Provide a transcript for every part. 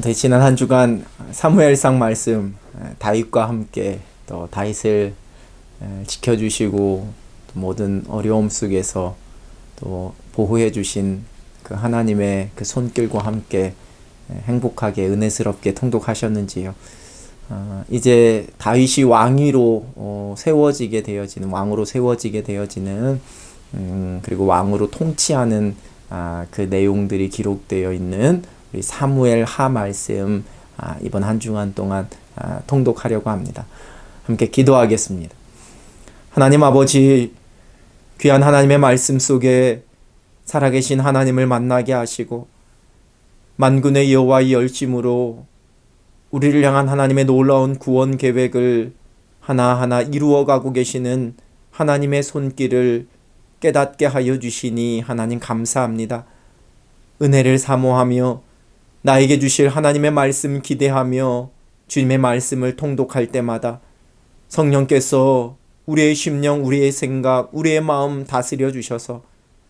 지난 한 주간 사무엘상 말씀 다윗과 함께 또 다윗을 지켜주시고 또 모든 어려움 속에서 또 보호해 주신 그 하나님의 그 손길과 함께 행복하게 은혜스럽게 통독하셨는지요. 이제 다윗이 왕으로 세워지게 되어지는 그리고 왕으로 통치하는 그 내용들이 기록되어 있는 우리 사무엘 하 말씀 이번 한 주간 동안 통독하려고 합니다. 함께 기도하겠습니다. 하나님 아버지, 귀한 하나님의 말씀 속에 살아계신 하나님을 만나게 하시고 만군의 여호와의 열심으로 우리를 향한 하나님의 놀라운 구원 계획을 하나하나 이루어가고 계시는 하나님의 손길을 깨닫게 하여 주시니 하나님 감사합니다. 은혜를 사모하며 나에게 주실 하나님의 말씀 기대하며 주님의 말씀을 통독할 때마다 성령께서 우리의 심령, 우리의 생각, 우리의 마음 다스려 주셔서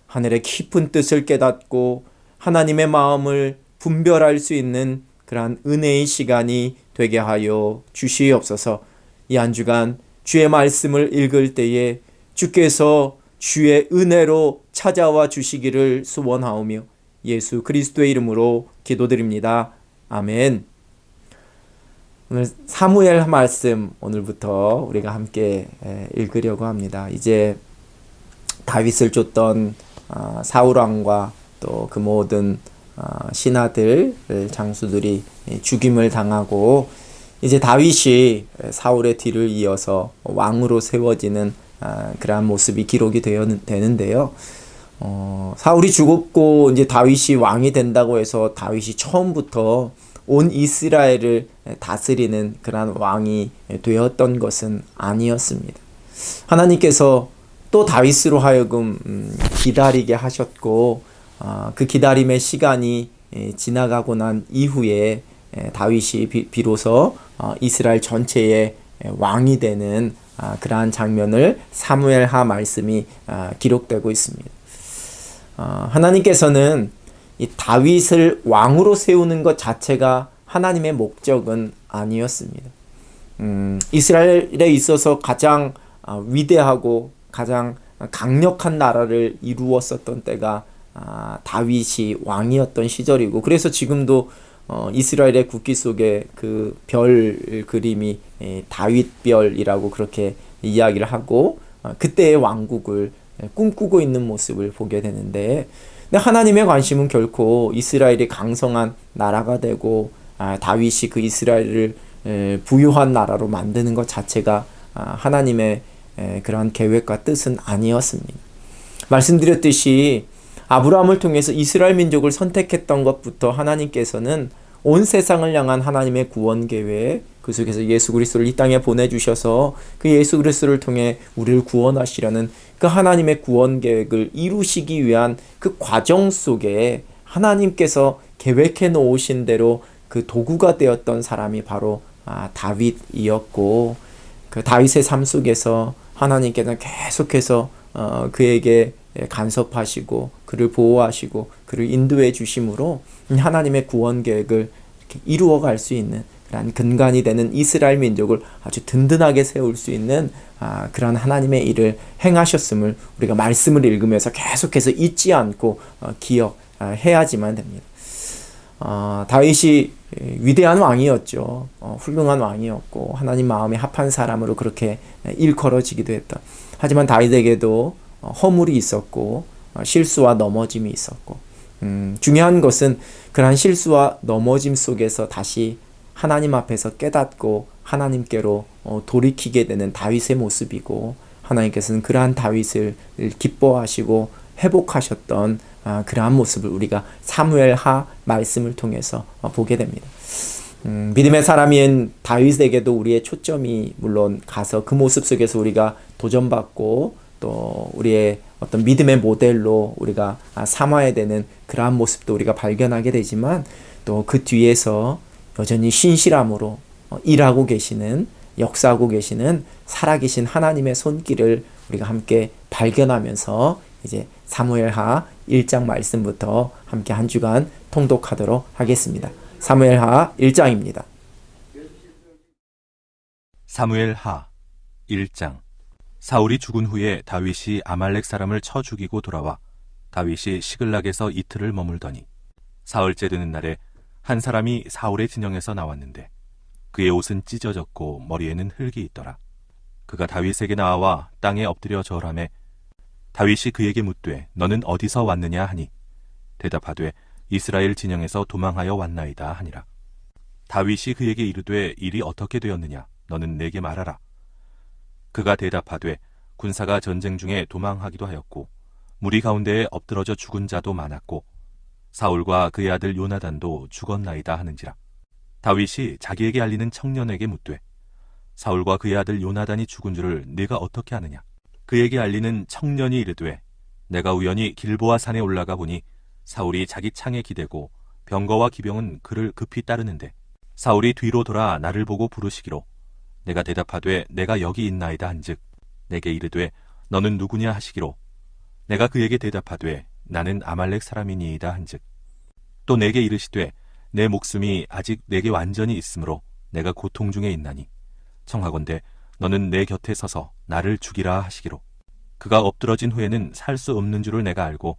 하늘의 깊은 뜻을 깨닫고 하나님의 마음을 분별할 수 있는 그러한 은혜의 시간이 되게 하여 주시옵소서. 이 한 주간 주의 말씀을 읽을 때에 주께서 주의 은혜로 찾아와 주시기를 소원하오며 예수 그리스도의 이름으로 기도드립니다. 아멘. 오늘 사무엘 말씀 오늘부터 우리가 함께 읽으려고 합니다. 이제 다윗을 쫓던 사울 왕과 또 그 모든 신하들 장수들이 죽임을 당하고 이제 다윗이 사울의 뒤를 이어서 왕으로 세워지는 그러한 모습이 기록이 되는데요. 사울이 죽었고 이제 다윗이 왕이 된다고 해서 다윗이 처음부터 온 이스라엘을 다스리는 그러한 왕이 되었던 것은 아니었습니다. 하나님께서 또 다윗으로 하여금 기다리게 하셨고 그 기다림의 시간이 지나가고 난 이후에 다윗이 비로소 이스라엘 전체의 왕이 되는 그러한 장면을 사무엘하 말씀이 기록되고 있습니다. 하나님께서는 이 다윗을 왕으로 세우는 것 자체가 하나님의 목적은 아니었습니다. 이스라엘에 있어서 가장 위대하고 가장 강력한 나라를 이루었었던 때가 다윗이 왕이었던 시절이고, 그래서 지금도 이스라엘의 국기 속에 그 별 그림이 다윗별이라고 그렇게 이야기를 하고 그때의 왕국을 꿈꾸고 있는 모습을 보게 되는데, 근데 하나님의 관심은 결코 이스라엘이 강성한 나라가 되고 다윗이 그 이스라엘을 부유한 나라로 만드는 것 자체가 하나님의 그러한 계획과 뜻은 아니었습니다. 말씀드렸듯이 아브라함을 통해서 이스라엘 민족을 선택했던 것부터 하나님께서는 온 세상을 향한 하나님의 구원 계획, 그 속에서 예수 그리스도를 이 땅에 보내주셔서 그 예수 그리스도를 통해 우리를 구원하시려는 그 하나님의 구원 계획을 이루시기 위한 그 과정 속에 하나님께서 계획해 놓으신 대로 그 도구가 되었던 사람이 바로 다윗이었고, 그 다윗의 삶 속에서 하나님께서는 계속해서 그에게 간섭하시고 그를 보호하시고 그를 인도해 주심으로 하나님의 구원 계획을 이렇게 이루어갈 수 있는 그런 근간이 되는 이스라엘 민족을 아주 든든하게 세울 수 있는 그런 하나님의 일을 행하셨음을 우리가 말씀을 읽으면서 계속해서 잊지 않고 기억해야지만 됩니다. 다윗이 위대한 왕이었죠. 훌륭한 왕이었고 하나님 마음에 합한 사람으로 그렇게 일컬어지기도 했다. 하지만 다윗에게도 허물이 있었고 실수와 넘어짐이 있었고, 중요한 것은 그러한 실수와 넘어짐 속에서 다시 하나님 앞에서 깨닫고 하나님께로 돌이키게 되는 다윗의 모습이고, 하나님께서는 그러한 다윗을 기뻐하시고 회복하셨던 그러한 모습을 우리가 사무엘하 말씀을 통해서 보게 됩니다. 믿음의 사람인 다윗에게도 우리의 초점이 물론 가서 그 모습 속에서 우리가 도전받고 또 우리의 어떤 믿음의 모델로 우리가 삼아야 되는 그러한 모습도 우리가 발견하게 되지만, 또 그 뒤에서 여전히 신실함으로 일하고 계시는, 역사하고 계시는 살아계신 하나님의 손길을 우리가 함께 발견하면서 이제 사무엘하 1장 말씀부터 함께 한 주간 통독하도록 하겠습니다. 사무엘하 1장입니다. 사무엘하 1장. 사울이 죽은 후에 다윗이 아말렉 사람을 쳐 죽이고 돌아와 다윗이 시글락에서 이틀을 머물더니 사흘째 되는 날에 한 사람이 사울의 진영에서 나왔는데 그의 옷은 찢어졌고 머리에는 흙이 있더라. 그가 다윗에게 나와 땅에 엎드려 절하매 다윗이 그에게 묻되 너는 어디서 왔느냐 하니 대답하되 이스라엘 진영에서 도망하여 왔나이다 하니라. 다윗이 그에게 이르되 일이 어떻게 되었느냐 너는 내게 말하라. 그가 대답하되 군사가 전쟁 중에 도망하기도 하였고 무리 가운데에 엎드러져 죽은 자도 많았고 사울과 그의 아들 요나단도 죽었나이다 하는지라. 다윗이 자기에게 알리는 청년에게 묻되 사울과 그의 아들 요나단이 죽은 줄을 네가 어떻게 아느냐. 그에게 알리는 청년이 이르되 내가 우연히 길보아 산에 올라가 보니 사울이 자기 창에 기대고 병거와 기병은 그를 급히 따르는데 사울이 뒤로 돌아 나를 보고 부르시기로 내가 대답하되 내가 여기 있나이다 한즉 내게 이르되 너는 누구냐 하시기로 내가 그에게 대답하되 나는 아말렉 사람이니이다 한즉 또 내게 이르시되 내 목숨이 아직 내게 완전히 있으므로 내가 고통 중에 있나니 청하건대 너는 내 곁에 서서 나를 죽이라 하시기로 그가 엎드러진 후에는 살 수 없는 줄을 내가 알고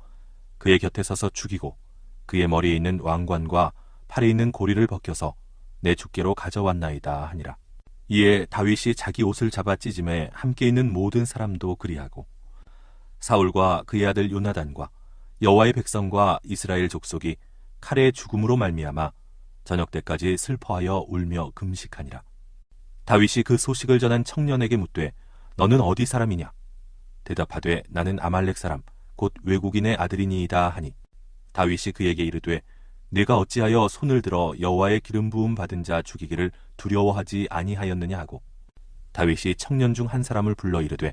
그의 곁에 서서 죽이고 그의 머리에 있는 왕관과 팔에 있는 고리를 벗겨서 내 주께로 가져왔나이다 하니라. 이에 다윗이 자기 옷을 잡아 찢음에 함께 있는 모든 사람도 그리하고 사울과 그의 아들 요나단과 여호와의 백성과 이스라엘 족속이 칼의 죽음으로 말미암아 저녁 때까지 슬퍼하여 울며 금식하니라. 다윗이 그 소식을 전한 청년에게 묻되 너는 어디 사람이냐. 대답하되 나는 아말렉 사람 곧 외국인의 아들이니이다 하니 다윗이 그에게 이르되 네가 어찌하여 손을 들어 여호와의 기름 부음 받은 자 죽이기를 두려워하지 아니하였느냐 하고 다윗이 청년 중 한 사람을 불러 이르되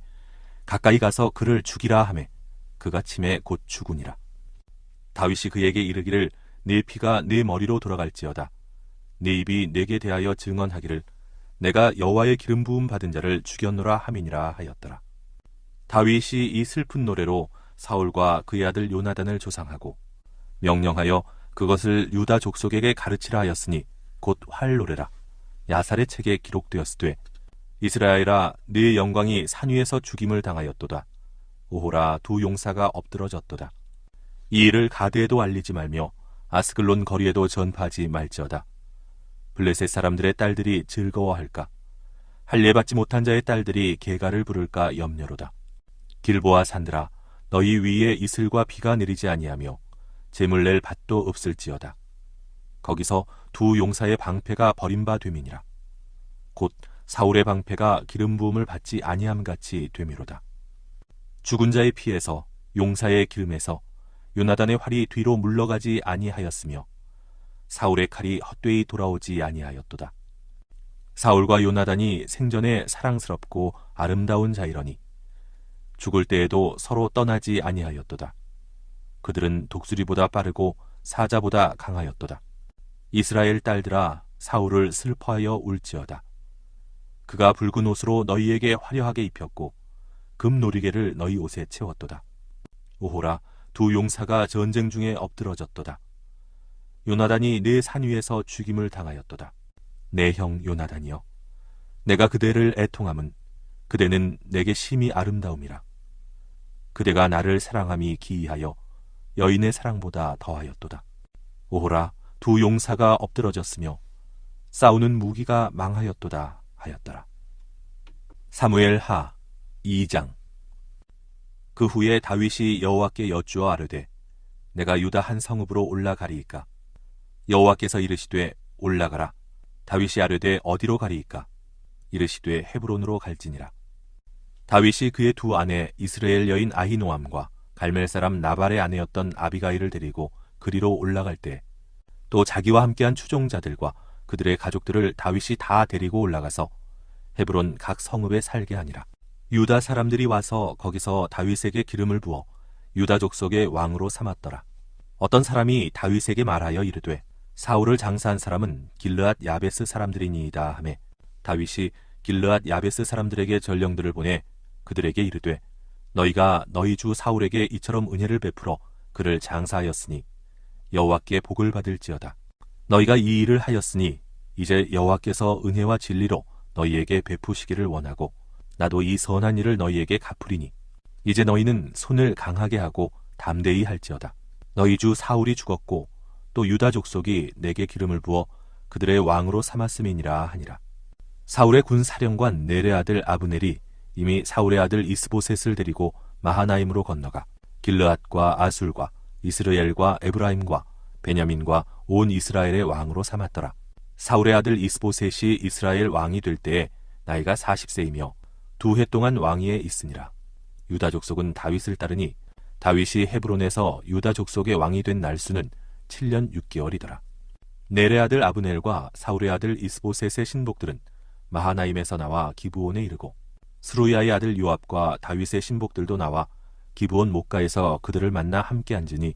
가까이 가서 그를 죽이라 하매 그가 침에 곧 죽으니라. 다윗이 그에게 이르기를 네 피가 네 머리로 돌아갈지어다. 네 입이 내게 대하여 증언하기를 내가 여호와의 기름 부음 받은 자를 죽였노라 함이니라 하였더라. 다윗이 이 슬픈 노래로 사울과 그의 아들 요나단을 조상하고 명령하여 그것을 유다 족속에게 가르치라 하였으니 곧 활노래라. 야살의 책에 기록되었으되 이스라엘아 네 영광이 산 위에서 죽임을 당하였도다. 오호라 두 용사가 엎드러졌도다. 이 일을 가드에도 알리지 말며 아스글론 거리에도 전파하지 말지어다. 블레셋 사람들의 딸들이 즐거워할까. 할례받지 못한 자의 딸들이 계가를 부를까 염려로다. 길보아 산들아 너희 위에 이슬과 비가 내리지 아니하며 재물 낼 밭도 없을지어다. 거기서 두 용사의 방패가 버림바 됨이니라. 곧 사울의 방패가 기름 부음을 받지 아니함 같이 됨이로다. 죽은 자의 피에서 용사의 기름에서 요나단의 활이 뒤로 물러가지 아니하였으며 사울의 칼이 헛되이 돌아오지 아니하였도다. 사울과 요나단이 생전에 사랑스럽고 아름다운 자이러니 죽을 때에도 서로 떠나지 아니하였도다. 그들은 독수리보다 빠르고 사자보다 강하였도다. 이스라엘 딸들아 사울을 슬퍼하여 울지어다. 그가 붉은 옷으로 너희에게 화려하게 입혔고 금노리개를 너희 옷에 채웠도다. 오호라 두 용사가 전쟁 중에 엎드러졌도다. 요나단이 내 산 위에서 죽임을 당하였도다. 내 형 요나단이여 내가 그대를 애통함은 그대는 내게 심히 아름다움이라. 그대가 나를 사랑함이 기이하여 여인의 사랑보다 더하였도다. 오호라 두 용사가 엎드러졌으며 싸우는 무기가 망하였도다 하였더라. 사무엘하 2장. 그 후에 다윗이 여호와께 여쭈어 아뢰되 내가 유다 한 성읍으로 올라가리이까. 여호와께서 이르시되 올라가라. 다윗이 아뢰되 어디로 가리이까. 이르시되 헤브론으로 갈지니라. 다윗이 그의 두 아내 이스라엘 여인 아히노암과 갈멜 사람 나발의 아내였던 아비가일을 데리고 그리로 올라갈 때 또 자기와 함께한 추종자들과 그들의 가족들을 다윗이 다 데리고 올라가서 헤브론 각 성읍에 살게 하니라. 유다 사람들이 와서 거기서 다윗에게 기름을 부어 유다 족속의 왕으로 삼았더라. 어떤 사람이 다윗에게 말하여 이르되 사울을 장사한 사람은 길르앗 야베스 사람들이니이다 하매 다윗이 길르앗 야베스 사람들에게 전령들을 보내 그들에게 이르되 너희가 너희 주 사울에게 이처럼 은혜를 베풀어 그를 장사하였으니 여호와께 복을 받을지어다. 너희가 이 일을 하였으니 이제 여호와께서 은혜와 진리로 너희에게 베푸시기를 원하고 나도 이 선한 일을 너희에게 갚으리니 이제 너희는 손을 강하게 하고 담대히 할지어다. 너희 주 사울이 죽었고 또 유다 족속이 내게 기름을 부어 그들의 왕으로 삼았음이니라 하니라. 사울의 군 사령관 넬의 아들 아브넬이 이미 사울의 아들 이스보셋을 데리고 마하나임으로 건너가 길르앗과 아술과 이스라엘과 에브라임과 베냐민과 온 이스라엘의 왕으로 삼았더라. 사울의 아들 이스보셋이 이스라엘 왕이 될 때에 나이가 40세이며 2해 동안 왕위에 있으니라. 유다 족속은 다윗을 따르니 다윗이 헤브론에서 유다 족속의 왕이 된 날수는 7년 6개월이더라. 넬의 아들 아브넬과 사울의 아들 이스보셋의 신복들은 마하나임에서 나와 기브온에 이르고 스루야의 아들 요압과 다윗의 신복들도 나와 기브온 목가에서 그들을 만나 함께 앉으니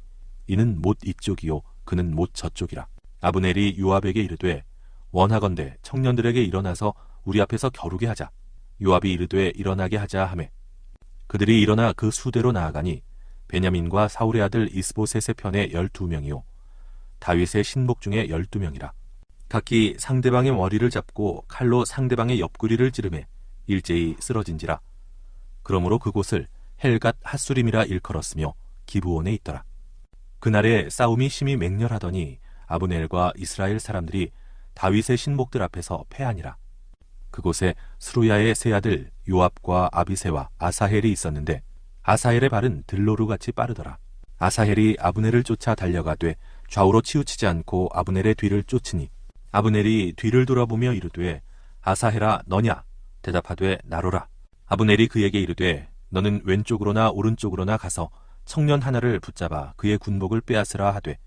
이는 못 이쪽이요 그는 못 저쪽이라. 아브넬이 요압에게 이르되 원하건대 청년들에게 일어나서 우리 앞에서 겨루게 하자. 요압이 이르되 일어나게 하자 하매 그들이 일어나 그 수대로 나아가니 베냐민과 사울의 아들 이스보셋의 편에 12명이요 다윗의 신복 중에 12명이라. 각기 상대방의 머리를 잡고 칼로 상대방의 옆구리를 찌르매 일제히 쓰러진지라. 그러므로 그곳을 헬갓 핫수림이라 일컬었으며 기브온에 있더라. 그날에 싸움이 심히 맹렬하더니 아브넬과 이스라엘 사람들이 다윗의 신복들 앞에서 패하니라. 그곳에 스루야의 세 아들 요압과 아비새와 아사헬이 있었는데 아사헬의 발은 들로루같이 빠르더라. 아사헬이 아브넬을 쫓아 달려가되 좌우로 치우치지 않고 아브넬의 뒤를 쫓으니 아브넬이 뒤를 돌아보며 이르되 아사헬아 너냐? 대답하되 나로라. 아브넬이 그에게 이르되 너는 왼쪽으로나 오른쪽으로나 가서 청년 하나를 붙잡아 그의 군복을 빼앗으라 하되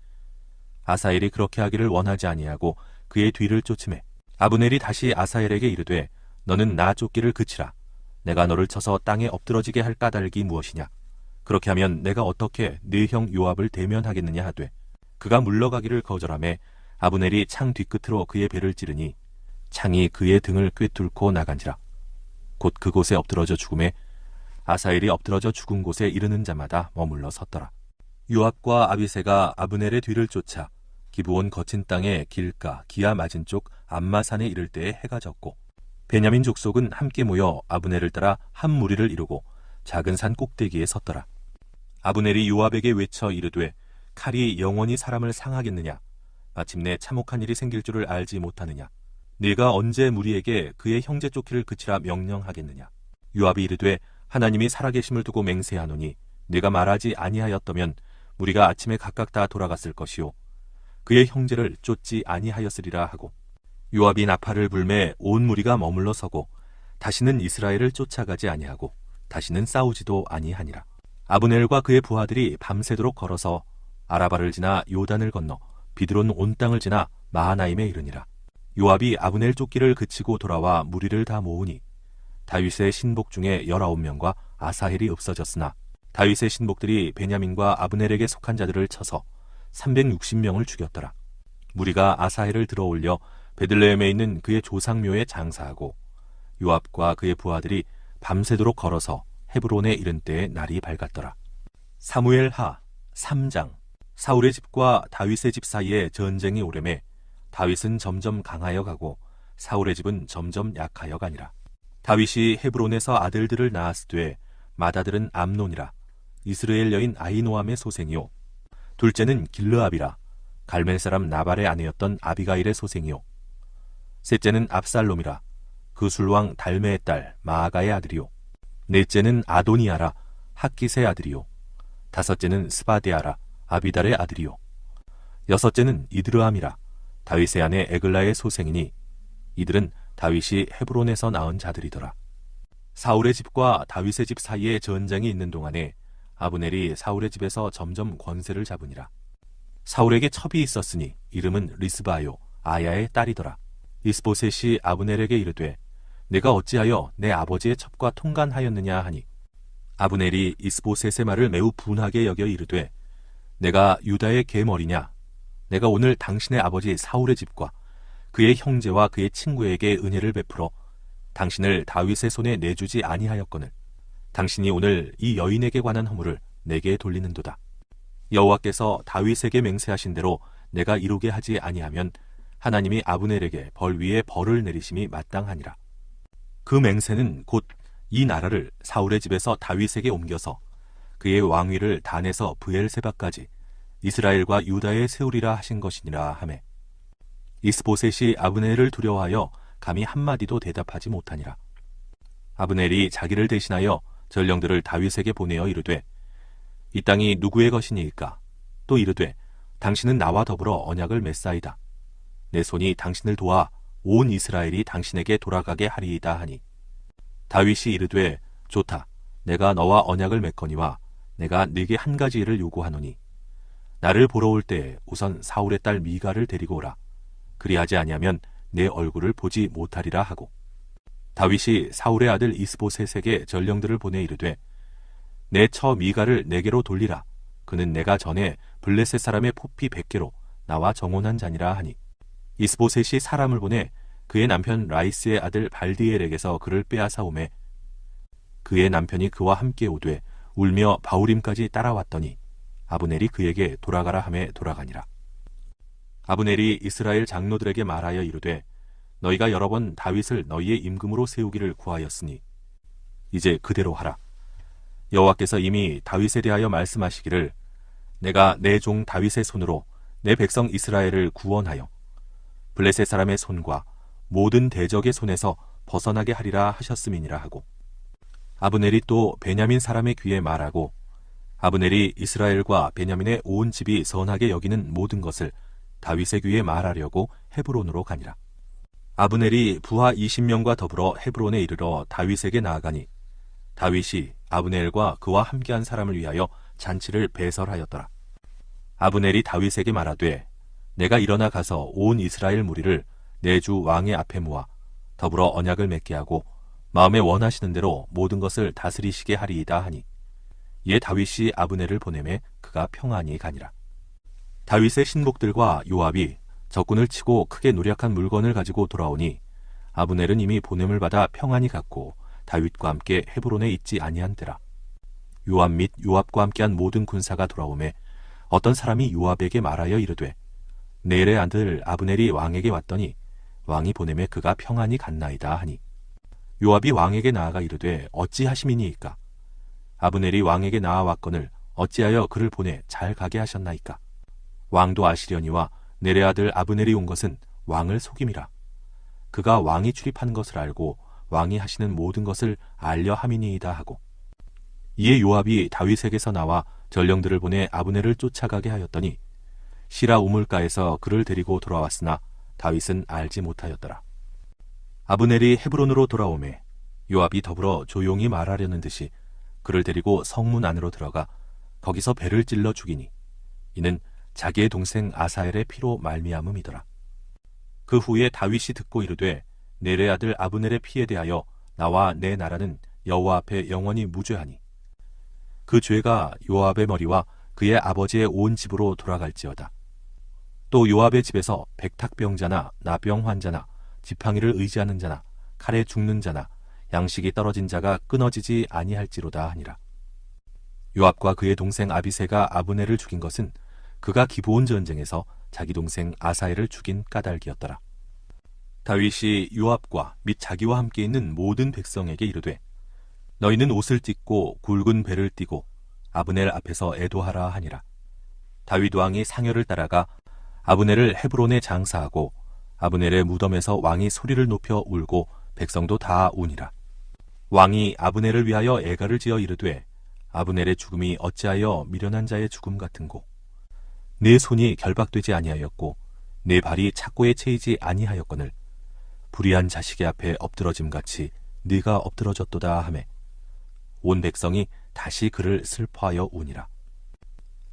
아사헬이 그렇게 하기를 원하지 아니하고 그의 뒤를 쫓으매 아브넬이 다시 아사헬에게 이르되 너는 나 쫓기를 그치라. 내가 너를 쳐서 땅에 엎드러지게 할 까닭이 무엇이냐? 그렇게 하면 내가 어떻게 네 형 요압을 대면하겠느냐 하되 그가 물러가기를 거절하매 아브넬이 창 뒤끝으로 그의 배를 찌르니 창이 그의 등을 꿰뚫고 나간지라. 곧 그곳에 엎드러져 죽음에 아사헬이 엎드러져 죽은 곳에 이르는 자마다 머물러 섰더라. 요압과 아비새가 아브넬의 뒤를 쫓아 기브온 거친 땅에 길가 기아 맞은 쪽 암마산에 이를 때에 해가 졌고 베냐민 족속은 함께 모여 아브넬을 따라 한 무리를 이루고 작은 산 꼭대기에 섰더라. 아브넬이 요압에게 외쳐 이르되 칼이 영원히 사람을 상하겠느냐? 마침내 참혹한 일이 생길 줄을 알지 못하느냐? 네가 언제 무리에게 그의 형제 쫓기를 그치라 명령하겠느냐? 요압이 이르되 하나님이 살아계심을 두고 맹세하노니 네가 말하지 아니하였다면 무리가 아침에 각각 다 돌아갔을 것이요 그의 형제를 쫓지 아니하였으리라 하고 요압이 나팔을 불매 온 무리가 머물러 서고 다시는 이스라엘을 쫓아가지 아니하고 다시는 싸우지도 아니하니라. 아브넬과 그의 부하들이 밤새도록 걸어서 아라바를 지나 요단을 건너 비드론 온 땅을 지나 마하나임에 이르니라. 요압이 아브넬 쫓기를 그치고 돌아와 무리를 다 모으니 다윗의 신복 중에 19명과 아사헬이 없어졌으나 다윗의 신복들이 베냐민과 아브넬에게 속한 자들을 쳐서 360명을 죽였더라. 무리가 아사헬을 들어올려 베들레헴에 있는 그의 조상묘에 장사하고 요압과 그의 부하들이 밤새도록 걸어서 헤브론에 이른 때에 날이 밝았더라. 사무엘하 3장. 사울의 집과 다윗의 집 사이에 전쟁이 오래매 다윗은 점점 강하여 가고 사울의 집은 점점 약하여 가니라. 다윗이 헤브론에서 아들들을 낳았으되 맏아들은 암논이라. 이스라엘 여인 아히노암의 소생이요 둘째는 길르압이라. 갈멜 사람 나발의 아내였던 아비가일의 소생이요 셋째는 압살롬이라. 그 술왕 달메의 딸 마아가의 아들이요 넷째는 아도니아라. 학깃의 아들이요 다섯째는 스바데아라. 아비달의 아들이요 여섯째는 이드르암이라. 다윗의 아내 에글라의 소생이니 이들은 다윗이 헤브론에서 낳은 자들이더라. 사울의 집과 다윗의 집 사이에 전쟁이 있는 동안에 아브넬이 사울의 집에서 점점 권세를 잡으니라. 사울에게 첩이 있었으니 이름은 리스바요 아야의 딸이더라. 이스보셋이 아브넬에게 이르되 내가 어찌하여 내 아버지의 첩과 통간하였느냐 하니 아브넬이 이스보셋의 말을 매우 분하게 여겨 이르되 내가 유다의 계머리냐? 내가 오늘 당신의 아버지 사울의 집과 그의 형제와 그의 친구에게 은혜를 베풀어 당신을 다윗의 손에 내주지 아니하였거늘 당신이 오늘 이 여인에게 관한 허물을 내게 돌리는도다. 여호와께서 다윗에게 맹세하신 대로 내가 이루게 하지 아니하면 하나님이 아브넬에게 벌 위에 벌을 내리심이 마땅하니라. 그 맹세는 곧 이 나라를 사울의 집에서 다윗에게 옮겨서 그의 왕위를 단에서 브엘세바까지 이스라엘과 유다에 세우리라 하신 것이니라 하매 이스보셋이 아브넬을 두려워하여 감히 한마디도 대답하지 못하니라. 아브넬이 자기를 대신하여 전령들을 다윗에게 보내어 이르되 이 땅이 누구의 것이니이까? 또 이르되 당신은 나와 더불어 언약을 맺사이다. 내 손이 당신을 도와 온 이스라엘이 당신에게 돌아가게 하리이다 하니 다윗이 이르되 좋다. 내가 너와 언약을 맺거니와 내가 네게 한 가지 일을 요구하노니 나를 보러 올 때 우선 사울의 딸 미가를 데리고 오라. 그리하지 아니하면 내 얼굴을 보지 못하리라 하고 다윗이 사울의 아들 이스보셋에게 전령들을 보내 이르되 내 처 미가를 내게로 돌리라. 그는 내가 전에 블레셋 사람의 포피 100개로 나와 정혼한 자니라 하니 이스보셋이 사람을 보내 그의 남편 라이스의 아들 발디엘에게서 그를 빼앗아 오매 그의 남편이 그와 함께 오되 울며 바후림까지 따라왔더니 아브넬이 그에게 돌아가라 하매 돌아가니라. 아브넬이 이스라엘 장로들에게 말하여 이르되 너희가 여러 번 다윗을 너희의 임금으로 세우기를 구하였으니 이제 그대로 하라. 여호와께서 이미 다윗에 대하여 말씀하시기를 내가 내 종 다윗의 손으로 내 백성 이스라엘을 구원하여 블레셋 사람의 손과 모든 대적의 손에서 벗어나게 하리라 하셨음이니라 하고 아브넬이 또 베냐민 사람의 귀에 말하고 아브넬이 이스라엘과 베냐민의 온 집이 선하게 여기는 모든 것을 다윗의 귀에 말하려고 헤브론으로 가니라. 아브넬이 부하 20명과 더불어 헤브론에 이르러 다윗에게 나아가니 다윗이 아브넬과 그와 함께한 사람을 위하여 잔치를 배설하였더라. 아브넬이 다윗에게 말하되 내가 일어나 가서 온 이스라엘 무리를 내 주 왕의 앞에 모아 더불어 언약을 맺게 하고 마음에 원하시는 대로 모든 것을 다스리시게 하리이다 하니 이에 다윗이 아브넬을 보내매 그가 평안히 가니라. 다윗의 신복들과 요압이 적군을 치고 크게 노력한 물건을 가지고 돌아오니 아브넬은 이미 보냄을 받아 평안히 갔고 다윗과 함께 헤브론에 있지 아니한 때라. 요압 및 요압과 함께한 모든 군사가 돌아오매 어떤 사람이 요압에게 말하여 이르되 넬의 아들 아브넬이 왕에게 왔더니 왕이 보내매 그가 평안히 갔나이다 하니 요압이 왕에게 나아가 이르되 어찌하심이니이까? 아브넬이 왕에게 나아왔거늘 어찌하여 그를 보내 잘 가게 하셨나이까? 왕도 아시려니와 넬의 아들 아브넬이 온 것은 왕을 속임이라. 그가 왕이 출입하는 것을 알고 왕이 하시는 모든 것을 알려 함이니이다 하고 이에 요압이 다윗에게서 나와 전령들을 보내 아브넬을 쫓아가게 하였더니 시라 우물가에서 그를 데리고 돌아왔으나 다윗은 알지 못하였더라. 아브넬이 헤브론으로 돌아오매 요압이 더불어 조용히 말하려는 듯이 그를 데리고 성문 안으로 들어가 거기서 배를 찔러 죽이니 이는 자기의 동생 아사엘의 피로 말미암음이더라. 그 후에 다윗이 듣고 이르되 넬의 아들 아브넬의 피에 대하여 나와 내 나라는 여호와 앞에 영원히 무죄하니 그 죄가 요압의 머리와 그의 아버지의 온 집으로 돌아갈지어다. 또 요압의 집에서 백탁병자나 나병 환자나 지팡이를 의지하는 자나 칼에 죽는 자나 양식이 떨어진 자가 끊어지지 아니할지로다 하니라. 요압과 그의 동생 아비새가 아브넬을 죽인 것은 그가 기브온 전쟁에서 자기 동생 아사엘을 죽인 까닭이었더라. 다윗이 요압과 및 자기와 함께 있는 모든 백성에게 이르되 너희는 옷을 찢고 굵은 배를 띠고 아브넬 앞에서 애도하라 하니라. 다윗 왕이 상여를 따라가 아브넬을 헤브론에 장사하고 아브넬의 무덤에서 왕이 소리를 높여 울고 백성도 다 우니라. 왕이 아브넬을 위하여 애가를 지어 이르되 아브넬의 죽음이 어찌하여 미련한 자의 죽음 같은고 내 손이 결박되지 아니하였고 내 발이 착고에 채이지 아니하였거늘 불의한 자식의 앞에 엎드러짐같이 네가 엎드러졌도다 하매 온 백성이 다시 그를 슬퍼하여 우니라.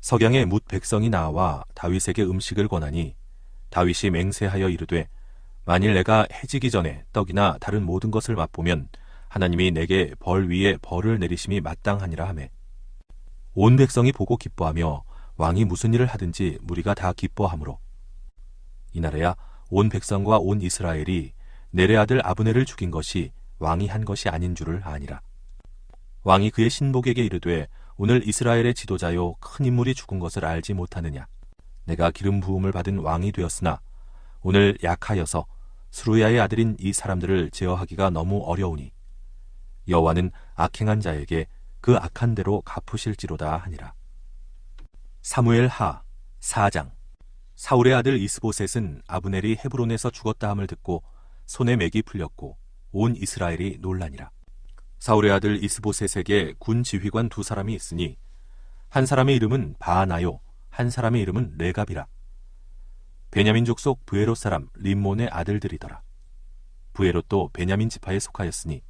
석양에 뭇 백성이 나와 다윗에게 음식을 권하니 다윗이 맹세하여 이르되 만일 내가 해지기 전에 떡이나 다른 모든 것을 맛보면 하나님이 내게 벌 위에 벌을 내리심이 마땅하니라 하매 온 백성이 보고 기뻐하며 왕이 무슨 일을 하든지 무리가 다 기뻐하므로 이날에야 온 백성과 온 이스라엘이 넬의 아들 아브넬을 죽인 것이 왕이 한 것이 아닌 줄을 아니라. 왕이 그의 신복에게 이르되 오늘 이스라엘의 지도자요 큰 인물이 죽은 것을 알지 못하느냐. 내가 기름 부음을 받은 왕이 되었으나 오늘 약하여서 스루야의 아들인 이 사람들을 제어하기가 너무 어려우니 여호와는 악행한 자에게 그 악한 대로 갚으실지로다 하니라. 사무엘 하 4장. 사울의 아들 이스보셋은 아브넬이 헤브론에서 죽었다 함을 듣고 손에 맥이 풀렸고 온 이스라엘이 놀라니라. 사울의 아들 이스보셋에게 군 지휘관 2사람이 있으니 한 사람의 이름은 바하나요, 한 사람의 이름은 레갑이라. 베냐민 족속 브에롯 사람 림몬의 아들들이더라. 브에롯도 베냐민 지파에 속하였으니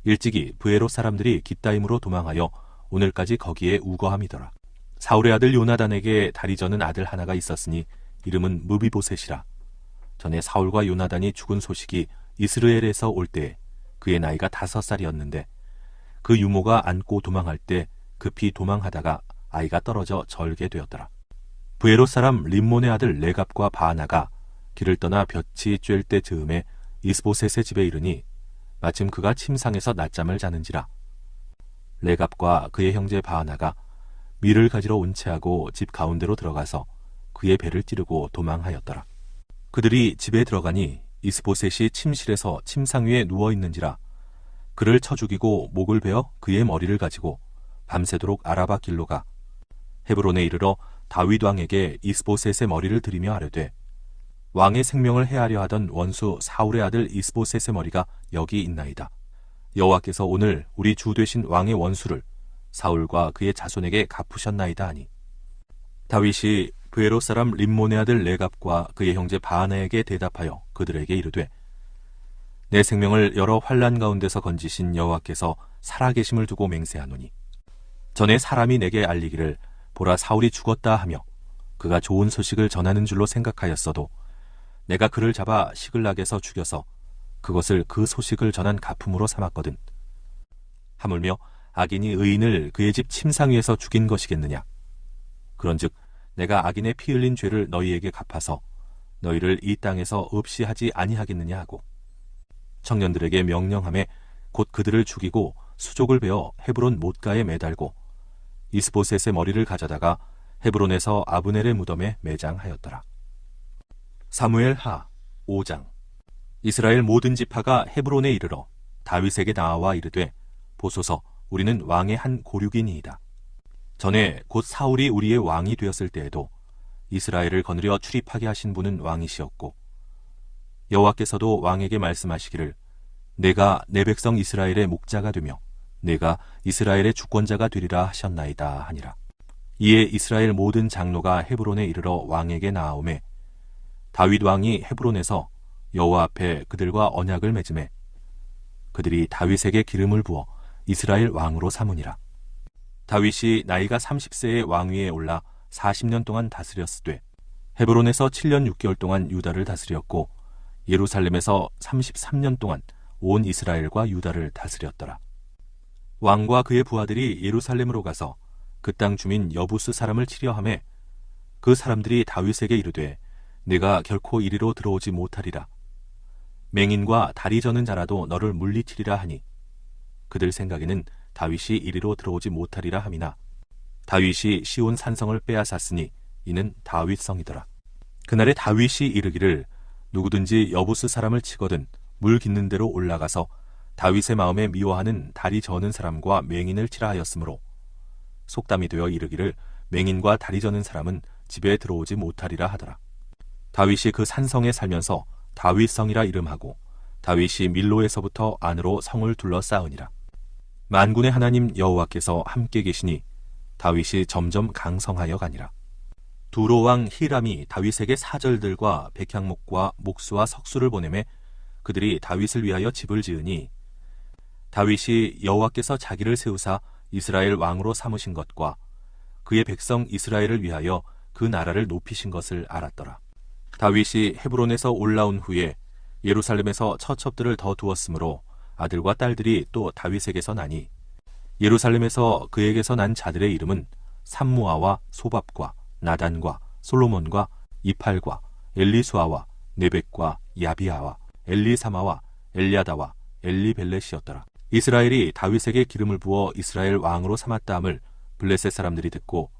일찍이 브에롯 사람들이 깃다임으로 도망하여 오늘까지 거기에 우거함이더라. 사울의 아들 요나단에게 다리 저는 아들 하나가 있었으니 이름은 무비보셋이라. 전에 사울과 요나단이 죽은 소식이 이스라엘에서 올 때에 그의 나이가 5살이었는데 그 유모가 안고 도망할 때 급히 도망하다가 아이가 떨어져 절게 되었더라. 브에롯 사람 림몬의 아들 레갑과 바하나가 길을 떠나 볕이 쬐을 때 즈음에 이스보셋의 집에 이르니 마침 그가 침상에서 낮잠을 자는지라. 레갑과 그의 형제 바하나가 밀을 가지러 운치하고 집 가운데로 들어가서 그의 배를 찌르고 도망하였더라. 그들이 집에 들어가니 이스보셋이 침실에서 침상 위에 누워있는지라. 그를 쳐 죽이고 목을 베어 그의 머리를 가지고 밤새도록 아라바 길로 가 헤브론에 이르러 다윗 왕에게 이스보셋의 머리를 들이며 아뢰되 왕의 생명을 해하려 하던 원수 사울의 아들 이스보셋의 머리가 여기 있나이다. 여호와께서 오늘 우리 주 되신 왕의 원수를 사울과 그의 자손에게 갚으셨나이다 하니 다윗이 브에롯 사람 림몬의 아들 레갑과 그의 형제 바하나에게 대답하여 그들에게 이르되 내 생명을 여러 환난 가운데서 건지신 여호와께서 살아계심을 두고 맹세하노니 전에 사람이 내게 알리기를 보라 사울이 죽었다 하며 그가 좋은 소식을 전하는 줄로 생각하였어도 내가 그를 잡아 시글락에서 죽여서 그것을 그 소식을 전한 가품으로 삼았거든. 하물며 악인이 의인을 그의 집 침상 위에서 죽인 것이겠느냐. 그런즉 내가 악인의 피 흘린 죄를 너희에게 갚아서 너희를 이 땅에서 없이 하지 아니하겠느냐 하고 청년들에게 명령하매 곧 그들을 죽이고 수족을 베어 헤브론 못가에 매달고 이스보셋의 머리를 가져다가 헤브론에서 아브넬의 무덤에 매장하였더라. 사무엘 하 5장. 이스라엘 모든 지파가 헤브론에 이르러 다윗에게 나와 이르되 보소서 우리는 왕의 한 고륙이니이다. 전에 곧 사울이 우리의 왕이 되었을 때에도 이스라엘을 거느려 출입하게 하신 분은 왕이시었고 여호와께서도 왕에게 말씀하시기를 내가 내 백성 이스라엘의 목자가 되며 내가 이스라엘의 주권자가 되리라 하셨나이다 하니라. 이에 이스라엘 모든 장로가 헤브론에 이르러 왕에게 나아오매 다윗 왕이 헤브론에서 여호와 앞에 그들과 언약을 맺음에 그들이 다윗에게 기름을 부어 이스라엘 왕으로 삼으니라. 다윗이 나이가 30세의 왕위에 올라 40년 동안 다스렸으되 헤브론에서 7년 6개월 동안 유다를 다스렸고 예루살렘에서 33년 동안 온 이스라엘과 유다를 다스렸더라. 왕과 그의 부하들이 예루살렘으로 가서 그 땅 주민 여부스 사람을 치려하매 그 사람들이 다윗에게 이르되 네가 결코 이리로 들어오지 못하리라. 맹인과 다리 저는 자라도 너를 물리치리라 하니 그들 생각에는 다윗이 이리로 들어오지 못하리라 함이나 다윗이 시온 산성을 빼앗았으니 이는 다윗성이더라. 그날에 다윗이 이르기를 누구든지 여부스 사람을 치거든 물 깃는 대로 올라가서 다윗의 마음에 미워하는 다리 저는 사람과 맹인을 치라 하였으므로 속담이 되어 이르기를 맹인과 다리 저는 사람은 집에 들어오지 못하리라 하더라. 다윗이 그 산성에 살면서 다윗성이라 이름하고 다윗이 밀로에서부터 안으로 성을 둘러싸으니라. 만군의 하나님 여호와께서 함께 계시니 다윗이 점점 강성하여 가니라. 두로 왕 히람이 다윗에게 사절들과 백향목과 목수와 석수를 보내매 그들이 다윗을 위하여 집을 지으니 다윗이 여호와께서 자기를 세우사 이스라엘 왕으로 삼으신 것과 그의 백성 이스라엘을 위하여 그 나라를 높이신 것을 알았더라. 다윗이 헤브론에서 올라온 후에 예루살렘에서 처첩들을 더 두었으므로 아들과 딸들이 또 다윗에게서 나니 예루살렘에서 그에게서 난 자들의 이름은 삼무아와 소밥과 나단과 솔로몬과 이팔과 엘리수아와 네벡과 야비아와 엘리사마와 엘리아다와 엘리벨렛이었더라. 이스라엘이 다윗에게 기름을 부어 이스라엘 왕으로 삼았다함을 블레셋 사람들이 듣고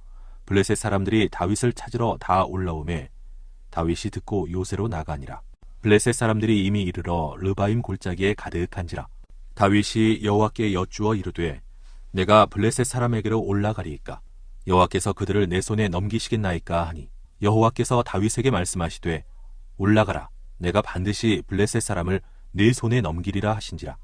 블레셋 사람들이 다윗을 찾으러 다 올라오매 다윗이 듣고 요새로 나가니라. 블레셋 사람들이 이미 이르러 르바임 골짜기에 가득한지라. 다윗이 여호와께 여쭈어 이르되 내가 블레셋 사람에게로 올라가리이까 여호와께서 그들을 내 손에 넘기시겠나이까 하니 여호와께서 다윗에게 말씀하시되 올라가라 내가 반드시 블레셋 사람을 네 손에 넘기리라 하신지라.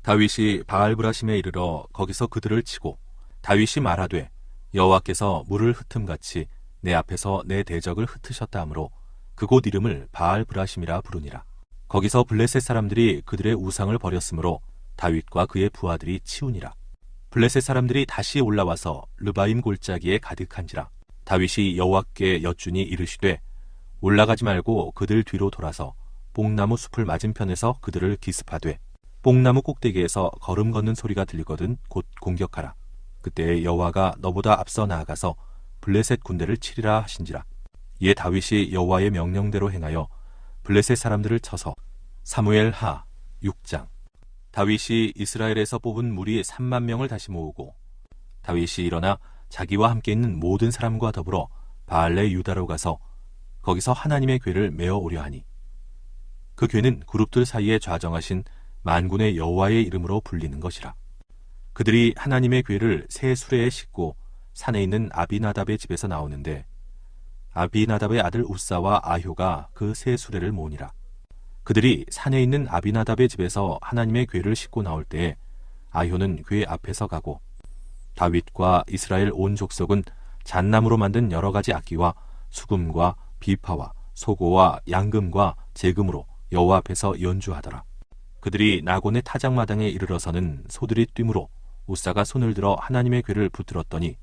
다윗이 바알브라심에 이르러 거기서 그들을 치고 다윗이 말하되 여호와께서 물을 흩음같이 내 앞에서 내 대적을 흩으셨다 하므로 그곳 이름을 바알브라심이라 부르니라. 거기서 블레셋 사람들이 그들의 우상을 버렸으므로 다윗과 그의 부하들이 치우니라. 블레셋 사람들이 다시 올라와서 르바임 골짜기에 가득한지라. 다윗이 여호와께 여쭈니 이르시되 올라가지 말고 그들 뒤로 돌아서 뽕나무 숲을 맞은편에서 그들을 기습하되 뽕나무 꼭대기에서 걸음 걷는 소리가 들리거든 곧 공격하라. 그때 여호와가 너보다 앞서 나아가서 블레셋 군대를 치리라 하신지라. 이에 다윗이 여호와의 명령대로 행하여 블레셋 사람들을 쳐서 사무엘하 6장. 다윗이 이스라엘에서 뽑은 무리 3만 명을 다시 모으고 다윗이 일어나 자기와 함께 있는 모든 사람과 더불어 바알레 유다로 가서 거기서 하나님의 궤를 메어 오려 하니 그 궤는 그룹들 사이에 좌정하신 만군의 여호와의 이름으로 불리는 것이라. 그들이 하나님의 궤를 새 수레에 싣고 산에 있는 아비나답의 집에서 나오는데 아비나답의 아들 우사와 아효가 그 새 수레를 모으니라. 그들이 산에 있는 아비나답의 집에서 하나님의 궤를 싣고 나올 때에 아효는 궤 앞에서 가고 다윗과 이스라엘 온 족속은 잣나무로 만든 여러 가지 악기와 수금과 비파와 소고와 양금과 제금으로 여호와 앞에서 연주하더라. 그들이 나곤의 타작마당에 이르러서는 소들이 뛰므로 우사가 손을 들어 하나님의 궤를 붙들었더니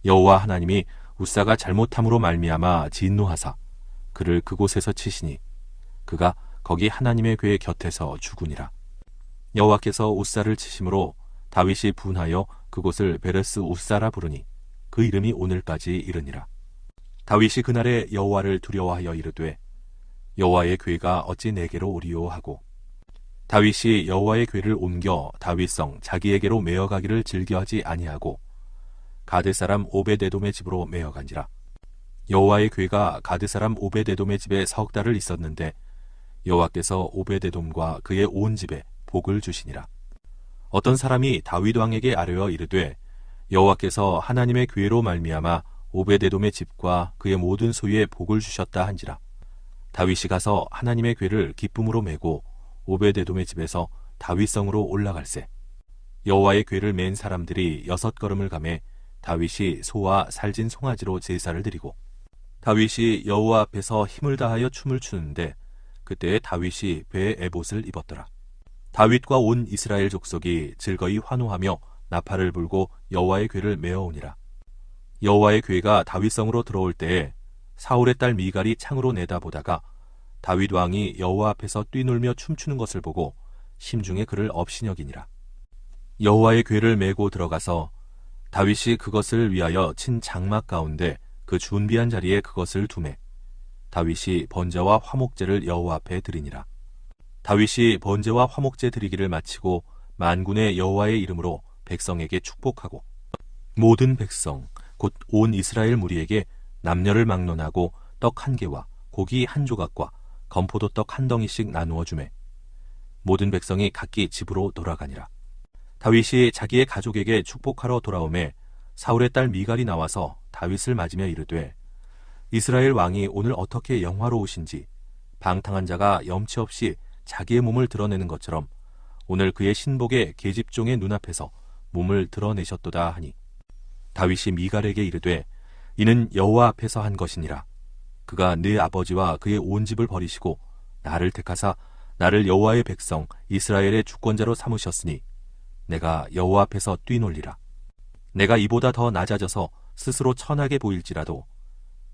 여호와 하나님이 우사가 잘못함으로 말미암아 진노하사 그를 그곳에서 치시니 그가 거기 하나님의 궤 곁에서 죽으니라. 여호와께서 우사를 치심으로 다윗이 분하여 그곳을 베레스 우사라 부르니 그 이름이 오늘까지 이르니라. 다윗이 그날에 여호와를 두려워하여 이르되 여호와의 궤가 어찌 내게로 오리요 하고 다윗이 여호와의 궤를 옮겨 다윗성 자기에게로 메어가기를 즐겨하지 아니하고 가드 사람 오베데돔의 집으로 메어간지라. 여호와의 궤가 가드 사람 오베데돔의 집에 석 달을 있었는데 여호와께서 오베데돔과 그의 온 집에 복을 주시니라. 어떤 사람이 다윗 왕에게 아뢰어 이르되 여호와께서 하나님의 궤로 말미암아 오베데돔의 집과 그의 모든 소유에 복을 주셨다 한지라. 다윗이 가서 하나님의 궤를 기쁨으로 메고 오베데돔의 집에서 다윗성으로 올라갈새 여호와의 궤를 맨 사람들이 6걸음을 가매 다윗이 소와 살진 송아지로 제사를 드리고 다윗이 여호와 앞에서 힘을 다하여 춤을 추는데 그때에 다윗이 배에 에봇을 입었더라. 다윗과 온 이스라엘 족속이 즐거이 환호하며 나팔을 불고 여호와의 궤를 메어오니라. 여호와의 궤가 다윗성으로 들어올 때에 사울의 딸 미갈이 창으로 내다보다가 다윗 왕이 여호와 앞에서 뛰놀며 춤추는 것을 보고 심중에 그를 업신여기니라. 여호와의 궤를 메고 들어가서 다윗이 그것을 위하여 친 장막 가운데 그 준비한 자리에 그것을 두매 다윗이 번제와 화목제를 여호와 앞에 드리니라. 다윗이 번제와 화목제 드리기를 마치고 만군의 여호와의 이름으로 백성에게 축복하고 모든 백성 곧 온 이스라엘 무리에게 남녀를 막론하고 떡 한 개와 고기 한 조각과 건포도 떡 한 덩이씩 나누어 주매 모든 백성이 각기 집으로 돌아가니라. 다윗이 자기의 가족에게 축복하러 돌아오매 사울의 딸 미갈이 나와서 다윗을 맞으며 이르되 이스라엘 왕이 오늘 어떻게 영화로우신지 방탕한 자가 염치 없이 자기의 몸을 드러내는 것처럼 오늘 그의 신복의 계집종의 눈앞에서 몸을 드러내셨도다 하니 다윗이 미갈에게 이르되 이는 여호와 앞에서 한 것이니라. 그가 네 아버지와 그의 온 집을 버리시고 나를 택하사 나를 여호와의 백성 이스라엘의 주권자로 삼으셨으니 내가 여호와 앞에서 뛰놀리라. 내가 이보다 더 낮아져서 스스로 천하게 보일지라도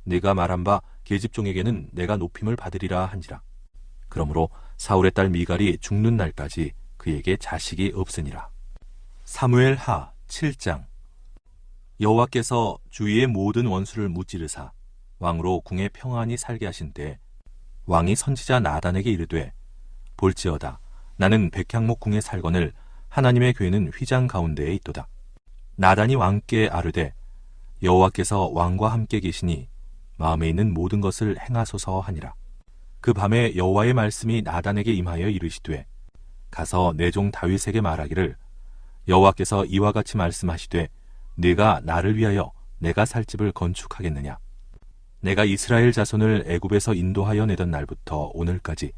네가 말한 바 계집종에게는 내가 높임을 받으리라 한지라. 그러므로 사울의 딸 미갈이 죽는 날까지 그에게 자식이 없으니라. 사무엘하 7장. 여호와께서 주위의 모든 원수를 무찌르사 왕으로 궁에 평안히 살게 하신 때 왕이 선지자 나단에게 이르되 볼지어다 나는 백향목 궁에 살거늘 하나님의 궤는 휘장 가운데에 있도다. 나단이 왕께 아뢰되 여호와께서 왕과 함께 계시니 마음에 있는 모든 것을 행하소서 하니라. 그 밤에 여호와의 말씀이 나단에게 임하여 이르시되 가서 내 종 다윗에게 말하기를 여호와께서 이와 같이 말씀하시되 네가 나를 위하여 내가 살 집을 건축하겠느냐. 내가 이스라엘 자손을 애굽에서 인도하여 내던 날부터 오늘까지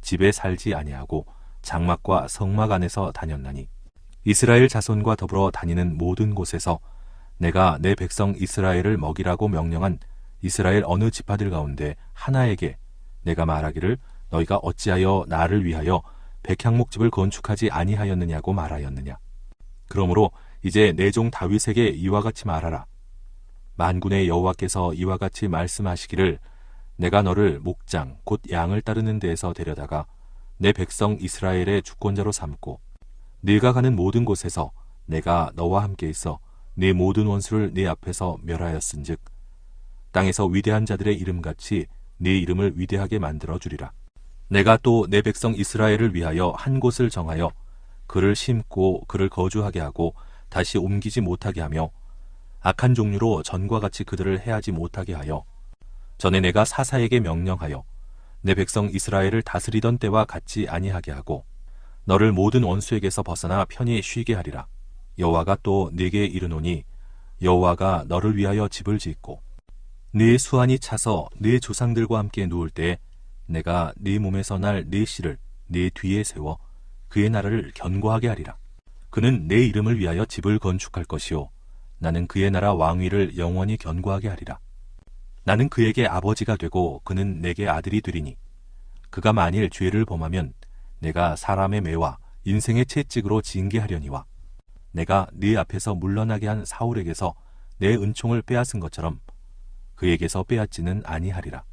집에 살지 아니하고 장막과 성막 안에서 다녔나니 이스라엘 자손과 더불어 다니는 모든 곳에서 내가 내 백성 이스라엘을 먹이라고 명령한 이스라엘 어느 지파들 가운데 하나에게 내가 말하기를 너희가 어찌하여 나를 위하여 백향목집을 건축하지 아니하였느냐고 말하였느냐. 그러므로 이제 내 종 다윗에게 이와 같이 말하라. 만군의 여호와께서 이와 같이 말씀하시기를 내가 너를 목장 곧 양을 따르는 데에서 데려다가 내 백성 이스라엘의 주권자로 삼고 네가 가는 모든 곳에서 내가 너와 함께 있어 네 모든 원수를 네 앞에서 멸하였은즉 땅에서 위대한 자들의 이름같이 네 이름을 위대하게 만들어 주리라. 내가 또 내 백성 이스라엘을 위하여 한 곳을 정하여 그를 심고 그를 거주하게 하고 다시 옮기지 못하게 하며 악한 종류로 전과 같이 그들을 해하지 못하게 하여 전에 내가 사사에게 명령하여 내 백성 이스라엘을 다스리던 때와 같지 아니하게 하고 너를 모든 원수에게서 벗어나 편히 쉬게 하리라. 여호와가 또 네게 이르노니 여호와가 너를 위하여 집을 짓고 네 수완이 차서 네 조상들과 함께 누울 때에 내가 네 몸에서 날 네 씨를 네 뒤에 세워 그의 나라를 견고하게 하리라. 그는 내 이름을 위하여 집을 건축할 것이요 나는 그의 나라 왕위를 영원히 견고하게 하리라. 나는 그에게 아버지가 되고 그는 내게 아들이 되리니 그가 만일 죄를 범하면 내가 사람의 매와 인생의 채찍으로 징계하려니와 내가 네 앞에서 물러나게 한 사울에게서 내 은총을 빼앗은 것처럼 그에게서 빼앗지는 아니하리라.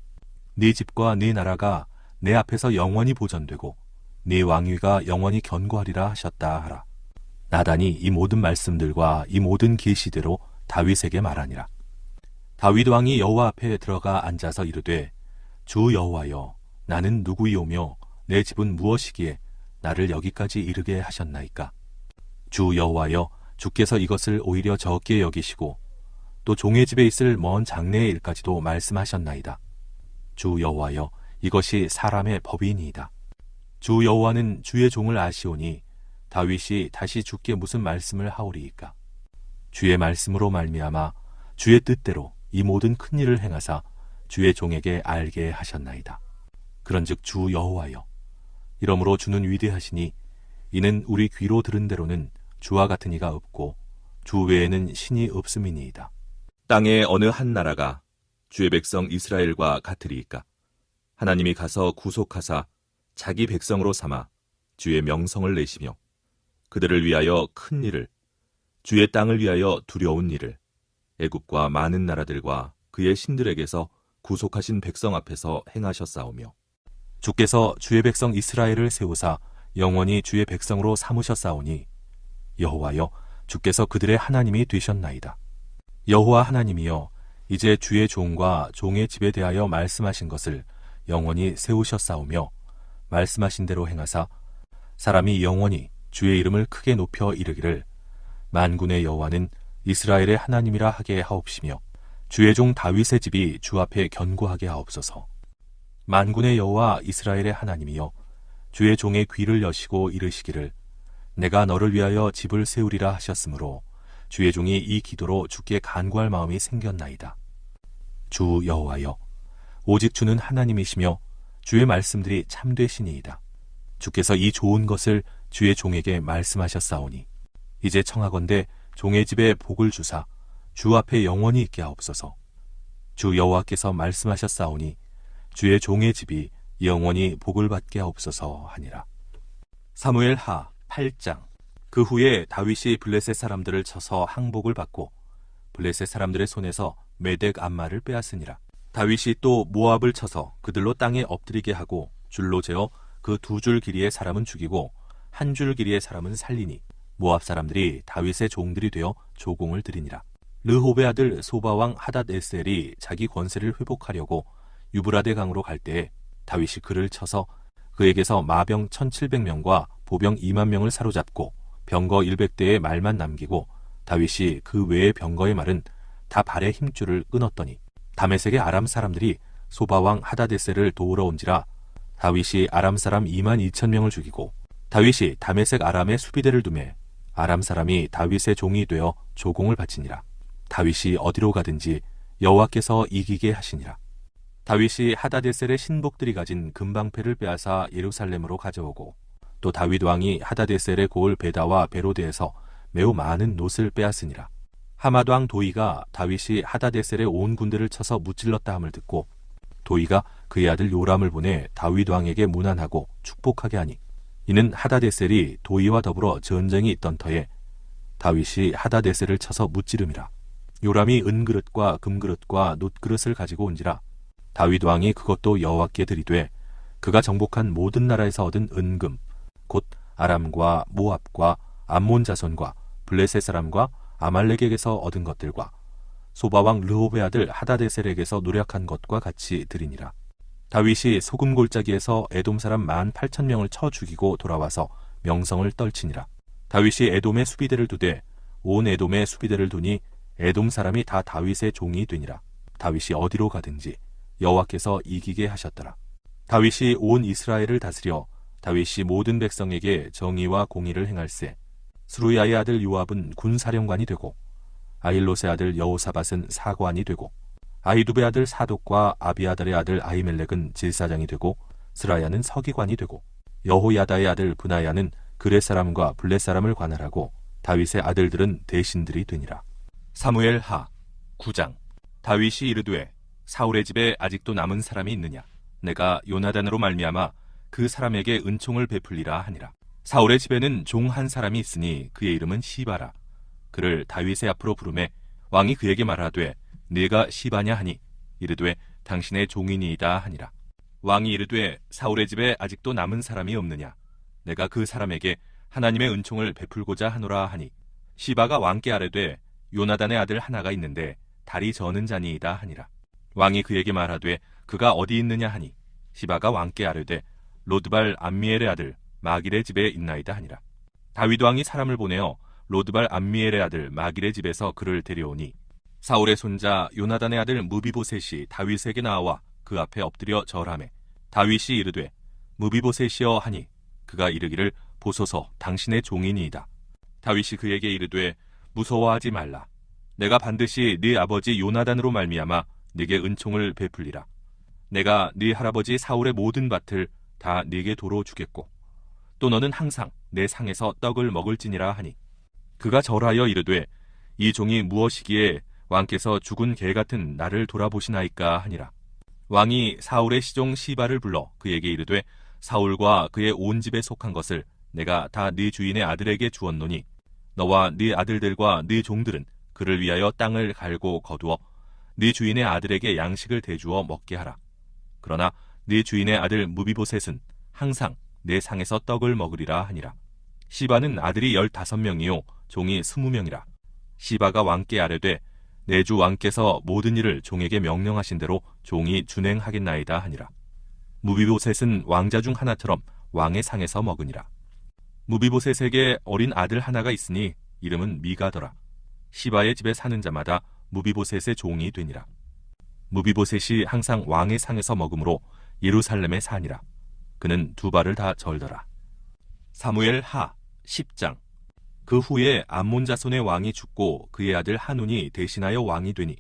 네 집과 네 나라가 내 앞에서 영원히 보존되고 네 왕위가 영원히 견고하리라 하셨다 하라. 나단이 이 모든 말씀들과 이 모든 계시대로 다윗에게 말하니라. 다윗 왕이 여호와 앞에 들어가 앉아서 이르되 주 여호와여 나는 누구이오며 내 집은 무엇이기에 나를 여기까지 이르게 하셨나이까. 주 여호와여 주께서 이것을 오히려 적게 여기시고 또 종의 집에 있을 먼 장래의 일까지도 말씀하셨나이다. 주 여호와여 이것이 사람의 법이니이다. 주 여호와는 주의 종을 아시오니 다윗이 다시 주께 무슨 말씀을 하오리이까. 주의 말씀으로 말미암아 주의 뜻대로 이 모든 큰 일을 행하사 주의 종에게 알게 하셨나이다. 그런즉 주 여호와여 이러므로 주는 위대하시니 이는 우리 귀로 들은 대로는 주와 같은 이가 없고 주 외에는 신이 없음이니이다. 땅의 어느 한 나라가 주의 백성 이스라엘과 같으리이까. 하나님이 가서 구속하사 자기 백성으로 삼아 주의 명성을 내시며 그들을 위하여 큰 일을 주의 땅을 위하여 두려운 일을 애굽과 많은 나라들과 그의 신들에게서 구속하신 백성 앞에서 행하셨사오며 주께서 주의 백성 이스라엘을 세우사 영원히 주의 백성으로 삼으셨사오니 여호와여 주께서 그들의 하나님이 되셨나이다. 여호와 하나님이여 이제 주의 종과 종의 집에 대하여 말씀하신 것을 영원히 세우셨사오며 말씀하신 대로 행하사 사람이 영원히 주의 이름을 크게 높여 이르기를 만군의 여호와는 이스라엘의 하나님이라 하게 하옵시며 주의 종 다윗의 집이 주 앞에 견고하게 하옵소서. 만군의 여호와 이스라엘의 하나님이여 주의 종의 귀를 여시고 이르시기를 내가 너를 위하여 집을 세우리라 하셨으므로 주의 종이 이 기도로 주께 간구할 마음이 생겼나이다. 주 여호와여 오직 주는 하나님이시며 주의 말씀들이 참되시니이다. 주께서 이 좋은 것을 주의 종에게 말씀하셨사오니 이제 청하건대 종의 집에 복을 주사 주 앞에 영원히 있게 하옵소서. 주 여호와께서 말씀하셨사오니 주의 종의 집이 영원히 복을 받게 하옵소서 하니라. 사무엘 하 8장. 그 후에 다윗이 블레셋 사람들을 쳐서 항복을 받고 블레셋 사람들의 손에서 메덱 암마를 빼앗으니라. 다윗이 또 모압을 쳐서 그들로 땅에 엎드리게 하고 줄로 재어 그 2줄 길이의 사람은 죽이고 1줄 길이의 사람은 살리니 모압 사람들이 다윗의 종들이 되어 조공을 드리니라. 르홉의 아들 소바왕 하닷 에셀이 자기 권세를 회복하려고 유브라데 강으로 갈 때에 다윗이 그를 쳐서 그에게서 마병 1700명과 보병 2만 명을 사로잡고 병거 100대의 말만 남기고 다윗이 그 외의 병거의 말은 다 발의 힘줄을 끊었더니 다메섹의 아람 사람들이 소바왕 하다데셀을 도우러 온지라 다윗이 아람 사람 22,000명을 죽이고 다윗이 다메섹 아람의 수비대를 두매 아람 사람이 다윗의 종이 되어 조공을 바치니라. 다윗이 어디로 가든지 여호와께서 이기게 하시니라. 다윗이 하다데셀의 신복들이 가진 금방패를 빼앗아 예루살렘으로 가져오고 또 다윗 왕이 하다데셀의 고을 베다와 베로데에서 매우 많은 놋을 빼앗으니라. 하맛 왕 도이가 다윗이 하다데셀의 온 군대를 쳐서 무찔렀다 함을 듣고 도이가 그의 아들 요람을 보내 다윗 왕에게 문안하고 축복하게 하니 이는 하다데셀이 도이와 더불어 전쟁이 있던 터에 다윗이 하다데셀을 쳐서 무찌름이라. 요람이 은그릇과 금그릇과 놋그릇을 가지고 온지라 다윗 왕이 그것도 여호와께 드리되 그가 정복한 모든 나라에서 얻은 은금 곧 아람과 모압과 암몬 자손과 블레셋 사람과 아말렉에게서 얻은 것들과 소바왕 르홉의 아들 하다데셀에게서 노력한 것과 같이 드리니라. 다윗이 소금 골짜기에서 에돔 사람 18,000명을 쳐 죽이고 돌아와서 명성을 떨치니라. 다윗이 에돔의 수비대를 두되 온 에돔의 수비대를 두니 에돔 사람이 다 다윗의 종이 되니라. 다윗이 어디로 가든지 여호와께서 이기게 하셨더라. 다윗이 온 이스라엘을 다스려 다윗이 모든 백성에게 정의와 공의를 행할세. 스루야의 아들 요압은 군사령관이 되고 아힐롯의 아들 여호사밧은 사관이 되고 아히두베의 아들 사독과 아비아달의 아들 아히멜렉은 제사장이 되고 스라야는 서기관이 되고 여호야다의 아들 브나야는 그렛 사람과 블렛 사람을 관할하고 다윗의 아들들은 대신들이 되니라. 사무엘 하 9장. 다윗이 이르되 사울의 집에 아직도 남은 사람이 있느냐? 내가 요나단으로 말미암아 그 사람에게 은총을 베풀리라 하니라. 사울의 집에는 종 한 사람이 있으니 그의 이름은 시바라. 그를 다윗의 앞으로 부르매 왕이 그에게 말하되 네가 시바냐 하니 이르되 당신의 종이니이다 하니라. 왕이 이르되 사울의 집에 아직도 남은 사람이 없느냐? 내가 그 사람에게 하나님의 은총을 베풀고자 하노라 하니 시바가 왕께 아뢰되 요나단의 아들 하나가 있는데 다리 저는 자니이다 하니라. 왕이 그에게 말하되 그가 어디 있느냐 하니 시바가 왕께 아뢰되 로드발 암미엘의 아들 마길의 집에 있나이다 하니라. 다윗 왕이 사람을 보내어 로드발 암미엘의 아들 마길의 집에서 그를 데려오니 사울의 손자 요나단의 아들 무비보셋이 다윗에게 나와 그 앞에 엎드려 절하매 다윗이 이르되 무비보셋이여 하니 그가 이르기를 보소서 당신의 종이니이다. 다윗이 그에게 이르되 무서워하지 말라. 내가 반드시 네 아버지 요나단으로 말미암아 네게 은총을 베풀리라. 내가 네 할아버지 사울의 모든 밭을 다 네게 도로 주겠고 또 너는 항상 내 상에서 떡을 먹을지니라 하니 그가 절하여 이르되 이 종이 무엇이기에 왕께서 죽은 개 같은 나를 돌아보시나이까 하니라. 왕이 사울의 시종 시바를 불러 그에게 이르되 사울과 그의 온 집에 속한 것을 내가 다 네 주인의 아들에게 주었노니 너와 네 아들들과 네 종들은 그를 위하여 땅을 갈고 거두어 네 주인의 아들에게 양식을 대주어 먹게 하라. 그러나 네 주인의 아들 무비보셋은 항상 내 상에서 떡을 먹으리라 하니라. 시바는 아들이 15명이요 종이 20명이라. 시바가 왕께 아뢰되 내 주 왕께서 모든 일을 종에게 명령하신 대로 종이 준행하겠나이다 하니라. 무비보셋은 왕자 중 하나처럼 왕의 상에서 먹으니라. 무비보셋에게 어린 아들 하나가 있으니 이름은 미가더라. 시바의 집에 사는 자마다 무비보셋의 종이 되니라. 무비보셋이 항상 왕의 상에서 먹으므로 예루살렘에 사니라. 그는 두 발을 다 절더라. 사무엘 하 10장. 그 후에 암몬 자손의 왕이 죽고 그의 아들 하눈이 대신하여 왕이 되니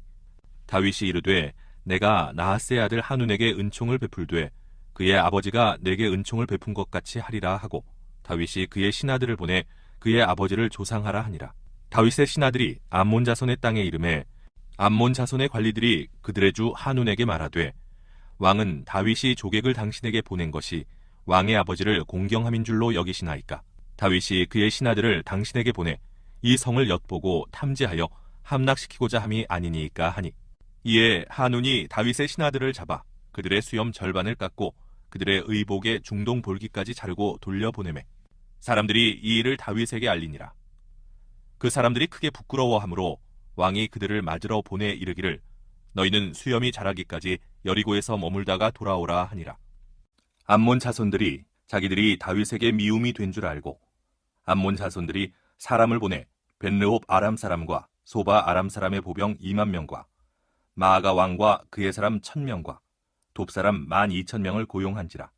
다윗이 이르되 내가 나하스의 아들 하눈에게 은총을 베풀되 그의 아버지가 내게 은총을 베푼 것 같이 하리라 하고 다윗이 그의 신하들을 보내 그의 아버지를 조상하라 하니라. 다윗의 신하들이 암몬 자손의 땅에 이르매 암몬 자손의 관리들이 그들의 주 하눈에게 말하되 왕은 다윗이 조객을 당신에게 보낸 것이 왕의 아버지를 공경함인 줄로 여기시나이까? 다윗이 그의 신하들을 당신에게 보내 이 성을 엿보고 탐지하여 함락시키고자 함이 아니니까 하니 이에 하눈이 다윗의 신하들을 잡아 그들의 수염 절반을 깎고 그들의 의복의 중동 볼기까지 자르고 돌려보내매 사람들이 이 일을 다윗에게 알리니라. 그 사람들이 크게 부끄러워하므로 왕이 그들을 맞으러 보내 이르기를 너희는 수염이 자라기까지 여리고에서 머물다가 돌아오라 하니라. 암몬 자손들이 자기들이 다윗에게 미움이 된 줄 알고 암몬 자손들이 사람을 보내 벳르홉 아람 사람과 소바 아람 사람의 보병 2만 명과 마아가 왕과 그의 사람 1,000명과 돕 사람 12,000명을 고용한지라.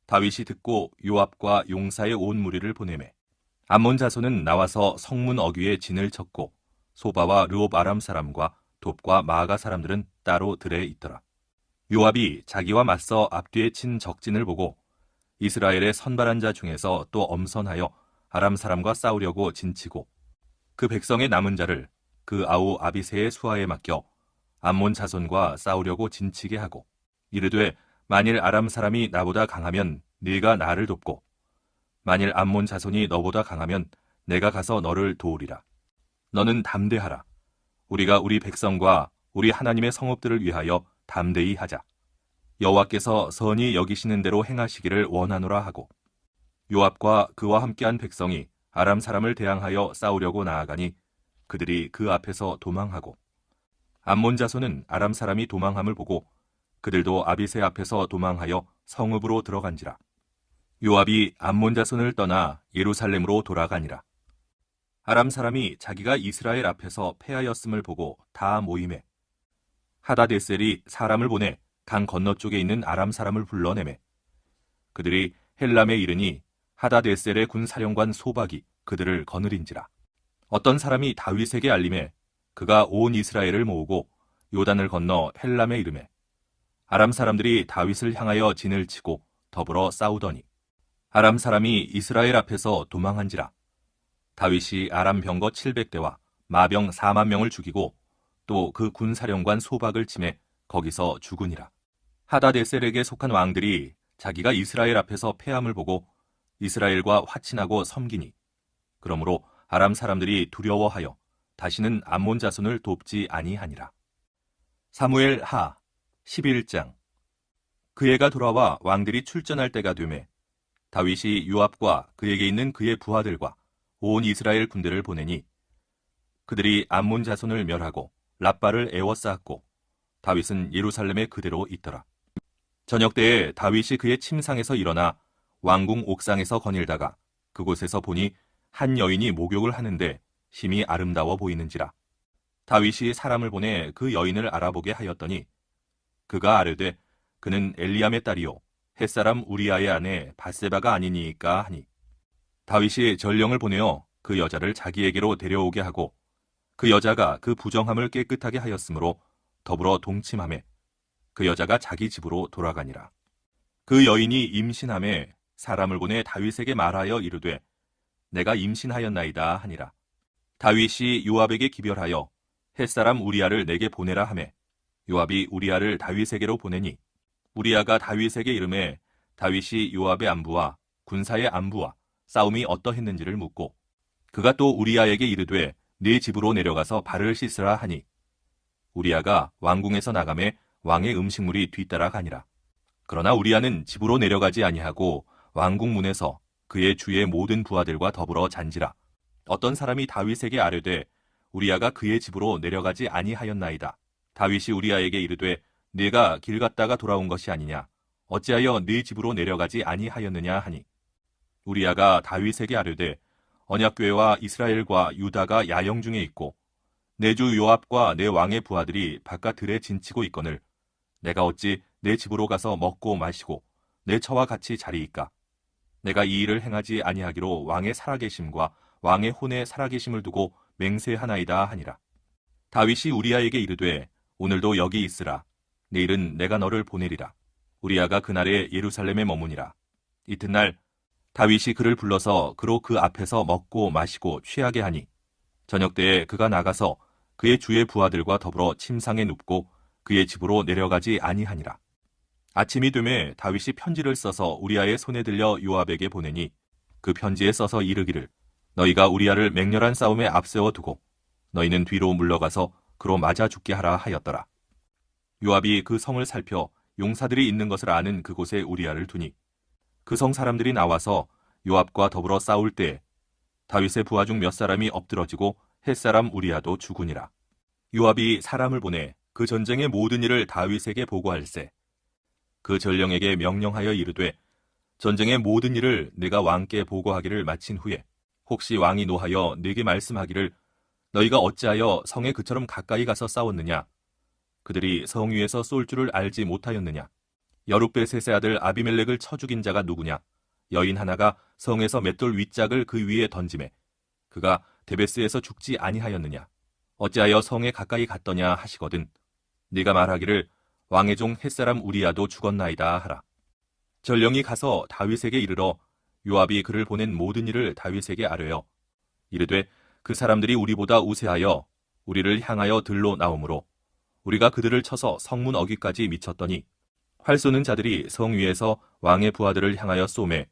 다윗이 듣고 요압과 용사의 온 무리를 보내매 암몬 자손은 나와서 성문 어귀에 진을 쳤고 소바와 르옵 아람 사람과 돕과 마아가 사람들은 따로 들에 있더라. 요압이 자기와 맞서 앞뒤에 친 적진을 보고 이스라엘의 선발한 자 중에서 또 엄선하여 아람 사람과 싸우려고 진치고 그 백성의 남은 자를 그 아우 아비새의 수하에 맡겨 암몬 자손과 싸우려고 진치게 하고 이르되 만일 아람 사람이 나보다 강하면 네가 나를 돕고 만일 암몬 자손이 너보다 강하면 내가 가서 너를 도우리라. 너는 담대하라. 우리가 우리 백성과 우리 하나님의 성읍들을 위하여 담대히 하자. 여호와께서 선히 여기시는 대로 행하시기를 원하노라 하고 요압과 그와 함께한 백성이 아람 사람을 대항하여 싸우려고 나아가니 그들이 그 앞에서 도망하고 암몬 자손은 아람 사람이 도망함을 보고 그들도 아비새 앞에서 도망하여 성읍으로 들어간지라. 요압이 암몬 자손을 떠나 예루살렘으로 돌아가니라. 아람 사람이 자기가 이스라엘 앞에서 패하였음을 보고 다 모임에 하다데셀이 사람을 보내 강 건너쪽에 있는 아람 사람을 불러내매 그들이 헬람에 이르니 하다데셀의 군 사령관 소박이 그들을 거느린지라. 어떤 사람이 다윗에게 알림해 그가 온 이스라엘을 모으고 요단을 건너 헬람에 이르매 아람 사람들이 다윗을 향하여 진을 치고 더불어 싸우더니 아람 사람이 이스라엘 앞에서 도망한지라. 다윗이 아람 병거 700대와 마병 4만 명을 죽이고 또 그 군 사령관 소박을 치매 거기서 죽으니라. 하다데셀에게 속한 왕들이 자기가 이스라엘 앞에서 패함을 보고 이스라엘과 화친하고 섬기니 그러므로 아람 사람들이 두려워하여 다시는 암몬 자손을 돕지 아니하니라. 사무엘 하 11장. 그 해가 돌아와 왕들이 출전할 때가 되매 다윗이 요압과 그에게 있는 그의 부하들과 온 이스라엘 군대를 보내니 그들이 암몬 자손을 멸하고 랍바를 에워싸았고 다윗은 예루살렘에 그대로 있더라. 저녁 때에 다윗이 그의 침상에서 일어나 왕궁 옥상에서 거닐다가 그곳에서 보니 한 여인이 목욕을 하는데 심히 아름다워 보이는지라. 다윗이 사람을 보내 그 여인을 알아보게 하였더니 그가 아뢰되 그는 엘리암의 딸이요 햇사람 우리아의 아내 바세바가 아니니이까 하니 다윗이 전령을 보내어 그 여자를 자기에게로 데려오게 하고 그 여자가 그 부정함을 깨끗하게 하였으므로 더불어 동침하매 그 여자가 자기 집으로 돌아가니라. 그 여인이 임신함에 사람을 보내 다윗에게 말하여 이르되 내가 임신하였나이다 하니라. 다윗이 요압에게 기별하여 햇사람 우리아를 내게 보내라 하매 요압이 우리아를 다윗에게로 보내니 우리아가 다윗에게 이르매 다윗이 요압의 안부와 군사의 안부와 싸움이 어떠했는지를 묻고 그가 또 우리아에게 이르되 네 집으로 내려가서 발을 씻으라 하니 우리아가 왕궁에서 나가매 왕의 음식물이 뒤따라가니라. 그러나 우리아는 집으로 내려가지 아니하고 왕궁 문에서 그의 주의 모든 부하들과 더불어 잔지라. 어떤 사람이 다윗에게 아뢰되 우리아가 그의 집으로 내려가지 아니하였나이다. 다윗이 우리아에게 이르되 네가 길 갔다가 돌아온 것이 아니냐 어찌하여 네 집으로 내려가지 아니하였느냐 하니 우리아가 다윗에게 아뢰되 언약궤와 이스라엘과 유다가 야영 중에 있고 내 주 요압과 내 왕의 부하들이 바깥 들에 진치고 있거늘 내가 어찌 내 집으로 가서 먹고 마시고 내 처와 같이 자리이까. 내가 이 일을 행하지 아니하기로 왕의 살아계심과 왕의 혼의 살아계심을 두고 맹세하나이다 하니라. 다윗이 우리아에게 이르되 오늘도 여기 있으라. 내일은 내가 너를 보내리라. 우리아가 그날에 예루살렘에 머무니라. 이튿날 다윗이 그를 불러서 그로 그 앞에서 먹고 마시고 취하게 하니 저녁 때에 그가 나가서 그의 주의 부하들과 더불어 침상에 눕고 그의 집으로 내려가지 아니하니라. 아침이 되매 다윗이 편지를 써서 우리아의 손에 들려 요압에게 보내니 그 편지에 써서 이르기를 너희가 우리아를 맹렬한 싸움에 앞세워 두고 너희는 뒤로 물러가서 그로 맞아 죽게 하라 하였더라. 요압이 그 성을 살펴 용사들이 있는 것을 아는 그곳에 우리아를 두니 그 성 사람들이 나와서 요압과 더불어 싸울 때 다윗의 부하 중 몇 사람이 엎드러지고 햇사람 우리아도 죽으니라. 요압이 사람을 보내 그 전쟁의 모든 일을 다윗에게 보고할세. 그 전령에게 명령하여 이르되 전쟁의 모든 일을 네가 왕께 보고하기를 마친 후에 혹시 왕이 노하여 네게 말씀하기를 너희가 어찌하여 성에 그처럼 가까이 가서 싸웠느냐? 그들이 성 위에서 쏠 줄을 알지 못하였느냐? 여룻베셋의 아들 아비멜렉을 쳐 죽인 자가 누구냐? 여인 하나가 성에서 맷돌 윗짝을 그 위에 던지매 그가 데베스에서 죽지 아니하였느냐? 어찌하여 성에 가까이 갔더냐 하시거든 네가 말하기를 왕의 종 햇사람 우리야도 죽었나이다 하라. 전령이 가서 다윗에게 이르러 요압이 그를 보낸 모든 일을 다윗에게 아뢰어 이르되 그 사람들이 우리보다 우세하여 우리를 향하여 들로 나오므로 우리가 그들을 쳐서 성문 어귀까지 미쳤더니 활 쏘는 자들이 성 위에서 왕의 부하들을 향하여 쏘매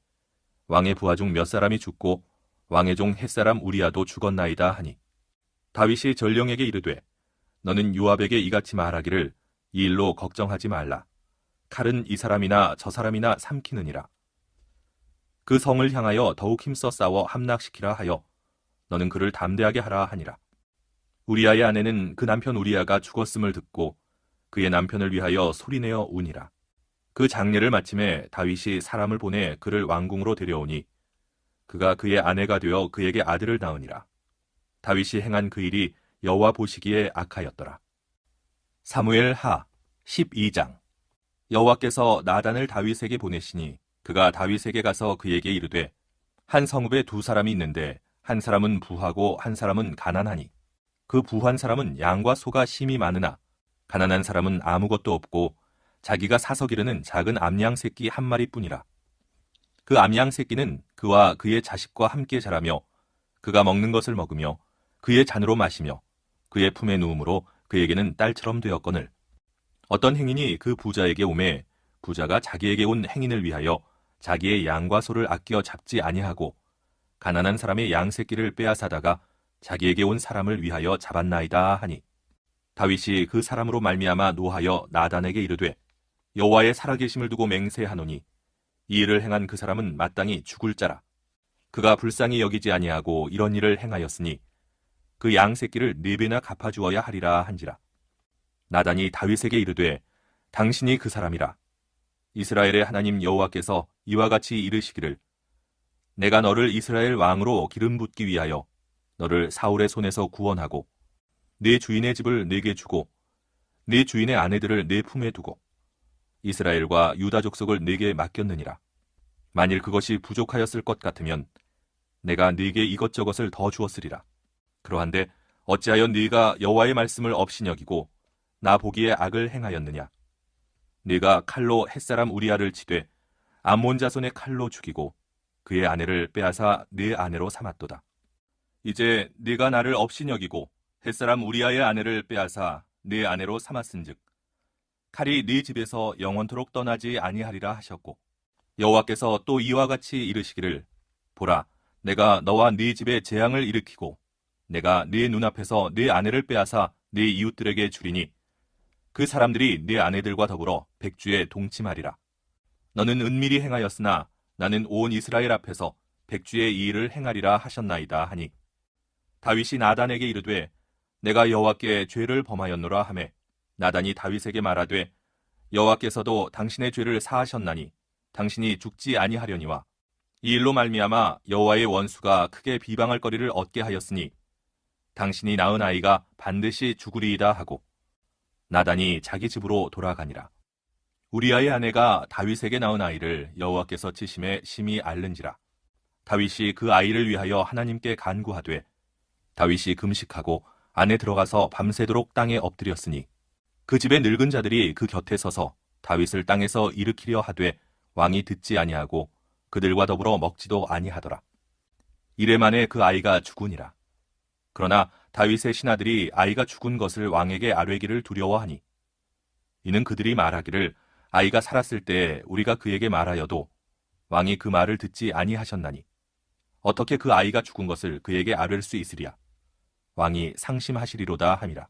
왕의 부하 중 몇 사람이 죽고 왕의 종 햇사람 우리야도 죽었나이다 하니 다윗이 전령에게 이르되 너는 요압에게 이같이 말하기를 이 일로 걱정하지 말라. 칼은 이 사람이나 저 사람이나 삼키느니라. 그 성을 향하여 더욱 힘써 싸워 함락시키라 하여 너는 그를 담대하게 하라 하니라. 우리야의 아내는 그 남편 우리야가 죽었음을 듣고 그의 남편을 위하여 소리내어 우니라. 그 장례를 마침에 다윗이 사람을 보내 그를 왕궁으로 데려오니 그가 그의 아내가 되어 그에게 아들을 낳으니라. 다윗이 행한 그 일이 여호와 보시기에 악하였더라. 사무엘 하 12장. 여호와께서 나단을 다윗에게 보내시니 그가 다윗에게 가서 그에게 이르되 한 성읍에 두 사람이 있는데 한 사람은 부하고 한 사람은 가난하니 그 부한 사람은 양과 소가 심이 많으나 가난한 사람은 아무것도 없고 자기가 사서 기르는 작은 암양 새끼 한 마리뿐이라. 그 암양 새끼는 그와 그의 자식과 함께 자라며 그가 먹는 것을 먹으며 그의 잔으로 마시며 그의 품에 누움으로 그에게는 딸처럼 되었거늘 어떤 행인이 그 부자에게 오매 부자가 자기에게 온 행인을 위하여 자기의 양과 소를 아껴 잡지 아니하고 가난한 사람의 양 새끼를 빼앗아다가 자기에게 온 사람을 위하여 잡았나이다 하니 다윗이 그 사람으로 말미암아 노하여 나단에게 이르되 여호와의 살아계심을 두고 맹세하노니 이 일을 행한 그 사람은 마땅히 죽을 자라. 그가 불쌍히 여기지 아니하고 이런 일을 행하였으니 그 양 새끼를 4배나 갚아주어야 하리라 한지라. 나단이 다윗에게 이르되 당신이 그 사람이라. 이스라엘의 하나님 여호와께서 이와 같이 이르시기를 내가 너를 이스라엘 왕으로 기름 붓기 위하여 너를 사울의 손에서 구원하고 네 주인의 집을 네게 주고 네 주인의 아내들을 네 품에 두고 이스라엘과 유다 족속을 네게 맡겼느니라. 만일 그것이 부족하였을 것 같으면 내가 네게 이것저것을 더 주었으리라. 그러한데 어찌하여 네가 여호와의 말씀을 업신여기고 나 보기에 악을 행하였느냐? 네가 칼로 햇사람 우리야를 치되 암몬 자손의 칼로 죽이고 그의 아내를 빼앗아 네 아내로 삼았도다. 이제 네가 나를 업신여기고 햇사람 우리야의 아내를 빼앗아 네 아내로 삼았은즉 칼이 네 집에서 영원토록 떠나지 아니하리라 하셨고 여호와께서 또 이와 같이 이르시기를 보라 내가 너와 네 집에 재앙을 일으키고 내가 네 눈앞에서 네 아내를 빼앗아 네 이웃들에게 주리니 그 사람들이 네 아내들과 더불어 백주에 동침하리라. 너는 은밀히 행하였으나 나는 온 이스라엘 앞에서 백주의 이 일을 행하리라 하셨나이다 하니 다윗이 나단에게 이르되 내가 여호와께 죄를 범하였노라 하매 나단이 다윗에게 말하되 여호와께서도 당신의 죄를 사하셨나니 당신이 죽지 아니하려니와 이 일로 말미암아 여호와의 원수가 크게 비방할 거리를 얻게 하였으니 당신이 낳은 아이가 반드시 죽으리이다 하고 나단이 자기 집으로 돌아가니라. 우리아의 아내가 다윗에게 낳은 아이를 여호와께서 치심에 심히 앓는지라. 다윗이 그 아이를 위하여 하나님께 간구하되 다윗이 금식하고 안에 들어가서 밤새도록 땅에 엎드렸으니 그 집의 늙은 자들이 그 곁에 서서 다윗을 땅에서 일으키려 하되 왕이 듣지 아니하고 그들과 더불어 먹지도 아니하더라. 이래 만에 그 아이가 죽으니라. 그러나 다윗의 신하들이 아이가 죽은 것을 왕에게 아뢰기를 두려워하니 이는 그들이 말하기를 아이가 살았을 때 우리가 그에게 말하여도 왕이 그 말을 듣지 아니하셨나니 어떻게 그 아이가 죽은 것을 그에게 아뢰를 수 있으랴. 왕이 상심하시리로다 함이라.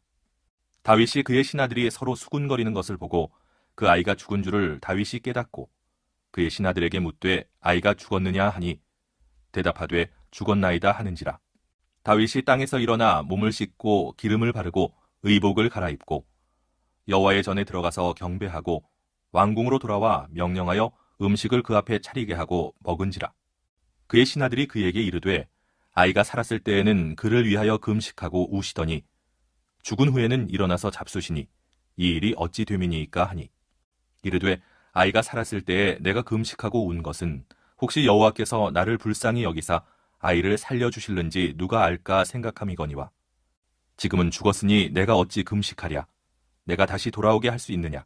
다윗이 그의 신하들이 서로 수군거리는 것을 보고 그 아이가 죽은 줄을 다윗이 깨닫고 그의 신하들에게 묻되 아이가 죽었느냐 하니 대답하되 죽었나이다 하는지라. 다윗이 땅에서 일어나 몸을 씻고 기름을 바르고 의복을 갈아입고 여호와의 전에 들어가서 경배하고 왕궁으로 돌아와 명령하여 음식을 그 앞에 차리게 하고 먹은지라. 그의 신하들이 그에게 이르되 아이가 살았을 때에는 그를 위하여 금식하고 우시더니 죽은 후에는 일어나서 잡수시니 이 일이 어찌 됨이니이까 하니 이르되 아이가 살았을 때에 내가 금식하고 운 것은 혹시 여호와께서 나를 불쌍히 여기사 아이를 살려주실는지 누가 알까 생각함이거니와 지금은 죽었으니 내가 어찌 금식하랴 내가 다시 돌아오게 할 수 있느냐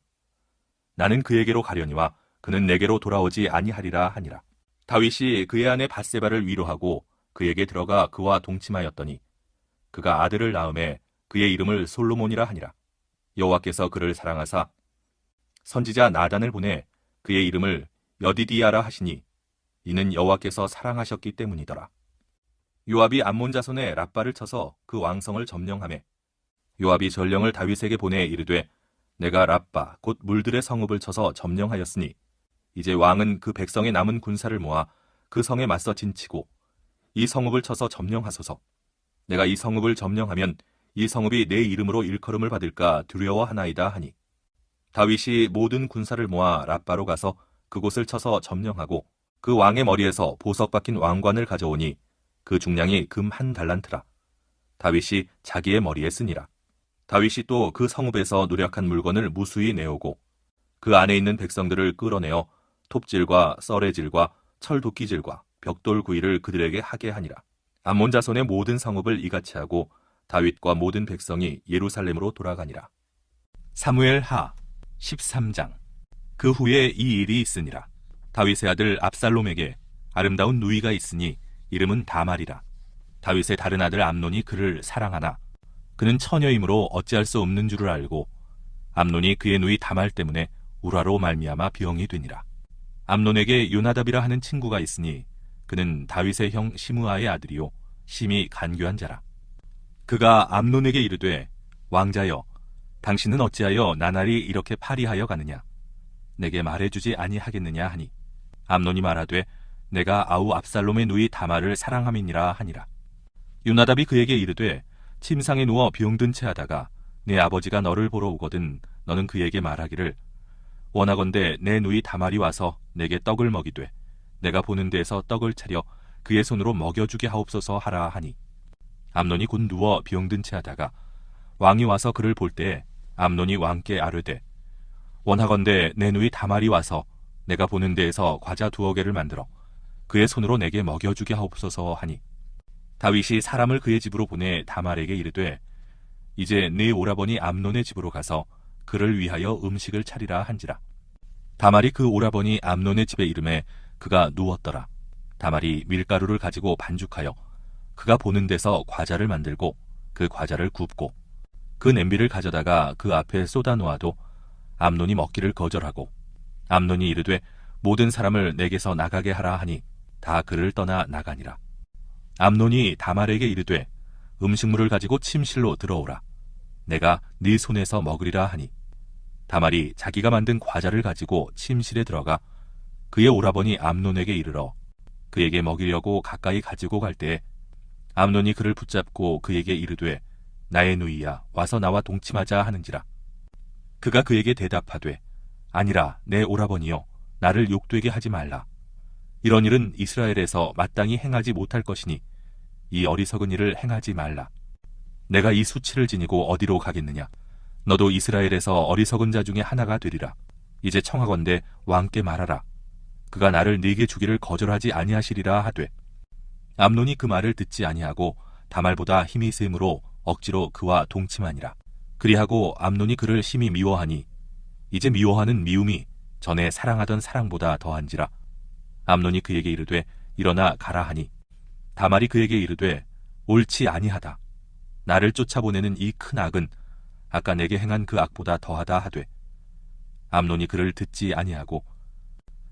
나는 그에게로 가려니와 그는 내게로 돌아오지 아니하리라 하니라. 다윗이 그의 아내 밧세바를 위로하고 그에게 들어가 그와 동침하였더니 그가 아들을 낳음에 그의 이름을 솔로몬이라 하니라. 여호와께서 그를 사랑하사 선지자 나단을 보내 그의 이름을 여디디야라 하시니 이는 여호와께서 사랑하셨기 때문이더라. 요압이 암몬 자손의 랍바를 쳐서 그 왕성을 점령하매 요압이 전령을 다윗에게 보내 이르되 내가 랍바 곧 물들의 성읍을 쳐서 점령하였으니 이제 왕은 그 백성의 남은 군사를 모아 그 성에 맞서 진치고 이 성읍을 쳐서 점령하소서. 내가 이 성읍을 점령하면 이 성읍이 내 이름으로 일컬음을 받을까 두려워하나이다 하니 다윗이 모든 군사를 모아 랍바로 가서 그곳을 쳐서 점령하고 그 왕의 머리에서 보석 박힌 왕관을 가져오니 그 중량이 금 1달란트라. 다윗이 자기의 머리에 쓰니라. 다윗이 또 그 성읍에서 노력한 물건을 무수히 내오고 그 안에 있는 백성들을 끌어내어 톱질과 썰애질과 철도끼질과 벽돌 구이를 그들에게 하게 하니라. 암몬 자손의 모든 성읍을 이같이 하고 다윗과 모든 백성이 예루살렘으로 돌아가니라. 사무엘 하 13장. 그 후에 이 일이 있으니라. 다윗의 아들 압살롬에게 아름다운 누이가 있으니 이름은 다말이라. 다윗의 다른 아들 암논이 그를 사랑하나 그는 처녀이므로 어찌할 수 없는 줄을 알고 암논이 그의 누이 다말 때문에 우라로 말미암아 병이 되니라. 암논에게 요나답이라 하는 친구가 있으니 그는 다윗의 형 시므아의 아들이요 심히 간교한 자라. 그가 암논에게 이르되 왕자여 당신은 어찌하여 나날이 이렇게 파리하여 가느냐 내게 말해주지 아니하겠느냐 하니 암논이 말하되 내가 아우 압살롬의 누이 다말을 사랑함이니라 하니라. 요나답이 그에게 이르되 침상에 누워 병든 채 하다가 내 아버지가 너를 보러 오거든 너는 그에게 말하기를 원하건대 내 누이 다말이 와서 내게 떡을 먹이되 내가 보는 데에서 떡을 차려 그의 손으로 먹여주게 하옵소서 하라 하니 암논이 곧 누워 병든 채 하다가 왕이 와서 그를 볼 때에 암논이 왕께 아뢰되 원하건대 내 누이 다말이 와서 내가 보는 데에서 과자 2개를 만들어 그의 손으로 내게 먹여주게 하옵소서 하니 다윗이 사람을 그의 집으로 보내 다말에게 이르되 이제 네 오라버니 암논의 집으로 가서 그를 위하여 음식을 차리라 한지라. 다말이 그 오라버니 암논의 집에 이름에 그가 누웠더라. 다말이 밀가루를 가지고 반죽하여 그가 보는 데서 과자를 만들고 그 과자를 굽고 그 냄비를 가져다가 그 앞에 쏟아 놓아도 암논이 먹기를 거절하고 암논이 이르되 모든 사람을 내게서 나가게 하라 하니 다 그를 떠나 나가니라. 암논이 다말에게 이르되 음식물을 가지고 침실로 들어오라. 내가 네 손에서 먹으리라 하니 다말이 자기가 만든 과자를 가지고 침실에 들어가 그의 오라버니 암논에게 이르러 그에게 먹이려고 가까이 가지고 갈 때에 암논이 그를 붙잡고 그에게 이르되 나의 누이야 와서 나와 동침하자 하는지라. 그가 그에게 대답하되 아니라 내 오라버니여 나를 욕되게 하지 말라. 이런 일은 이스라엘에서 마땅히 행하지 못할 것이니 이 어리석은 일을 행하지 말라. 내가 이 수치를 지니고 어디로 가겠느냐. 너도 이스라엘에서 어리석은 자 중에 하나가 되리라. 이제 청하건대 왕께 말하라. 그가 나를 네게 주기를 거절하지 아니하시리라 하되 암논이 그 말을 듣지 아니하고 다말보다 힘이 세므로 억지로 그와 동침하니라. 그리하고 암논이 그를 심히 미워하니 이제 미워하는 미움이 전에 사랑하던 사랑보다 더한지라. 암논이 그에게 이르되 일어나 가라 하니 다말이 그에게 이르되 옳지 아니하다. 나를 쫓아보내는 이 큰 악은 아까 내게 행한 그 악보다 더하다 하되 암논이 그를 듣지 아니하고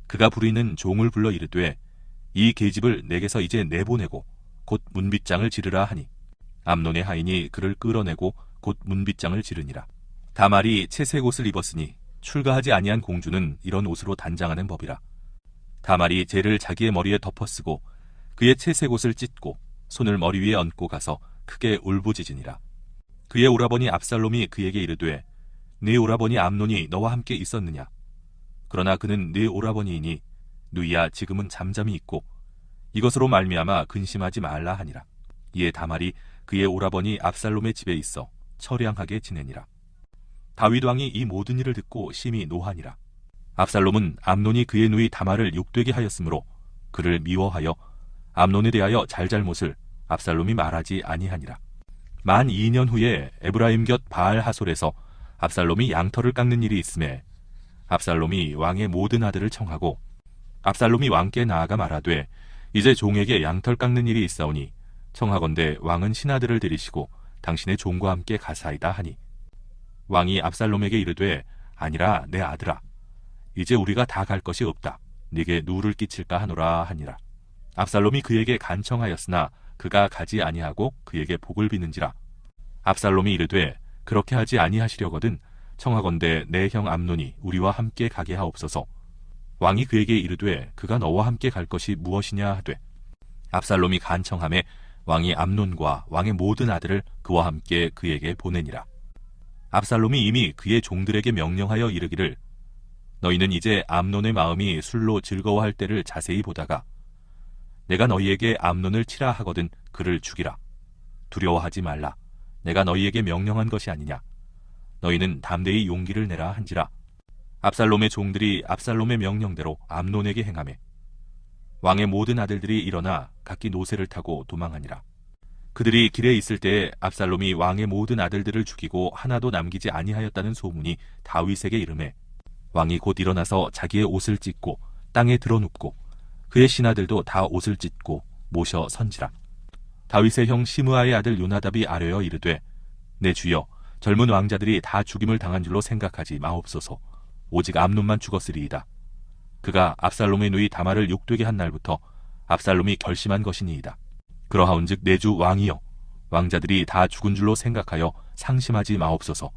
그가 부리는 종을 불러 이르되 이 계집을 내게서 이제 내보내고 곧 문빗장을 지르라 하니 암논의 하인이 그를 끌어내고 곧 문빗장을 지르니라. 다말이 채색 옷을 입었으니 출가하지 아니한 공주는 이런 옷으로 단장하는 법이라. 다말이 재를 자기의 머리에 덮어쓰고 그의 채색 옷을 찢고 손을 머리 위에 얹고 가서 크게 울부짖으니라. 그의 오라버니 압살롬이 그에게 이르되 네 오라버니 암논이 너와 함께 있었느냐. 그러나 그는 네 오라버니이니 누이야 지금은 잠잠히 있고 이것으로 말미암아 근심하지 말라 하니라. 이에 다말이 그의 오라버니 압살롬의 집에 있어 처량하게 지내니라. 다윗 왕이 이 모든 일을 듣고 심히 노하니라. 압살롬은 암논이 그의 누이 다말을 욕되게 하였으므로 그를 미워하여 암논에 대하여 잘잘못을 압살롬이 말하지 아니하니라. 만 2년 후에 에브라임 곁 바알 하솔에서 압살롬이 양털을 깎는 일이 있음에 압살롬이 왕의 모든 아들을 청하고 압살롬이 왕께 나아가 말하되 이제 종에게 양털 깎는 일이 있사오니 청하건대 왕은 신하들을 데리시고 당신의 종과 함께 가사이다 하니 왕이 압살롬에게 이르되 아니라 내 아들아 이제 우리가 다 갈 것이 없다. 네게 누를 끼칠까 하노라 하니라. 압살롬이 그에게 간청하였으나 그가 가지 아니하고 그에게 복을 비는지라. 압살롬이 이르되 그렇게 하지 아니하시려거든 청하건대 내 형 암논이 우리와 함께 가게 하옵소서. 왕이 그에게 이르되 그가 너와 함께 갈 것이 무엇이냐 하되 압살롬이 간청하매 왕이 암논과 왕의 모든 아들을 그와 함께 그에게 보내니라. 압살롬이 이미 그의 종들에게 명령하여 이르기를 너희는 이제 암논의 마음이 술로 즐거워할 때를 자세히 보다가 내가 너희에게 암논을 치라 하거든 그를 죽이라. 두려워하지 말라. 내가 너희에게 명령한 것이 아니냐. 너희는 담대히 용기를 내라 한지라. 압살롬의 종들이 압살롬의 명령대로 암논에게 행하매 왕의 모든 아들들이 일어나 각기 노새를 타고 도망하니라. 그들이 길에 있을 때에 압살롬이 왕의 모든 아들들을 죽이고 하나도 남기지 아니하였다는 소문이 다윗에게 이르매 왕이 곧 일어나서 자기의 옷을 찢고 땅에 드러눕고 그의 신하들도 다 옷을 찢고 모셔 선지라. 다윗의 형 시므아의 아들 요나답이 아뢰어 이르되 내 주여 젊은 왕자들이 다 죽임을 당한 줄로 생각하지 마옵소서. 오직 암논만 죽었으리이다. 그가 압살롬의 누이 다말을 욕되게 한 날부터 압살롬이 결심한 것이니이다. 그러하온즉 내 주 왕이여 왕자들이 다 죽은 줄로 생각하여 상심하지 마옵소서.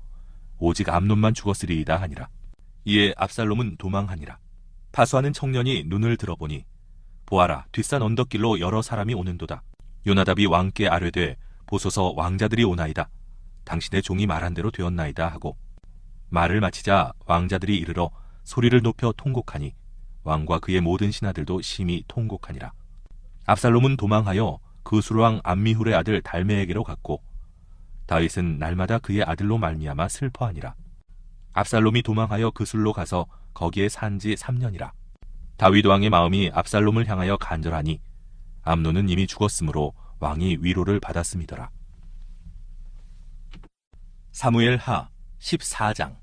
오직 암논만 죽었으리이다 하니라. 이에 압살롬은 도망하니라. 파수하는 청년이 눈을 들어보니 보아라 뒷산 언덕길로 여러 사람이 오는도다. 요나답이 왕께 아뢰되 보소서 왕자들이 오나이다. 당신의 종이 말한 대로 되었나이다 하고 말을 마치자 왕자들이 이르러 소리를 높여 통곡하니 왕과 그의 모든 신하들도 심히 통곡하니라. 압살롬은 도망하여 그술왕 암미훌의 아들 달메에게로 갔고 다윗은 날마다 그의 아들로 말미암아 슬퍼하니라. 압살롬이 도망하여 그술로 가서 거기에 산지 3년이라. 다윗 왕의 마음이 압살롬을 향하여 간절하니 암논은 이미 죽었으므로 왕이 위로를 받았음이더라. 사무엘 하 14장.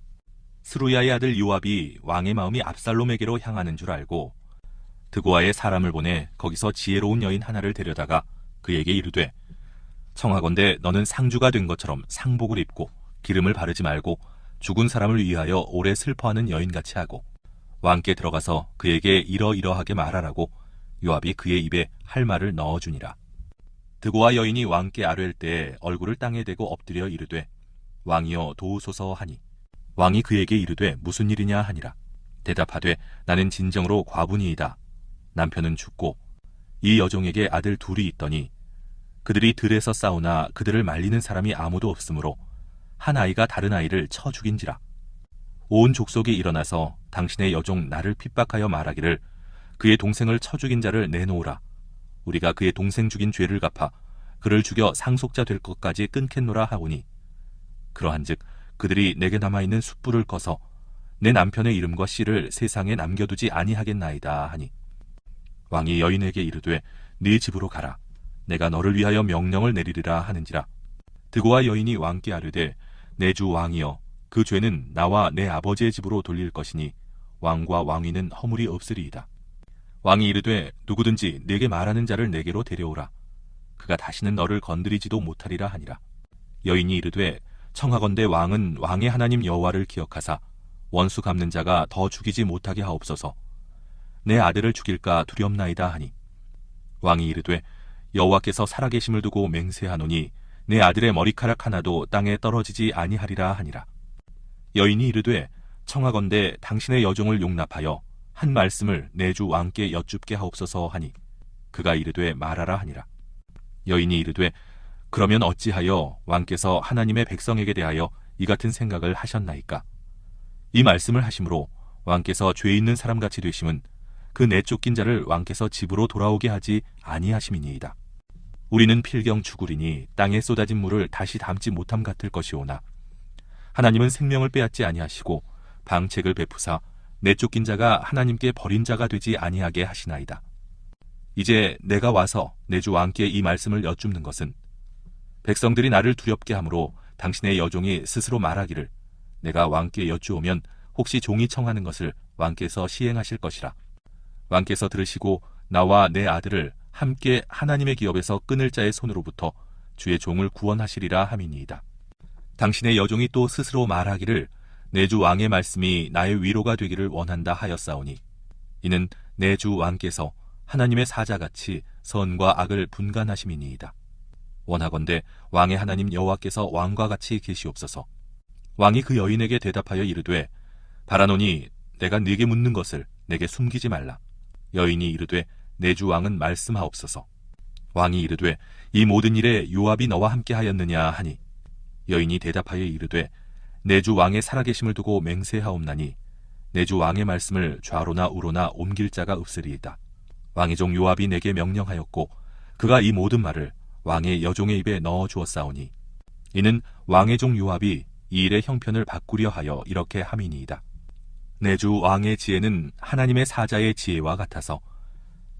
스루야의 아들 요압이 왕의 마음이 압살롬에게로 향하는 줄 알고 드고아의 사람을 보내 거기서 지혜로운 여인 하나를 데려다가 그에게 이르되 청하건대 너는 상주가 된 것처럼 상복을 입고 기름을 바르지 말고 죽은 사람을 위하여 오래 슬퍼하는 여인같이 하고 왕께 들어가서 그에게 이러이러하게 말하라고 요압이 그의 입에 할 말을 넣어주니라. 드고아 여인이 왕께 아뢰일 때에 얼굴을 땅에 대고 엎드려 이르되 왕이여 도우소서 하니 왕이 그에게 이르되 무슨 일이냐 하니라. 대답하되 나는 진정으로 과부니이다. 남편은 죽고 이 여종에게 아들 둘이 있더니 그들이 들에서 싸우나 그들을 말리는 사람이 아무도 없으므로 한 아이가 다른 아이를 쳐 죽인지라. 온 족속이 일어나서 당신의 여종 나를 핍박하여 말하기를 그의 동생을 쳐 죽인 자를 내놓으라. 우리가 그의 동생 죽인 죄를 갚아 그를 죽여 상속자 될 것까지 끊겠노라 하오니 그러한즉 그들이 내게 남아있는 숯불을 꺼서 내 남편의 이름과 씨를 세상에 남겨두지 아니하겠나이다 하니 왕이 여인에게 이르되 네 집으로 가라. 내가 너를 위하여 명령을 내리리라 하는지라. 드고아 여인이 왕께 아뢰되 내 주 왕이여 그 죄는 나와 내 아버지의 집으로 돌릴 것이니 왕과 왕위는 허물이 없으리이다. 왕이 이르되 누구든지 네게 말하는 자를 내게로 데려오라. 그가 다시는 너를 건드리지도 못하리라 하니라. 여인이 이르되 청하건대 왕은 왕의 하나님 여호와를 기억하사 원수 갚는 자가 더 죽이지 못하게 하옵소서. 내 아들을 죽일까 두렵나이다 하니 왕이 이르되 여호와께서 살아계심을 두고 맹세하노니 내 아들의 머리카락 하나도 땅에 떨어지지 아니하리라 하니라. 여인이 이르되 청하건대 당신의 여종을 용납하여 한 말씀을 내 주 왕께 여쭙게 하옵소서 하니 그가 이르되 말하라 하니라. 여인이 이르되 그러면 어찌하여 왕께서 하나님의 백성에게 대하여 이 같은 생각을 하셨나이까? 이 말씀을 하심으로 왕께서 죄 있는 사람같이 되심은 그 내쫓긴 자를 왕께서 집으로 돌아오게 하지 아니하심이니이다. 우리는 필경 죽으리니 땅에 쏟아진 물을 다시 담지 못함 같을 것이오나 하나님은 생명을 빼앗지 아니하시고 방책을 베푸사 내쫓긴 자가 하나님께 버린 자가 되지 아니하게 하시나이다. 이제 내가 와서 내 주 왕께 이 말씀을 여쭙는 것은 백성들이 나를 두렵게 하므로 당신의 여종이 스스로 말하기를 내가 왕께 여쭈오면 혹시 종이 청하는 것을 왕께서 시행하실 것이라. 왕께서 들으시고 나와 내 아들을 함께 하나님의 기업에서 끊을 자의 손으로부터 주의 종을 구원하시리라 함이니이다. 당신의 여종이 또 스스로 말하기를 내 주 왕의 말씀이 나의 위로가 되기를 원한다 하였사오니 이는 내 주 왕께서 하나님의 사자같이 선과 악을 분간하심이니이다. 원하건대 왕의 하나님 여호와께서 왕과 같이 계시옵소서. 왕이 그 여인에게 대답하여 이르되 바라노니 내가 네게 묻는 것을 내게 숨기지 말라. 여인이 이르되 내 주 왕은 말씀하옵소서. 왕이 이르되 이 모든 일에 요압이 너와 함께 하였느냐 하니 여인이 대답하여 이르되 내 주 왕의 살아계심을 두고 맹세하옵나니 내 주 왕의 말씀을 좌로나 우로나 옮길 자가 없으리이다. 왕의 종 요압이 내게 명령하였고 그가 이 모든 말을 왕의 여종의 입에 넣어 주었사오니 이는 왕의 종 요압이 이 일의 형편을 바꾸려 하여 이렇게 함이니이다. 내 주 왕의 지혜는 하나님의 사자의 지혜와 같아서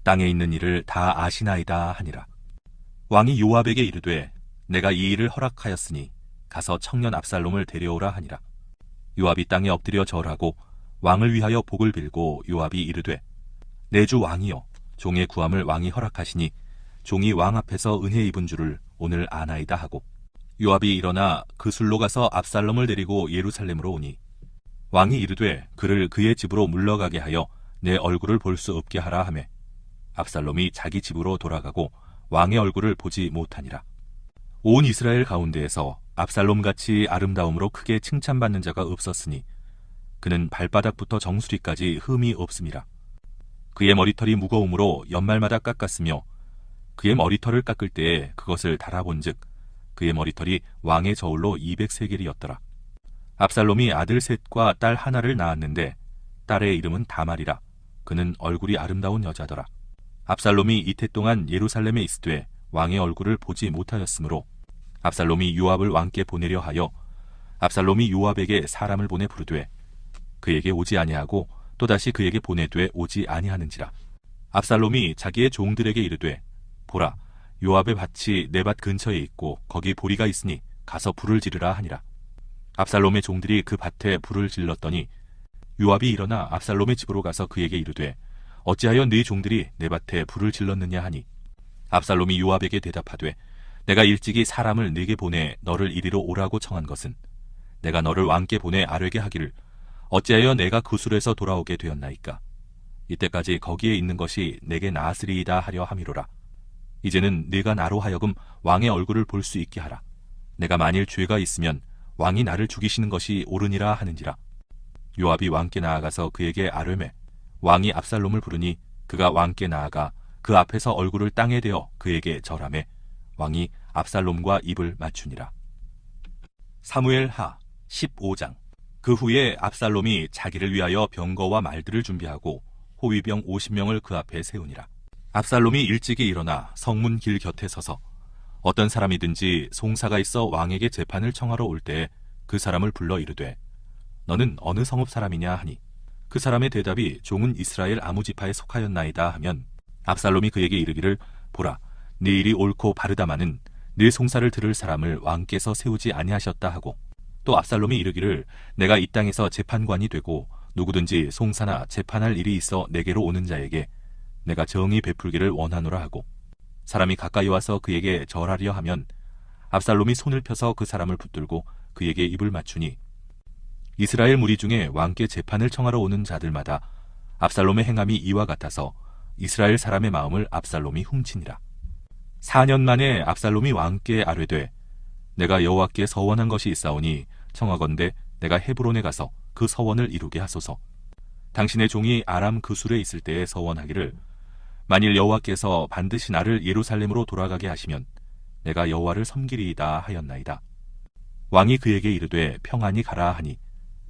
땅에 있는 일을 다 아시나이다 하니라. 왕이 요압에게 이르되 내가 이 일을 허락하였으니 가서 청년 압살롬을 데려오라 하니라. 요압이 땅에 엎드려 절하고 왕을 위하여 복을 빌고 요압이 이르되 내 주 왕이여 종의 구함을 왕이 허락하시니 종이 왕 앞에서 은혜 입은 줄을 오늘 아나이다 하고 요압이 일어나 그 술로 가서 압살롬을 데리고 예루살렘으로 오니 왕이 이르되 그를 그의 집으로 물러가게 하여 내 얼굴을 볼 수 없게 하라 하매 압살롬이 자기 집으로 돌아가고 왕의 얼굴을 보지 못하니라. 온 이스라엘 가운데에서 압살롬같이 아름다움으로 크게 칭찬받는 자가 없었으니 그는 발바닥부터 정수리까지 흠이 없음이라. 그의 머리털이 무거움으로 연말마다 깎았으며 그의 머리털을 깎을 때에 그것을 달아본즉 그의 머리털이 왕의 저울로 200세겔이었더라. 압살롬이 아들 셋과 딸 하나를 낳았는데 딸의 이름은 다말이라. 그는 얼굴이 아름다운 여자더라. 압살롬이 이태 동안 예루살렘에 있으되 왕의 얼굴을 보지 못하였으므로 압살롬이 요압을 왕께 보내려 하여 압살롬이 요압에게 사람을 보내 부르되 그에게 오지 아니하고 또다시 그에게 보내되 오지 아니하는지라. 압살롬이 자기의 종들에게 이르되 보라 요압의 밭이 내 밭 근처에 있고 거기 보리가 있으니 가서 불을 지르라 하니라. 압살롬의 종들이 그 밭에 불을 질렀더니 요압이 일어나 압살롬의 집으로 가서 그에게 이르되 어찌하여 네 종들이 내 밭에 불을 질렀느냐 하니 압살롬이 요압에게 대답하되 내가 일찍이 사람을 네게 보내 너를 이리로 오라고 청한 것은 내가 너를 왕께 보내 아뢰게 하기를 어찌하여 내가 구술에서 돌아오게 되었나이까. 이때까지 거기에 있는 것이 내게 나았으리이다 하려 함이로라. 이제는 네가 나로 하여금 왕의 얼굴을 볼 수 있게 하라. 내가 만일 죄가 있으면 왕이 나를 죽이시는 것이 옳으니라 하는지라. 요압이 왕께 나아가서 그에게 아뢰매 왕이 압살롬을 부르니 그가 왕께 나아가 그 앞에서 얼굴을 땅에 대어 그에게 절하매 왕이 압살롬과 입을 맞추니라. 사무엘하 15장. 그 후에 압살롬이 자기를 위하여 병거와 말들을 준비하고 호위병 50명을 그 앞에 세우니라. 압살롬이 일찍이 일어나 성문 길 곁에 서서 어떤 사람이든지 송사가 있어 왕에게 재판을 청하러 올 때에 그 사람을 불러 이르되 너는 어느 성읍 사람이냐 하니 그 사람의 대답이 종은 이스라엘 아무 지파에 속하였나이다 하면 압살롬이 그에게 이르기를 보라 네 일이 옳고 바르다마는 네 송사를 들을 사람을 왕께서 세우지 아니하셨다 하고 또 압살롬이 이르기를 내가 이 땅에서 재판관이 되고 누구든지 송사나 재판할 일이 있어 내게로 오는 자에게 내가 정의 베풀기를 원하노라 하고 사람이 가까이 와서 그에게 절하려 하면 압살롬이 손을 펴서 그 사람을 붙들고 그에게 입을 맞추니 이스라엘 무리 중에 왕께 재판을 청하러 오는 자들마다 압살롬의 행함이 이와 같아서 이스라엘 사람의 마음을 압살롬이 훔치니라. 4년 만에 압살롬이 왕께 아뢰되 내가 여호와께 서원한 것이 있사오니 청하건대 내가 헤브론에 가서 그 서원을 이루게 하소서. 당신의 종이 아람 그술에 있을 때에 서원하기를 만일 여호와께서 반드시 나를 예루살렘으로 돌아가게 하시면 내가 여호와를 섬기리이다 하였나이다. 왕이 그에게 이르되 평안히 가라 하니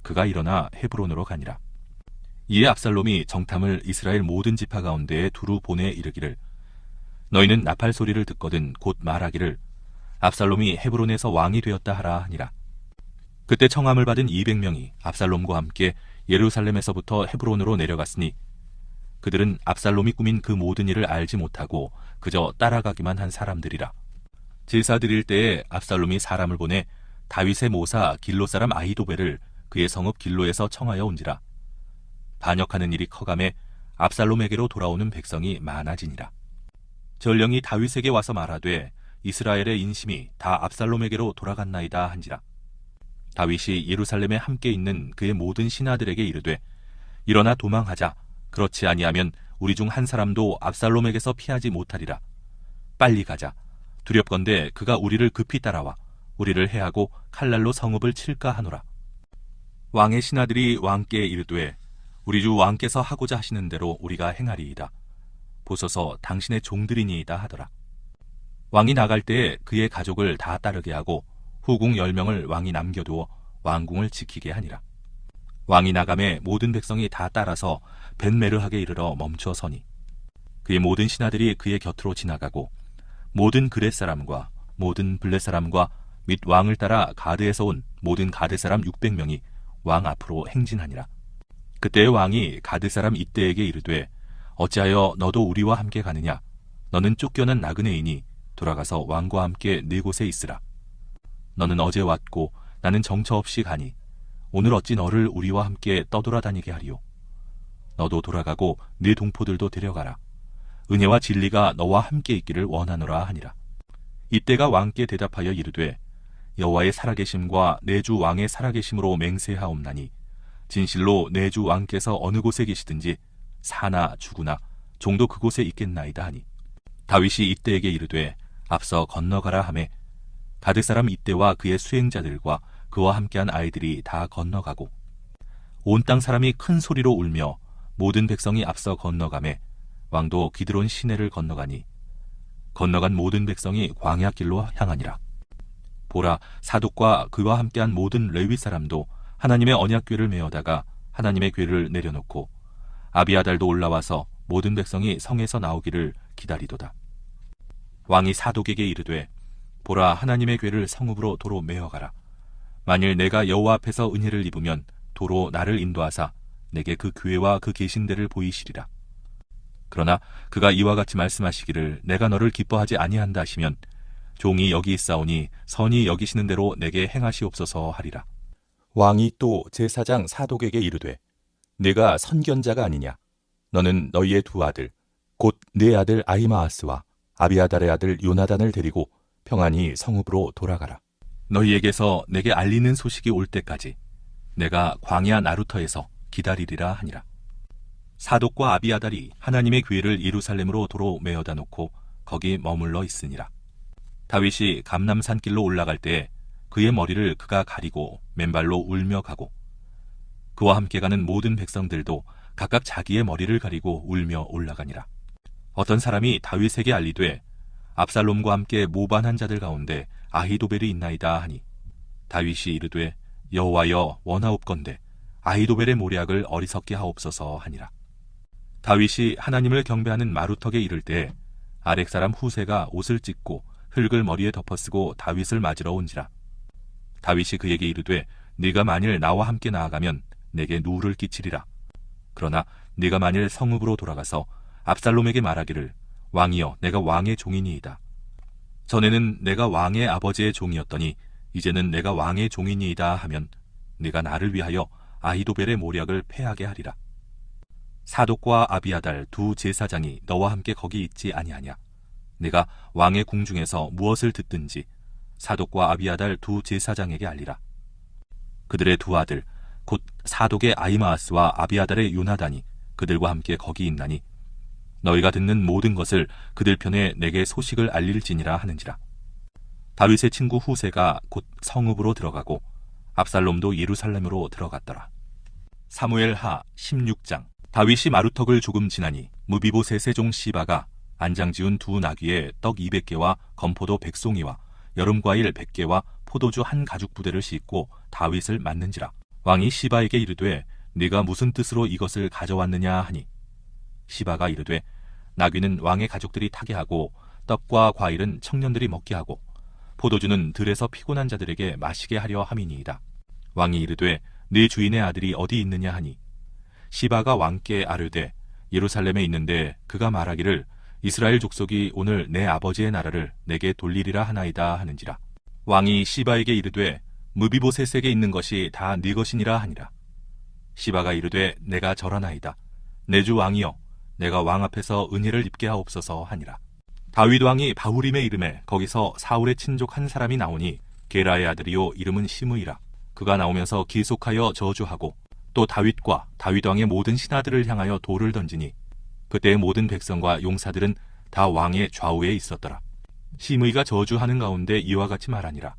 그가 일어나 헤브론으로 가니라. 이에 압살롬이 정탐을 이스라엘 모든 지파 가운데에 두루 보내 이르기를 너희는 나팔 소리를 듣거든 곧 말하기를 압살롬이 헤브론에서 왕이 되었다 하라 하니라. 그때 청함을 받은 200명이 압살롬과 함께 예루살렘에서부터 헤브론으로 내려갔으니 그들은 압살롬이 꾸민 그 모든 일을 알지 못하고 그저 따라가기만 한 사람들이라. 제사 드릴 때에 압살롬이 사람을 보내 다윗의 모사 길로 사람 아히도벨을 그의 성읍 길로에서 청하여 온지라. 반역하는 일이 커감에 압살롬에게로 돌아오는 백성이 많아지니라. 전령이 다윗에게 와서 말하되 이스라엘의 인심이 다 압살롬에게로 돌아갔나이다 한지라. 다윗이 예루살렘에 함께 있는 그의 모든 신하들에게 이르되 일어나 도망하자. 그렇지 아니하면 우리 중 한 사람도 압살롬에게서 피하지 못하리라. 빨리 가자. 두렵건대 그가 우리를 급히 따라와 우리를 해하고 칼날로 성읍을 칠까 하노라. 왕의 신하들이 왕께 이르되 우리 주 왕께서 하고자 하시는 대로 우리가 행하리이다. 보소서 당신의 종들이니이다 하더라. 왕이 나갈 때에 그의 가족을 다 따르게 하고 후궁 10명을 왕이 남겨두어 왕궁을 지키게 하니라. 왕이 나감에 모든 백성이 다 따라서 벤메르하게 이르러 멈춰 서니 그의 모든 신하들이 그의 곁으로 지나가고 모든 그렛 사람과 모든 블렛 사람과 및 왕을 따라 가드에서 온 모든 가드 사람 600명이 왕 앞으로 행진하니라. 그때 왕이 가드 사람 이때에게 이르되 어찌하여 너도 우리와 함께 가느냐? 너는 쫓겨난 나그네이니 돌아가서 왕과 함께 네 곳에 있으라. 너는 어제 왔고 나는 정처 없이 가니 오늘 어찌 너를 우리와 함께 떠돌아다니게 하리요? 너도 돌아가고 네 동포들도 데려가라. 은혜와 진리가 너와 함께 있기를 원하노라 하니라. 이때가 왕께 대답하여 이르되 여호와의 살아계심과 내 주 왕의 살아계심으로 맹세하옵나니 진실로 내 주 왕께서 어느 곳에 계시든지 사나 죽으나 종도 그곳에 있겠나이다 하니 다윗이 이때에게 이르되 앞서 건너가라 하매 가드 사람 이때와 그의 수행자들과 그와 함께한 아이들이 다 건너가고 온 땅 사람이 큰 소리로 울며 모든 백성이 앞서 건너가매 왕도 기드론 시내를 건너가니 건너간 모든 백성이 광야 길로 향하니라. 보라, 사독과 그와 함께한 모든 레위 사람도 하나님의 언약궤를 메어다가 하나님의 궤를 내려놓고 아비아달도 올라와서 모든 백성이 성에서 나오기를 기다리도다. 왕이 사독에게 이르되 보라, 하나님의 궤를 성읍으로 도로 메어가라. 만일 내가 여호와 앞에서 은혜를 입으면 도로 나를 인도하사 내게 그 궤와 그 계신 데를 보이시리라. 그러나 그가 이와 같이 말씀하시기를 내가 너를 기뻐하지 아니한다 하시면 종이 여기 있사오니 선히 여기시는 대로 내게 행하시옵소서 하리라. 왕이 또 제사장 사독에게 이르되 네가 선견자가 아니냐? 너는 너희의 두 아들 곧 네 아들 아히마아스와 아비아달의 아들 요나단을 데리고 평안히 성읍으로 돌아가라. 너희에게서 내게 알리는 소식이 올 때까지 내가 광야 나루터에서 기다리리라 하니라. 사독과 아비아달이 하나님의 궤를 예루살렘으로 도로 메어다 놓고 거기 머물러 있으니라. 다윗이 감람산 길로 올라갈 때에 그의 머리를 그가 가리고 맨발로 울며 가고 그와 함께 가는 모든 백성들도 각각 자기의 머리를 가리고 울며 올라가니라. 어떤 사람이 다윗에게 알리되 압살롬과 함께 모반한 자들 가운데 아히도벨이 있나이다 하니 다윗이 이르되 여호와여 원하옵건대 아히도벨의 모략을 어리석게 하옵소서 하니라. 다윗이 하나님을 경배하는 마루턱에 이를 때 아렉 사람 후세가 옷을 찢고 흙을 머리에 덮어쓰고 다윗을 맞으러 온지라. 다윗이 그에게 이르되 네가 만일 나와 함께 나아가면 내게 누를 끼치리라. 그러나 네가 만일 성읍으로 돌아가서 압살롬에게 말하기를 왕이여 내가 왕의 종이니이다. 전에는 내가 왕의 아버지의 종이었더니 이제는 내가 왕의 종이니이다 하면 네가 나를 위하여 아히도벨의 모략을 패하게 하리라. 사독과 아비아달 두 제사장이 너와 함께 거기 있지 아니하냐? 네가 왕의 궁중에서 무엇을 듣든지 사독과 아비아달 두 제사장에게 알리라. 그들의 두 아들 곧 사독의 아히마아스와 아비아달의 요나단이 그들과 함께 거기 있나니 너희가 듣는 모든 것을 그들 편에 내게 소식을 알릴지니라 하는지라. 다윗의 친구 후세가 곧 성읍으로 들어가고 압살롬도 예루살렘으로 들어갔더라. 사무엘하 16장. 다윗이 마루턱을 조금 지나니 무비보셋의 종 시바가 안장 지은 두 나귀에 떡 200개와 건포도 100송이와 여름과일 100개와 포도주 한 가죽 부대를 싣고 다윗을 맞는지라. 왕이 시바에게 이르되 네가 무슨 뜻으로 이것을 가져왔느냐 하니 시바가 이르되 나귀는 왕의 가족들이 타게 하고 떡과 과일은 청년들이 먹게 하고 포도주는 들에서 피곤한 자들에게 마시게 하려 함이니이다. 왕이 이르되 네 주인의 아들이 어디 있느냐 하니 시바가 왕께 아뢰되 예루살렘에 있는데 그가 말하기를 이스라엘 족속이 오늘 내 아버지의 나라를 내게 돌리리라 하나이다 하는지라. 왕이 시바에게 이르되 무비보셋에게 있는 것이 다 네 것이니라 하니라. 시바가 이르되 내가 절하나이다. 내 주 왕이여 내가 왕 앞에서 은혜를 입게 하옵소서 하니라. 다윗 왕이 바후림에 이름에 거기서 사울의 친족 한 사람이 나오니 게라의 아들이요 이름은 시므이라. 그가 나오면서 기속하여 저주하고 또 다윗과 다윗 왕의 모든 신하들을 향하여 돌을 던지니 그때의 모든 백성과 용사들은 다 왕의 좌우에 있었더라. 시므이가 저주하는 가운데 이와 같이 말하니라.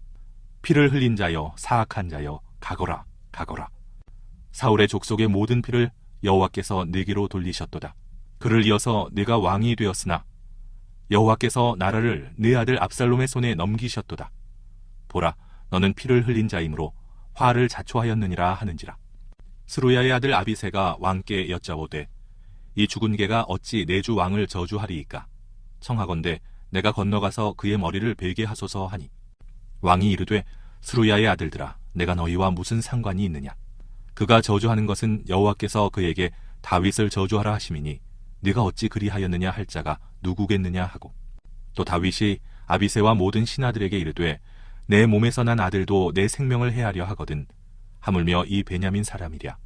피를 흘린 자여 사악한 자여 가거라 가거라. 사울의 족속의 모든 피를 여호와께서 네게로 돌리셨도다. 그를 이어서 네가 왕이 되었으나 여호와께서 나라를 네 아들 압살롬의 손에 넘기셨도다. 보라 너는 피를 흘린 자이므로 화를 자초하였느니라 하는지라. 스루야의 아들 아비새가 왕께 여짜오되 이 죽은 개가 어찌 내 주 왕을 저주하리이까. 청하건대 내가 건너가서 그의 머리를 베게 하소서 하니 왕이 이르되 스루야의 아들들아 내가 너희와 무슨 상관이 있느냐. 그가 저주하는 것은 여호와께서 그에게 다윗을 저주하라 하심이니 네가 어찌 그리하였느냐 할 자가 누구겠느냐 하고 또 다윗이 아비새와 모든 신하들에게 이르되 내 몸에서 난 아들도 내 생명을 해하려 하거든 하물며 이 베냐민 사람이랴.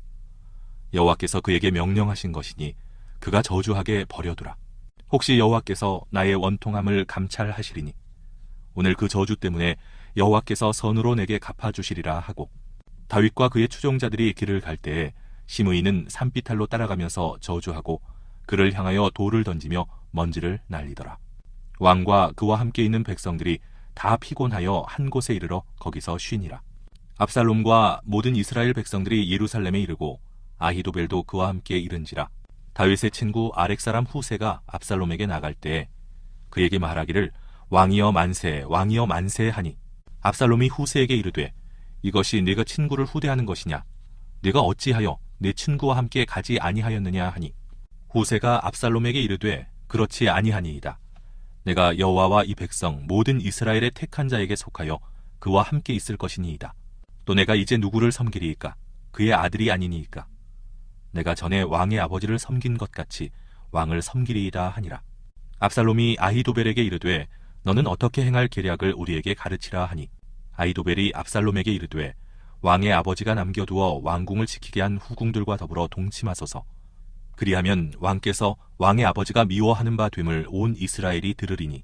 여호와께서 그에게 명령하신 것이니 그가 저주하게 버려두라. 혹시 여호와께서 나의 원통함을 감찰하시리니 오늘 그 저주 때문에 여호와께서 선으로 내게 갚아주시리라 하고 다윗과 그의 추종자들이 길을 갈 때에 시므이는 산비탈로 따라가면서 저주하고 그를 향하여 돌을 던지며 먼지를 날리더라. 왕과 그와 함께 있는 백성들이 다 피곤하여 한 곳에 이르러 거기서 쉬니라. 압살롬과 모든 이스라엘 백성들이 예루살렘에 이르고 아히도벨도 그와 함께 이른지라. 다윗의 친구 아렉 사람 후세가 압살롬에게 나갈 때에 그에게 말하기를 왕이여 만세 왕이여 만세 하니 압살롬이 후세에게 이르되 이것이 네가 친구를 후대하는 것이냐. 네가 어찌하여 내 친구와 함께 가지 아니하였느냐 하니 후세가 압살롬에게 이르되 그렇지 아니하니이다. 내가 여호와와 이 백성 모든 이스라엘의 택한 자에게 속하여 그와 함께 있을 것이니이다. 또 내가 이제 누구를 섬기리이까? 그의 아들이 아니니이까? 내가 전에 왕의 아버지를 섬긴 것 같이 왕을 섬기리이다 하니라. 압살롬이 아히도벨에게 이르되 너는 어떻게 행할 계략을 우리에게 가르치라 하니 아히도벨이 압살롬에게 이르되 왕의 아버지가 남겨두어 왕궁을 지키게 한 후궁들과 더불어 동침하소서. 그리하면 왕께서 왕의 아버지가 미워하는 바 됨을 온 이스라엘이 들으리니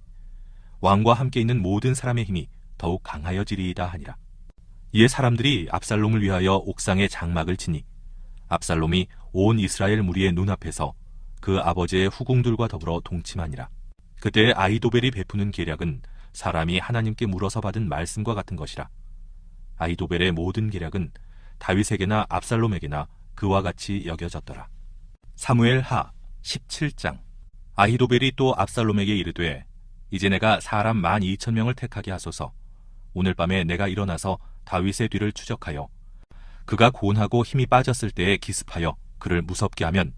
왕과 함께 있는 모든 사람의 힘이 더욱 강하여지리이다 하니라. 이에 사람들이 압살롬을 위하여 옥상에 장막을 치니 압살롬이 온 이스라엘 무리의 눈앞에서 그 아버지의 후궁들과 더불어 동침하니라. 그때 아히도벨이 베푸는 계략은 사람이 하나님께 물어서 받은 말씀과 같은 것이라. 아히도벨의 모든 계략은 다윗에게나 압살롬에게나 그와 같이 여겨졌더라. 사무엘 하 17장. 아히도벨이 또 압살롬에게 이르되 이제 내가 사람 12,000명을 택하게 하소서. 오늘 밤에 내가 일어나서 다윗의 뒤를 추적하여 그가 고온하고 힘이 빠졌을 때에 기습하여 그를 무섭게 하면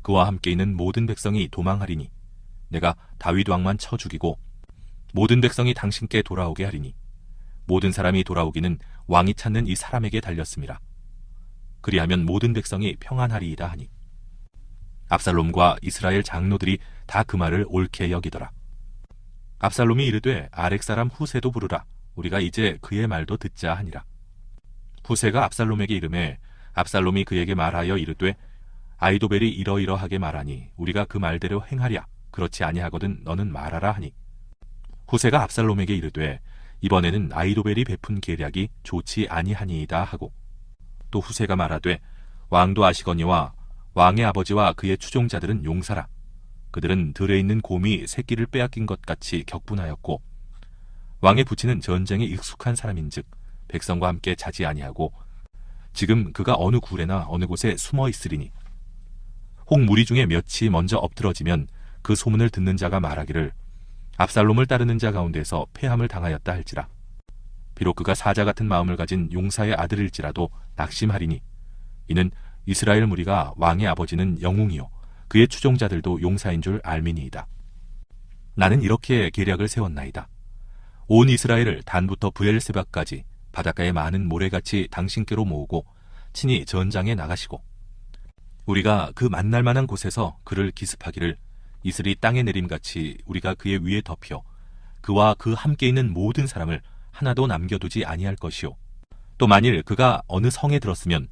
그와 함께 있는 모든 백성이 도망하리니 내가 다윗 왕만 쳐 죽이고 모든 백성이 당신께 돌아오게 하리니 모든 사람이 돌아오기는 왕이 찾는 이 사람에게 달렸음이라. 그리하면 모든 백성이 평안하리이다 하니 압살롬과 이스라엘 장로들이 다 그 말을 옳게 여기더라. 압살롬이 이르되 아렉 사람 후세도 부르라. 우리가 이제 그의 말도 듣자 하니라. 후세가 압살롬에게 이르매 압살롬이 그에게 말하여 이르되 아히도벨이 이러이러하게 말하니 우리가 그 말대로 행하랴. 그렇지 아니하거든 너는 말하라 하니 후세가 압살롬에게 이르되 이번에는 아히도벨이 베푼 계략이 좋지 아니하니이다 하고 또 후세가 말하되 왕도 아시거니와 왕의 아버지와 그의 추종자들은 용사라. 그들은 들에 있는 곰이 새끼를 빼앗긴 것 같이 격분하였고 왕의 부친은 전쟁에 익숙한 사람인즉 백성과 함께 자지 아니하고 지금 그가 어느 굴에나 어느 곳에 숨어 있으리니 혹 무리 중에 몇이 먼저 엎드러지면 그 소문을 듣는 자가 말하기를 압살롬을 따르는 자 가운데서 패함을 당하였다 할지라. 비록 그가 사자 같은 마음을 가진 용사의 아들일지라도 낙심하리니 이는 이스라엘 무리가 왕의 아버지는 영웅이요 그의 추종자들도 용사인 줄 알미니이다. 나는 이렇게 계략을 세웠나이다. 온 이스라엘을 단부터 브엘세바까지 바닷가의 많은 모래같이 당신께로 모으고 친히 전장에 나가시고 우리가 그 만날 만한 곳에서 그를 기습하기를 이슬이 땅에 내림같이 우리가 그의 위에 덮여 그와 그 함께 있는 모든 사람을 하나도 남겨두지 아니할 것이요 또 만일 그가 어느 성에 들었으면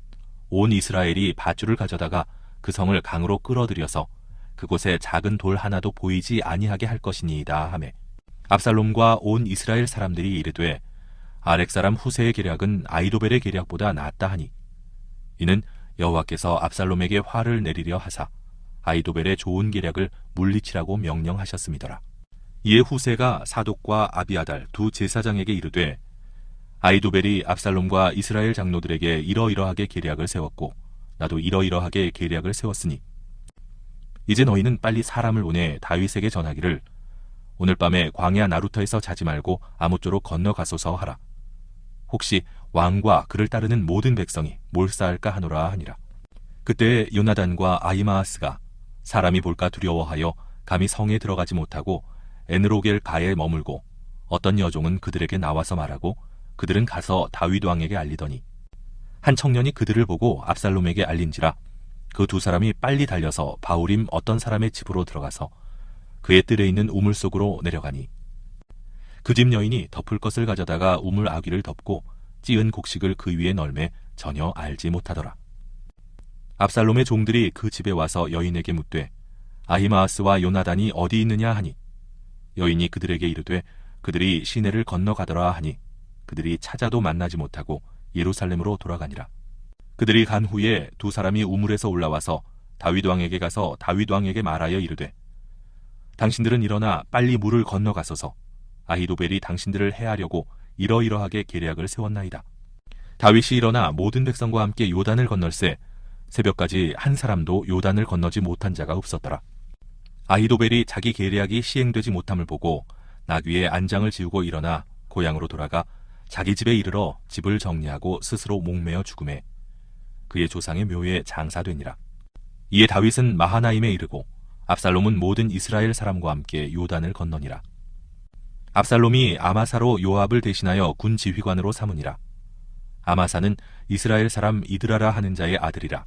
온 이스라엘이 밧줄을 가져다가 그 성을 강으로 끌어들여서 그곳에 작은 돌 하나도 보이지 아니하게 할 것이니이다 하매 압살롬과 온 이스라엘 사람들이 이르되 아렉 사람 후세의 계략은 아히도벨의 계략보다 낫다 하니 이는 여호와께서 압살롬에게 화를 내리려 하사 아히도벨의 좋은 계략을 물리치라고 명령하셨음이더라. 이에 후세가 사독과 아비아달 두 제사장에게 이르되 아히도벨이 압살롬과 이스라엘 장로들에게 이러이러하게 계략을 세웠고 나도 이러이러하게 계략을 세웠으니 이제 너희는 빨리 사람을 보내 다윗에게 전하기를 오늘 밤에 광야 나루터에서 자지 말고 아무쪼록 건너가소서 하라. 혹시 왕과 그를 따르는 모든 백성이 몰사할까 하노라 하니라. 그때 요나단과 아히마아스가 사람이 볼까 두려워하여 감히 성에 들어가지 못하고 에느로겔 가에 머물고 어떤 여종은 그들에게 나와서 말하고 그들은 가서 다윗 왕에게 알리더니 한 청년이 그들을 보고 압살롬에게 알린지라 그 두 사람이 빨리 달려서 바후림 어떤 사람의 집으로 들어가서 그의 뜰에 있는 우물 속으로 내려가니 그 집 여인이 덮을 것을 가져다가 우물 아귀를 덮고 찌은 곡식을 그 위에 널매 전혀 알지 못하더라. 압살롬의 종들이 그 집에 와서 여인에게 묻되 아히마아스와 요나단이 어디 있느냐 하니 여인이 그들에게 이르되 그들이 시내를 건너가더라 하니 그들이 찾아도 만나지 못하고 예루살렘으로 돌아가니라. 그들이 간 후에 두 사람이 우물에서 올라와서 다윗 왕에게 가서 다윗 왕에게 말하여 이르되 당신들은 일어나 빨리 물을 건너가소서. 아히도벨이 당신들을 해하려고 이러이러하게 계략을 세웠나이다. 다윗이 일어나 모든 백성과 함께 요단을 건널새 새벽까지 한 사람도 요단을 건너지 못한 자가 없었더라. 아히도벨이 자기 계략이 시행되지 못함을 보고 나귀에 안장을 지우고 일어나 고향으로 돌아가 자기 집에 이르러 집을 정리하고 스스로 목매어 죽음에 그의 조상의 묘에 장사되니라. 이에 다윗은 마하나임에 이르고 압살롬은 모든 이스라엘 사람과 함께 요단을 건너니라. 압살롬이 아마사로 요압을 대신하여 군 지휘관으로 삼으니라. 아마사는 이스라엘 사람 이드라라 하는 자의 아들이라.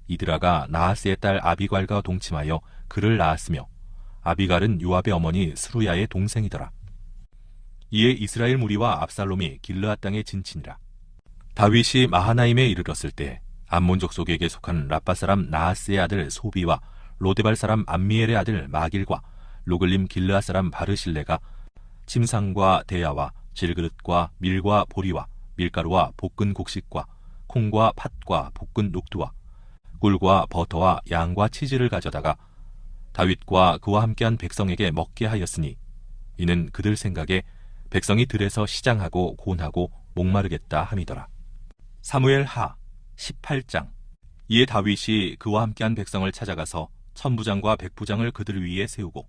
이드라가 나하스의 딸 아비갈과 동침하여 그를 낳았으며 아비갈은 요압의 어머니 스루야의 동생이더라. 이에 이스라엘 무리와 압살롬이 길르앗 땅에 진치니라. 다윗이 마하나임에 이르렀을 때 암몬 족속에게 속한 라빠 사람 나하스의 아들 소비와 로데발 사람 암미엘의 아들 마길과 로글림 길르앗 사람 바르실레가 침상과 대야와 질그릇과 밀과 보리와 밀가루와 볶은 곡식과 콩과 팥과 볶은 녹두와 꿀과 버터와 양과 치즈를 가져다가 다윗과 그와 함께한 백성에게 먹게 하였으니 이는 그들 생각에 백성이 들에서 시장하고 곤하고 목마르겠다 함이더라. 사무엘 하 18장. 이에 다윗이 그와 함께한 백성을 찾아가서 천부장과 백부장을 그들 위에 세우고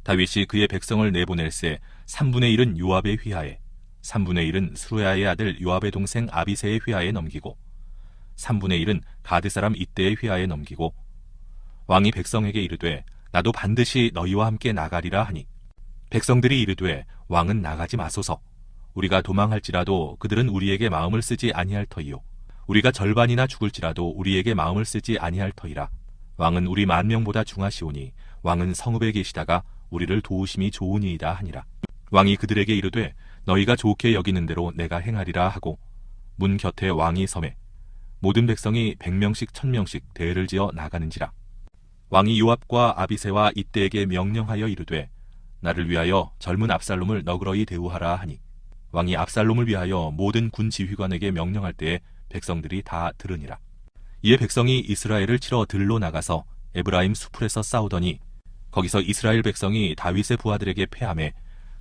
다윗이 그의 백성을 내보낼새 3분의 1은 요압의 휘하에 3분의 1은 스루야의 아들 요압의 동생 아비새의 휘하에 넘기고 3분의 1은 가드 사람 이때의 휘하에 넘기고 왕이 백성에게 이르되 나도 반드시 너희와 함께 나가리라 하니 백성들이 이르되 왕은 나가지 마소서. 우리가 도망할지라도 그들은 우리에게 마음을 쓰지 아니할 터이요 우리가 절반이나 죽을지라도 우리에게 마음을 쓰지 아니할 터이라. 왕은 우리 10,000명보다 중하시오니 왕은 성읍에 계시다가 우리를 도우심이 좋으니이다 하니라. 왕이 그들에게 이르되 너희가 좋게 여기는 대로 내가 행하리라 하고 문 곁에 왕이 서매 모든 백성이 100명씩 1000명씩 대를 지어 나가는지라. 왕이 요압과 아비새와 이때에게 명령하여 이르되 나를 위하여 젊은 압살롬을 너그러이 대우하라 하니 왕이 압살롬을 위하여 모든 군 지휘관에게 명령할 때에 백성들이 다 들으니라. 이에 백성이 이스라엘을 치러 들로 나가서 에브라임 수풀에서 싸우더니 거기서 이스라엘 백성이 다윗의 부하들에게 패하매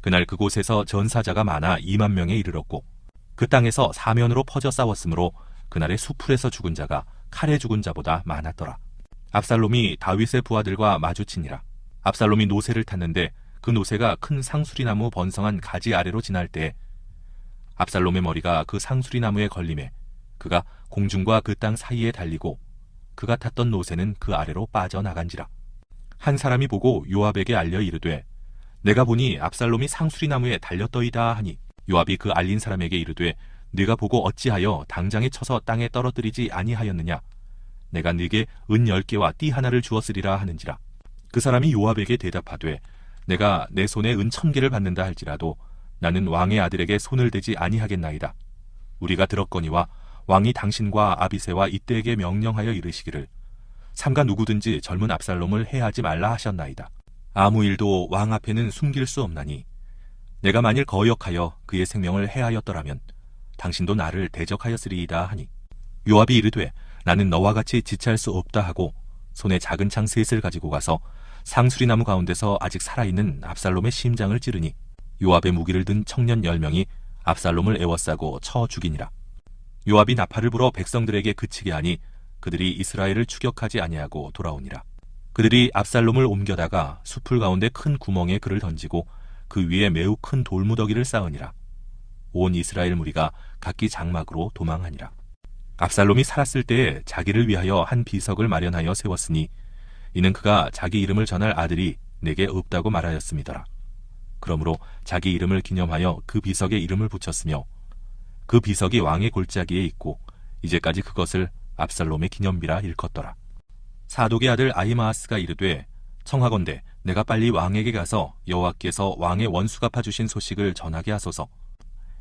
그날 그곳에서 전사자가 많아 20,000명에 이르렀고 그 땅에서 사면으로 퍼져 싸웠으므로 그날의 수풀에서 죽은 자가 칼에 죽은 자보다 많았더라. 압살롬이 다윗의 부하들과 마주치니라. 압살롬이 노새를 탔는데 그 노새가 큰 상수리나무 번성한 가지 아래로 지날 때 압살롬의 머리가 그 상수리나무에 걸림에 그가 공중과 그 땅 사이에 달리고 그가 탔던 노새는 그 아래로 빠져나간지라. 한 사람이 보고 요압에게 알려 이르되 내가 보니 압살롬이 상수리 나무에 달렸더이다 하니 요압이 그 알린 사람에게 이르되 네가 보고 어찌하여 당장에 쳐서 땅에 떨어뜨리지 아니하였느냐. 내가 네게 은 10개와 띠 하나를 주었으리라 하는지라. 그 사람이 요압에게 대답하되 내가 내 손에 은 1000개를 받는다 할지라도 나는 왕의 아들에게 손을 대지 아니하겠나이다. 우리가 들었거니와 왕이 당신과 아비새와 이때에게 명령하여 이르시기를 삼가 누구든지 젊은 압살롬을 해하지 말라 하셨나이다. 아무 일도 왕 앞에는 숨길 수 없나니 내가 만일 거역하여 그의 생명을 해하였더라면 당신도 나를 대적하였으리이다 하니 요압이 이르되 나는 너와 같이 지체할 수 없다 하고 손에 작은 창 셋을 가지고 가서 상수리나무 가운데서 아직 살아있는 압살롬의 심장을 찌르니 요압의 무기를 든 청년 10명이 압살롬을 에워싸고 쳐 죽이니라. 요압이 나팔을 불어 백성들에게 그치게 하니 그들이 이스라엘을 추격하지 아니하고 돌아오니라. 그들이 압살롬을 옮겨다가 숲을 가운데 큰 구멍에 그를 던지고 그 위에 매우 큰 돌무더기를 쌓으니라. 온 이스라엘 무리가 각기 장막으로 도망하니라. 압살롬이 살았을 때에 자기를 위하여 한 비석을 마련하여 세웠으니 이는 그가 자기 이름을 전할 아들이 내게 없다고 말하였음이더라. 그러므로 자기 이름을 기념하여 그 비석에 이름을 붙였으며 그 비석이 왕의 골짜기에 있고 이제까지 그것을 압살롬의 기념비라 일컫더라. 사독의 아들 아히마아스가 이르되 청하건대 내가 빨리 왕에게 가서 여호와께서 왕의 원수 갚아주신 소식을 전하게 하소서.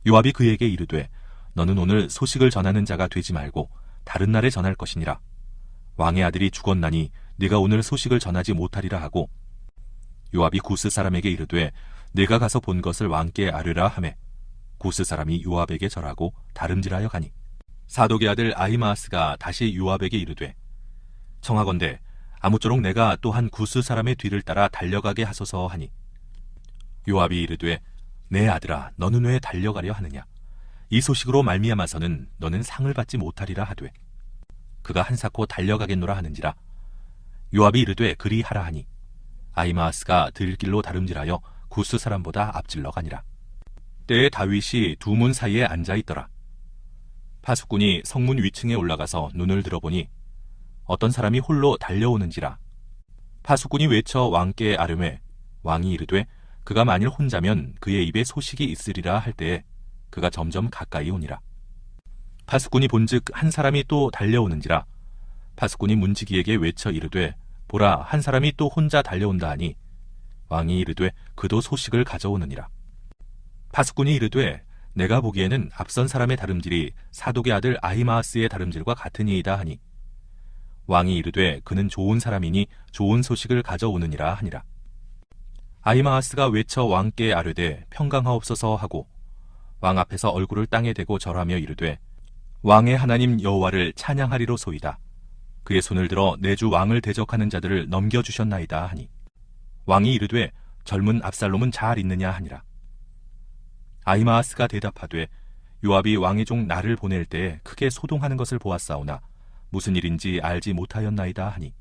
요압이 그에게 이르되 너는 오늘 소식을 전하는 자가 되지 말고 다른 날에 전할 것이니라. 왕의 아들이 죽었나니 네가 오늘 소식을 전하지 못하리라 하고 요압이 구스 사람에게 이르되 네가 가서 본 것을 왕께 아뢰라 하매 구스 사람이 요압에게 절하고 다름질하여 가니 사독의 아들 아히마아스가 다시 요압에게 이르되 청하건대 아무쪼록 내가 또한 구스 사람의 뒤를 따라 달려가게 하소서 하니 요압이 이르되 내 아들아 너는 왜 달려가려 하느냐. 이 소식으로 말미암아서는 너는 상을 받지 못하리라 하되 그가 한사코 달려가겠노라 하는지라. 요압이 이르되 그리하라 하니 아히마아스가 들길로 다름질하여 구스 사람보다 앞질러 가니라. 때에 다윗이 두 문 사이에 앉아 있더라. 파수꾼이 성문 위층에 올라가서 눈을 들어보니 어떤 사람이 홀로 달려오는지라. 파수꾼이 외쳐 왕께 아뢰매 왕이 이르되 그가 만일 혼자면 그의 입에 소식이 있으리라 할 때에 그가 점점 가까이 오니라. 파수꾼이 본즉 한 사람이 또 달려오는지라. 파수꾼이 문지기에게 외쳐 이르되 보라 한 사람이 또 혼자 달려온다 하니 왕이 이르되 그도 소식을 가져오느니라. 파수꾼이 이르되 내가 보기에는 앞선 사람의 다름질이 사독의 아들 아히마아스의 다름질과 같으니이다 하니 왕이 이르되 그는 좋은 사람이니 좋은 소식을 가져오느니라 하니라. 아히마아스가 외쳐 왕께 아뢰되 평강하옵소서 하고 왕 앞에서 얼굴을 땅에 대고 절하며 이르되 왕의 하나님 여호와를 찬양하리로소이다. 그의 손을 들어 내 주 왕을 대적하는 자들을 넘겨주셨나이다 하니 왕이 이르되 젊은 압살롬은 잘 있느냐 하니라. 아히마아스가 대답하되 요압이 왕의 종 나를 보낼 때에 크게 소동하는 것을 보았사오나 무슨 일인지 알지 못하였나이다 하니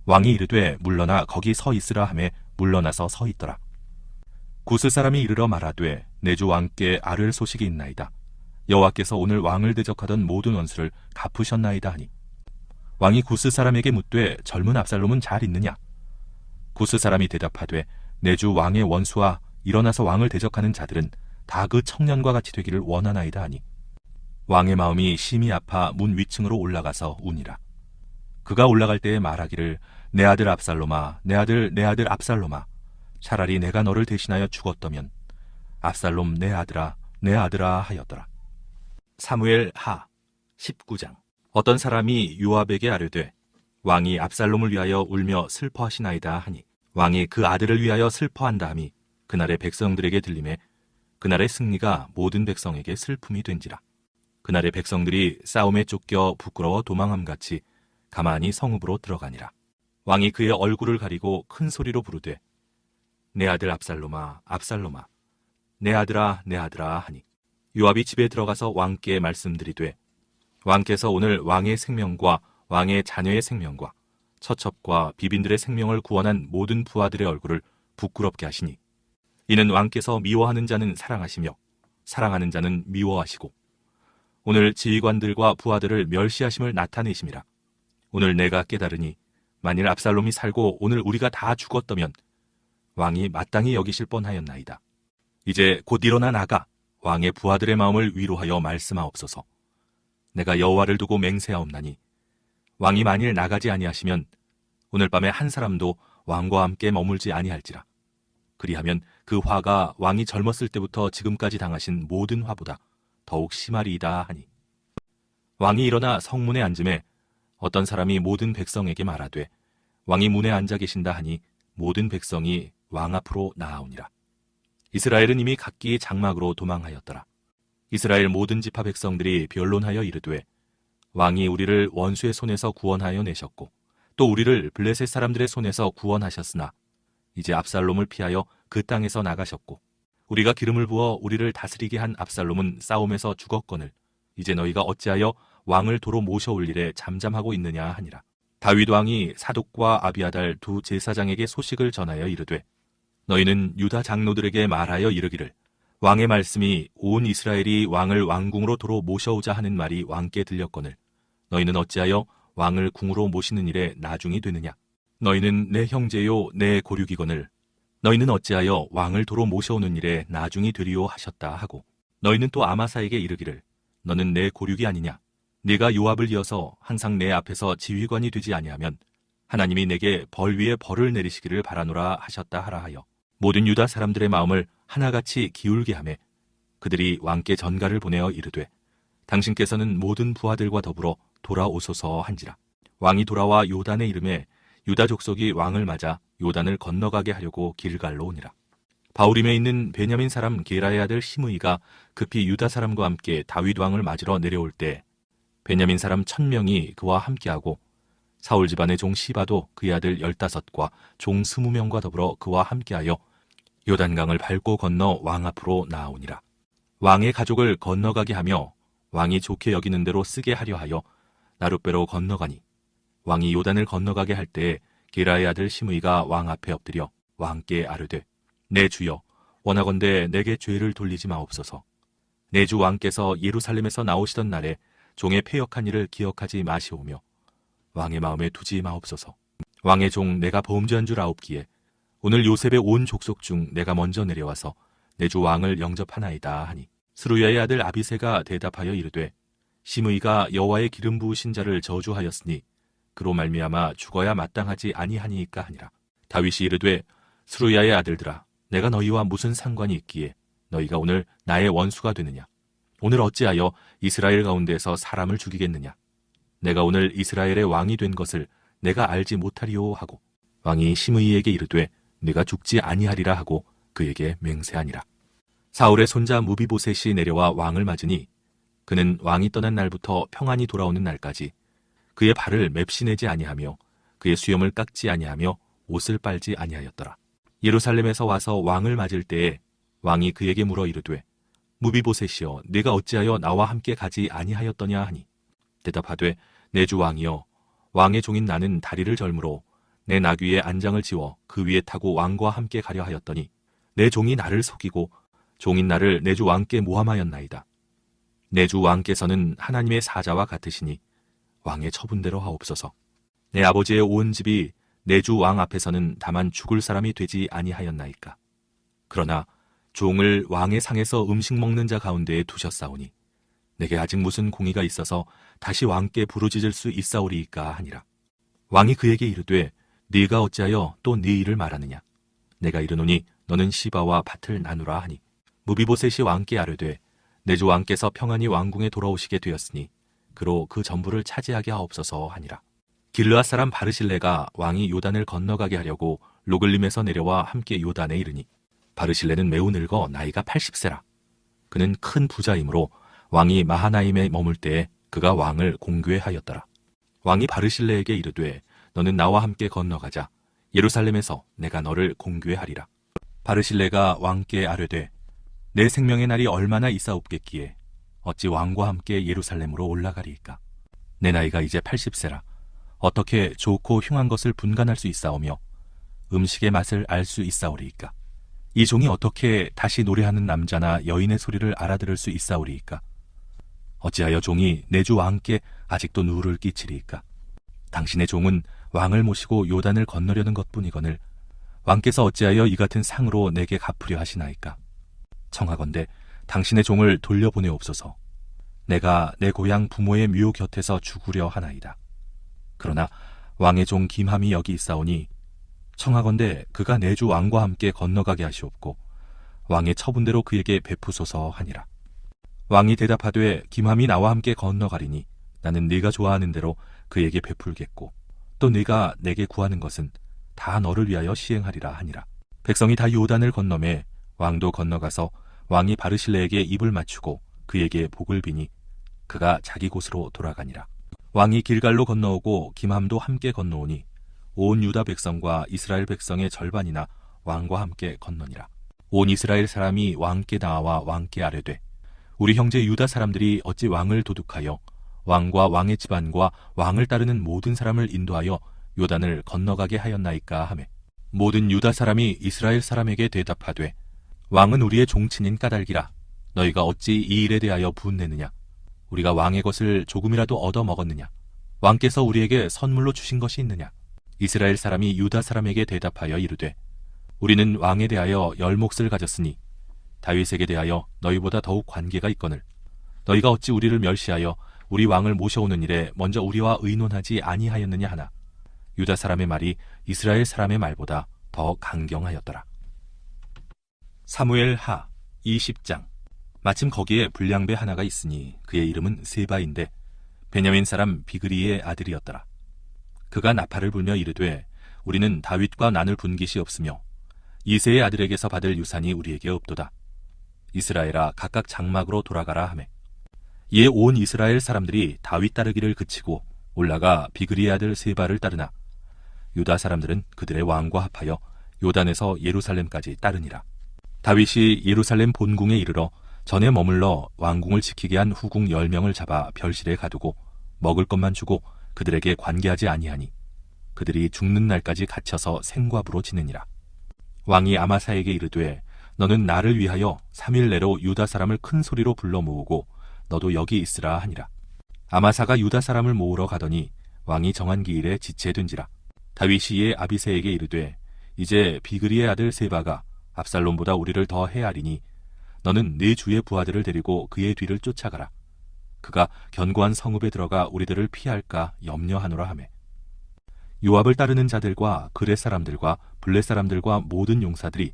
왕이 이르되 물러나 거기 서 있으라 하매 물러나서 서 있더라. 구스 사람이 이르러 말하되 내 주 왕께 아뢰 소식이 있나이다. 여호와께서 오늘 왕을 대적하던 모든 원수를 갚으셨나이다 하니 왕이 구스 사람에게 묻되 젊은 압살롬은 잘 있느냐. 구스 사람이 대답하되 내 주 왕의 원수와 일어나서 왕을 대적하는 자들은 다 그 청년과 같이 되기를 원하나이다 하니 왕의 마음이 심히 아파 문 위층으로 올라가서 우니라. 그가 올라갈 때에 말하기를 내 아들 압살롬아 내 아들 압살롬아 차라리 내가 너를 대신하여 죽었더면 압살롬 내 아들아 하였더라. 사무엘 하 19장. 어떤 사람이 요압에게 아뢰되 왕이 압살롬을 위하여 울며 슬퍼하시나이다 하니 왕이 그 아들을 위하여 슬퍼한다 함이 그날의 백성들에게 들리매 그날의 승리가 모든 백성에게 슬픔이 된지라. 그날의 백성들이 싸움에 쫓겨 부끄러워 도망함같이 가만히 성읍으로 들어가니라. 왕이 그의 얼굴을 가리고 큰 소리로 부르되 내 아들 압살롬아 압살롬아 내 아들아 하니 요압이 집에 들어가서 왕께 말씀드리되 왕께서 오늘 왕의 생명과 왕의 자녀의 생명과 처첩과 비빈들의 생명을 구원한 모든 부하들의 얼굴을 부끄럽게 하시니 이는 왕께서 미워하는 자는 사랑하시며 사랑하는 자는 미워하시고 오늘 지휘관들과 부하들을 멸시하심을 나타내심이라. 오늘 내가 깨달으니 만일 압살롬이 살고 오늘 우리가 다 죽었다면 왕이 마땅히 여기실 뻔하였나이다. 이제 곧 일어나 나가 왕의 부하들의 마음을 위로하여 말씀하옵소서. 내가 여호와를 두고 맹세하옵나니 왕이 만일 나가지 아니하시면 오늘 밤에 한 사람도 왕과 함께 머물지 아니할지라. 그리하면 그 화가 왕이 젊었을 때부터 지금까지 당하신 모든 화보다 더욱 심하리이다 하니. 왕이 일어나 성문에 앉음에 어떤 사람이 모든 백성에게 말하되 왕이 문에 앉아 계신다 하니 모든 백성이 왕 앞으로 나아오니라. 이스라엘은 이미 각기 장막으로 도망하였더라. 이스라엘 모든 지파 백성들이 변론하여 이르되 왕이 우리를 원수의 손에서 구원하여 내셨고 또 우리를 블레셋 사람들의 손에서 구원하셨으나 이제 압살롬을 피하여 그 땅에서 나가셨고 우리가 기름을 부어 우리를 다스리게 한 압살롬은 싸움에서 죽었거늘 이제 너희가 어찌하여 왕을 도로 모셔올 일에 잠잠하고 있느냐 하니라. 다윗 왕이 사독과 아비아달 두 제사장에게 소식을 전하여 이르되 너희는 유다 장로들에게 말하여 이르기를 왕의 말씀이 온 이스라엘이 왕을 왕궁으로 도로 모셔오자 하는 말이 왕께 들렸거늘 너희는 어찌하여 왕을 궁으로 모시는 일에 나중이 되느냐. 너희는 내 형제요 내 고륙이거늘 너희는 어찌하여 왕을 도로 모셔오는 일에 나중이 되리요 하셨다 하고 너희는 또 아마사에게 이르기를 너는 내 고륙이 아니냐. 네가 요압을 이어서 항상 내 앞에서 지휘관이 되지 아니하면 하나님이 내게 벌 위에 벌을 내리시기를 바라노라 하셨다 하라 하여 모든 유다 사람들의 마음을 하나같이 기울게 하매 그들이 왕께 전가를 보내어 이르되 당신께서는 모든 부하들과 더불어 돌아오소서 한지라. 왕이 돌아와 요단에 이름에 유다 족속이 왕을 맞아 요단을 건너가게 하려고 길갈로 오니라. 바후림에 있는 베냐민 사람 게라의 아들 시므이가 급히 유다 사람과 함께 다윗 왕을 맞으러 내려올 때 베냐민 사람 1000명이 그와 함께하고 사울 집안의 종 시바도 그의 아들 15과 종 20명과 더불어 그와 함께하여 요단강을 밟고 건너 왕 앞으로 나아오니라. 왕의 가족을 건너가게 하며 왕이 좋게 여기는 대로 쓰게 하려 하여 나룻배로 건너가니 왕이 요단을 건너가게 할 때에 게라의 아들 시므이가 왕 앞에 엎드려 왕께 아뢰되 내 주여 원하건대 내게 죄를 돌리지 마옵소서. 내 주 왕께서 예루살렘에서 나오시던 날에 종의 패역한 일을 기억하지 마시오며 왕의 마음에 두지 마옵소서. 왕의 종 내가 범죄한 줄 아옵기에 오늘 요셉의 온 족속 중 내가 먼저 내려와서 내 주 왕을 영접하나이다 하니 스루야의 아들 아비새가 대답하여 이르되 시므이가 여호와의 기름 부으신 자를 저주하였으니 그로 말미암아 죽어야 마땅하지 아니하니이까 하니라. 다윗이 이르되 스루야의 아들들아 내가 너희와 무슨 상관이 있기에 너희가 오늘 나의 원수가 되느냐. 오늘 어찌하여 이스라엘 가운데서 사람을 죽이겠느냐. 내가 오늘 이스라엘의 왕이 된 것을 내가 알지 못하리요 하고 왕이 시므이에게 이르되 네가 죽지 아니하리라 하고 그에게 맹세하니라. 사울의 손자 무비보셋이 내려와 왕을 맞으니 그는 왕이 떠난 날부터 평안히 돌아오는 날까지 그의 발을 맵시내지 아니하며 그의 수염을 깎지 아니하며 옷을 빨지 아니하였더라. 예루살렘에서 와서 왕을 맞을 때에 왕이 그에게 물어 이르되 무비보셋이여 네가 어찌하여 나와 함께 가지 아니하였더냐 하니 대답하되 내 주 왕이여 왕의 종인 나는 다리를 절므로 내 나귀의 안장을 지워 그 위에 타고 왕과 함께 가려 하였더니 내 종이 나를 속이고 종인 나를 내 주 왕께 모함하였나이다. 내 주 왕께서는 하나님의 사자와 같으시니 왕의 처분대로 하옵소서. 내 아버지의 온 집이 내 주 왕 앞에서는 다만 죽을 사람이 되지 아니하였나이까. 그러나 종을 왕의 상에서 음식 먹는 자 가운데에 두셨사오니 내게 아직 무슨 공의가 있어서 다시 왕께 부르짖을 수 있사오리이까 하니라. 왕이 그에게 이르되 네가 어찌하여 또 네 일을 말하느냐. 내가 이르노니 너는 시바와 밭을 나누라 하니 무비보셋이 왕께 아뢰되 내 주 왕께서 평안히 왕궁에 돌아오시게 되었으니 그로 그 전부를 차지하게 하옵소서 하니라. 길르앗 사람 바르실레가 왕이 요단을 건너가게 하려고 로글림에서 내려와 함께 요단에 이르니 바르실레는 매우 늙어 나이가 80세라. 그는 큰 부자이므로 왕이 마하나임에 머물 때에 그가 왕을 공궤하였더라. 왕이 바르실레에게 이르되 너는 나와 함께 건너가자. 예루살렘에서 내가 너를 공궤하리라. 바르실레가 왕께 아뢰되 내 생명의 날이 얼마나 있사옵겠기에 어찌 왕과 함께 예루살렘으로 올라가리이까. 내 나이가 이제 80세라. 어떻게 좋고 흉한 것을 분간할 수 있사오며 음식의 맛을 알 수 있사오리이까. 이 종이 어떻게 다시 노래하는 남자나 여인의 소리를 알아들을 수 있사오리이까. 어찌하여 종이 내 주 왕께 아직도 누를 끼치리이까. 당신의 종은 왕을 모시고 요단을 건너려는 것뿐이거늘 왕께서 어찌하여 이 같은 상으로 내게 갚으려 하시나이까? 청하건대 당신의 종을 돌려보내옵소서. 내가 내 고향 부모의 묘 곁에서 죽으려 하나이다. 그러나 왕의 종 김함이 여기 있사오니 청하건대 그가 내 주 왕과 함께 건너가게 하시옵고 왕의 처분대로 그에게 베푸소서 하니라. 왕이 대답하되 김함이 나와 함께 건너가리니 나는 네가 좋아하는 대로 그에게 베풀겠고 또 네가 내게 구하는 것은 다 너를 위하여 시행하리라 하니라. 백성이 다 요단을 건너매 왕도 건너가서 왕이 바르실레에게 입을 맞추고 그에게 복을 비니 그가 자기 곳으로 돌아가니라. 왕이 길갈로 건너오고 김함도 함께 건너오니 온 유다 백성과 이스라엘 백성의 절반이나 왕과 함께 건너니라. 온 이스라엘 사람이 왕께 나와 왕께 아뢰되 우리 형제 유다 사람들이 어찌 왕을 도둑하여 왕과 왕의 집안과 왕을 따르는 모든 사람을 인도하여 요단을 건너가게 하였나이까 하매 모든 유다 사람이 이스라엘 사람에게 대답하되 왕은 우리의 종친인 까닭이라 너희가 어찌 이 일에 대하여 분내느냐? 우리가 왕의 것을 조금이라도 얻어 먹었느냐? 왕께서 우리에게 선물로 주신 것이 있느냐? 이스라엘 사람이 유다 사람에게 대답하여 이르되 우리는 왕에 대하여 열 몫을 가졌으니 다윗에게 대하여 너희보다 더욱 관계가 있거늘 너희가 어찌 우리를 멸시하여 우리 왕을 모셔오는 일에 먼저 우리와 의논하지 아니하였느냐 하나 유다 사람의 말이 이스라엘 사람의 말보다 더 강경하였더라. 사무엘 하 20장. 마침 거기에 불량배 하나가 있으니 그의 이름은 세바인데 베냐민 사람 비그리의 아들이었더라. 그가 나팔을 불며 이르되 우리는 다윗과 나눌 분깃이 없으며 이새의 아들에게서 받을 유산이 우리에게 없도다. 이스라엘아 각각 장막으로 돌아가라 하매 이에 온 이스라엘 사람들이 다윗 따르기를 그치고 올라가 비그리의 아들 세바를 따르나 유다 사람들은 그들의 왕과 합하여 요단에서 예루살렘까지 따르니라. 다윗이 예루살렘 본궁에 이르러 전에 머물러 왕궁을 지키게 한 후궁 10명을 잡아 별실에 가두고 먹을 것만 주고 그들에게 관계하지 아니하니 그들이 죽는 날까지 갇혀서 생과부로 지내니라. 왕이 아마사에게 이르되 너는 나를 위하여 3일 내로 유다 사람을 큰 소리로 불러 모으고 너도 여기 있으라 하니라. 아마사가 유다 사람을 모으러 가더니 왕이 정한 기일에 지체된지라. 다윗이 이에 아비새에게 이르되 이제 비그리의 아들 세바가 압살롬보다 우리를 더 해하리니 너는 네 주의 부하들을 데리고 그의 뒤를 쫓아가라. 그가 견고한 성읍에 들어가 우리들을 피할까 염려하노라 하매 요압을 따르는 자들과 그렛 사람들과 블렛 사람들과 모든 용사들이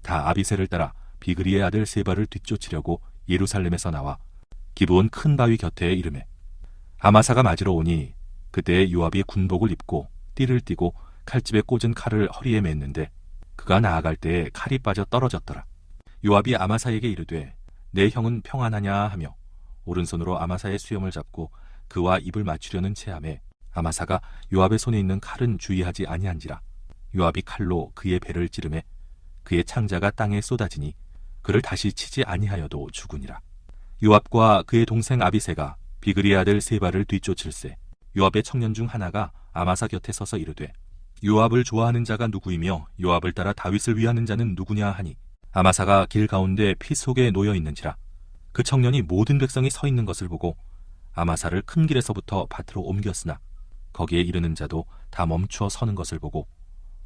다 아비새를 따라 비그리의 아들 세바를 뒤쫓으려고 예루살렘에서 나와 기브온 큰 바위 곁에 이르매 아마사가 맞으러 오니 그때 요압이 군복을 입고 띠를 띠고 칼집에 꽂은 칼을 허리에 맸는데 그가 나아갈 때에 칼이 빠져 떨어졌더라. 요압이 아마사에게 이르되 내 형은 평안하냐 하며 오른손으로 아마사의 수염을 잡고 그와 입을 맞추려는 체함에 아마사가 요압의 손에 있는 칼은 주의하지 아니한지라. 요압이 칼로 그의 배를 찌르매 그의 창자가 땅에 쏟아지니 그를 다시 치지 아니하여도 죽으니라. 요압과 그의 동생 아비새가 비그리의 아들 세바를 뒤쫓을세 요압의 청년 중 하나가 아마사 곁에 서서 이르되 요압을 좋아하는 자가 누구이며 요압을 따라 다윗을 위하는 자는 누구냐 하니 아마사가 길 가운데 피 속에 놓여 있는지라. 그 청년이 모든 백성이 서 있는 것을 보고 아마사를 큰 길에서부터 밭으로 옮겼으나 거기에 이르는 자도 다 멈추어 서는 것을 보고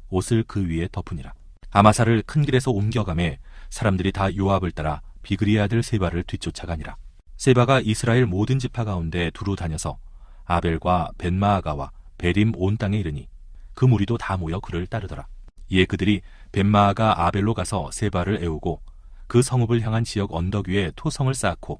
옷을 그 위에 덮으니라. 아마사를 큰 길에서 옮겨가매 사람들이 다 요압을 따라 비그리의 아들 세바를 뒤쫓아가니라. 세바가 이스라엘 모든 지파 가운데 두루 다녀서 아벨과 벤마아가와 베림 온 땅에 이르니 그 무리도 다 모여 그를 따르더라. 이에 그들이 벤마아가 아벨로 가서 세바를 애우고 그 성읍을 향한 지역 언덕 위에 토성을 쌓고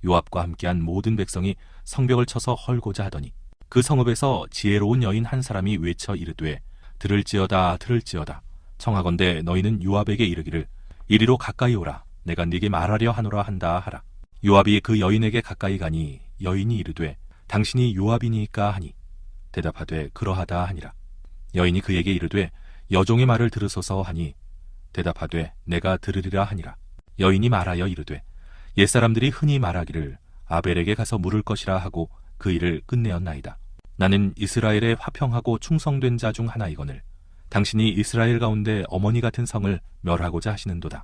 요압과 함께한 모든 백성이 성벽을 쳐서 헐고자 하더니 그 성읍에서 지혜로운 여인 한 사람이 외쳐 이르되 들을지어다 들을지어다 청하건대 너희는 요압에게 이르기를 이리로 가까이 오라 내가 네게 말하려 하노라 한다 하라. 요압이 그 여인에게 가까이 가니 여인이 이르되 당신이 요압이니까 하니 대답하되 그러하다 하니라. 여인이 그에게 이르되 여종의 말을 들으소서 하니 대답하되 내가 들으리라 하니라. 여인이 말하여 이르되 옛사람들이 흔히 말하기를 아벨에게 가서 물을 것이라 하고 그 일을 끝내었나이다. 나는 이스라엘의 화평하고 충성된 자 중 하나이거늘 당신이 이스라엘 가운데 어머니 같은 성을 멸하고자 하시는도다.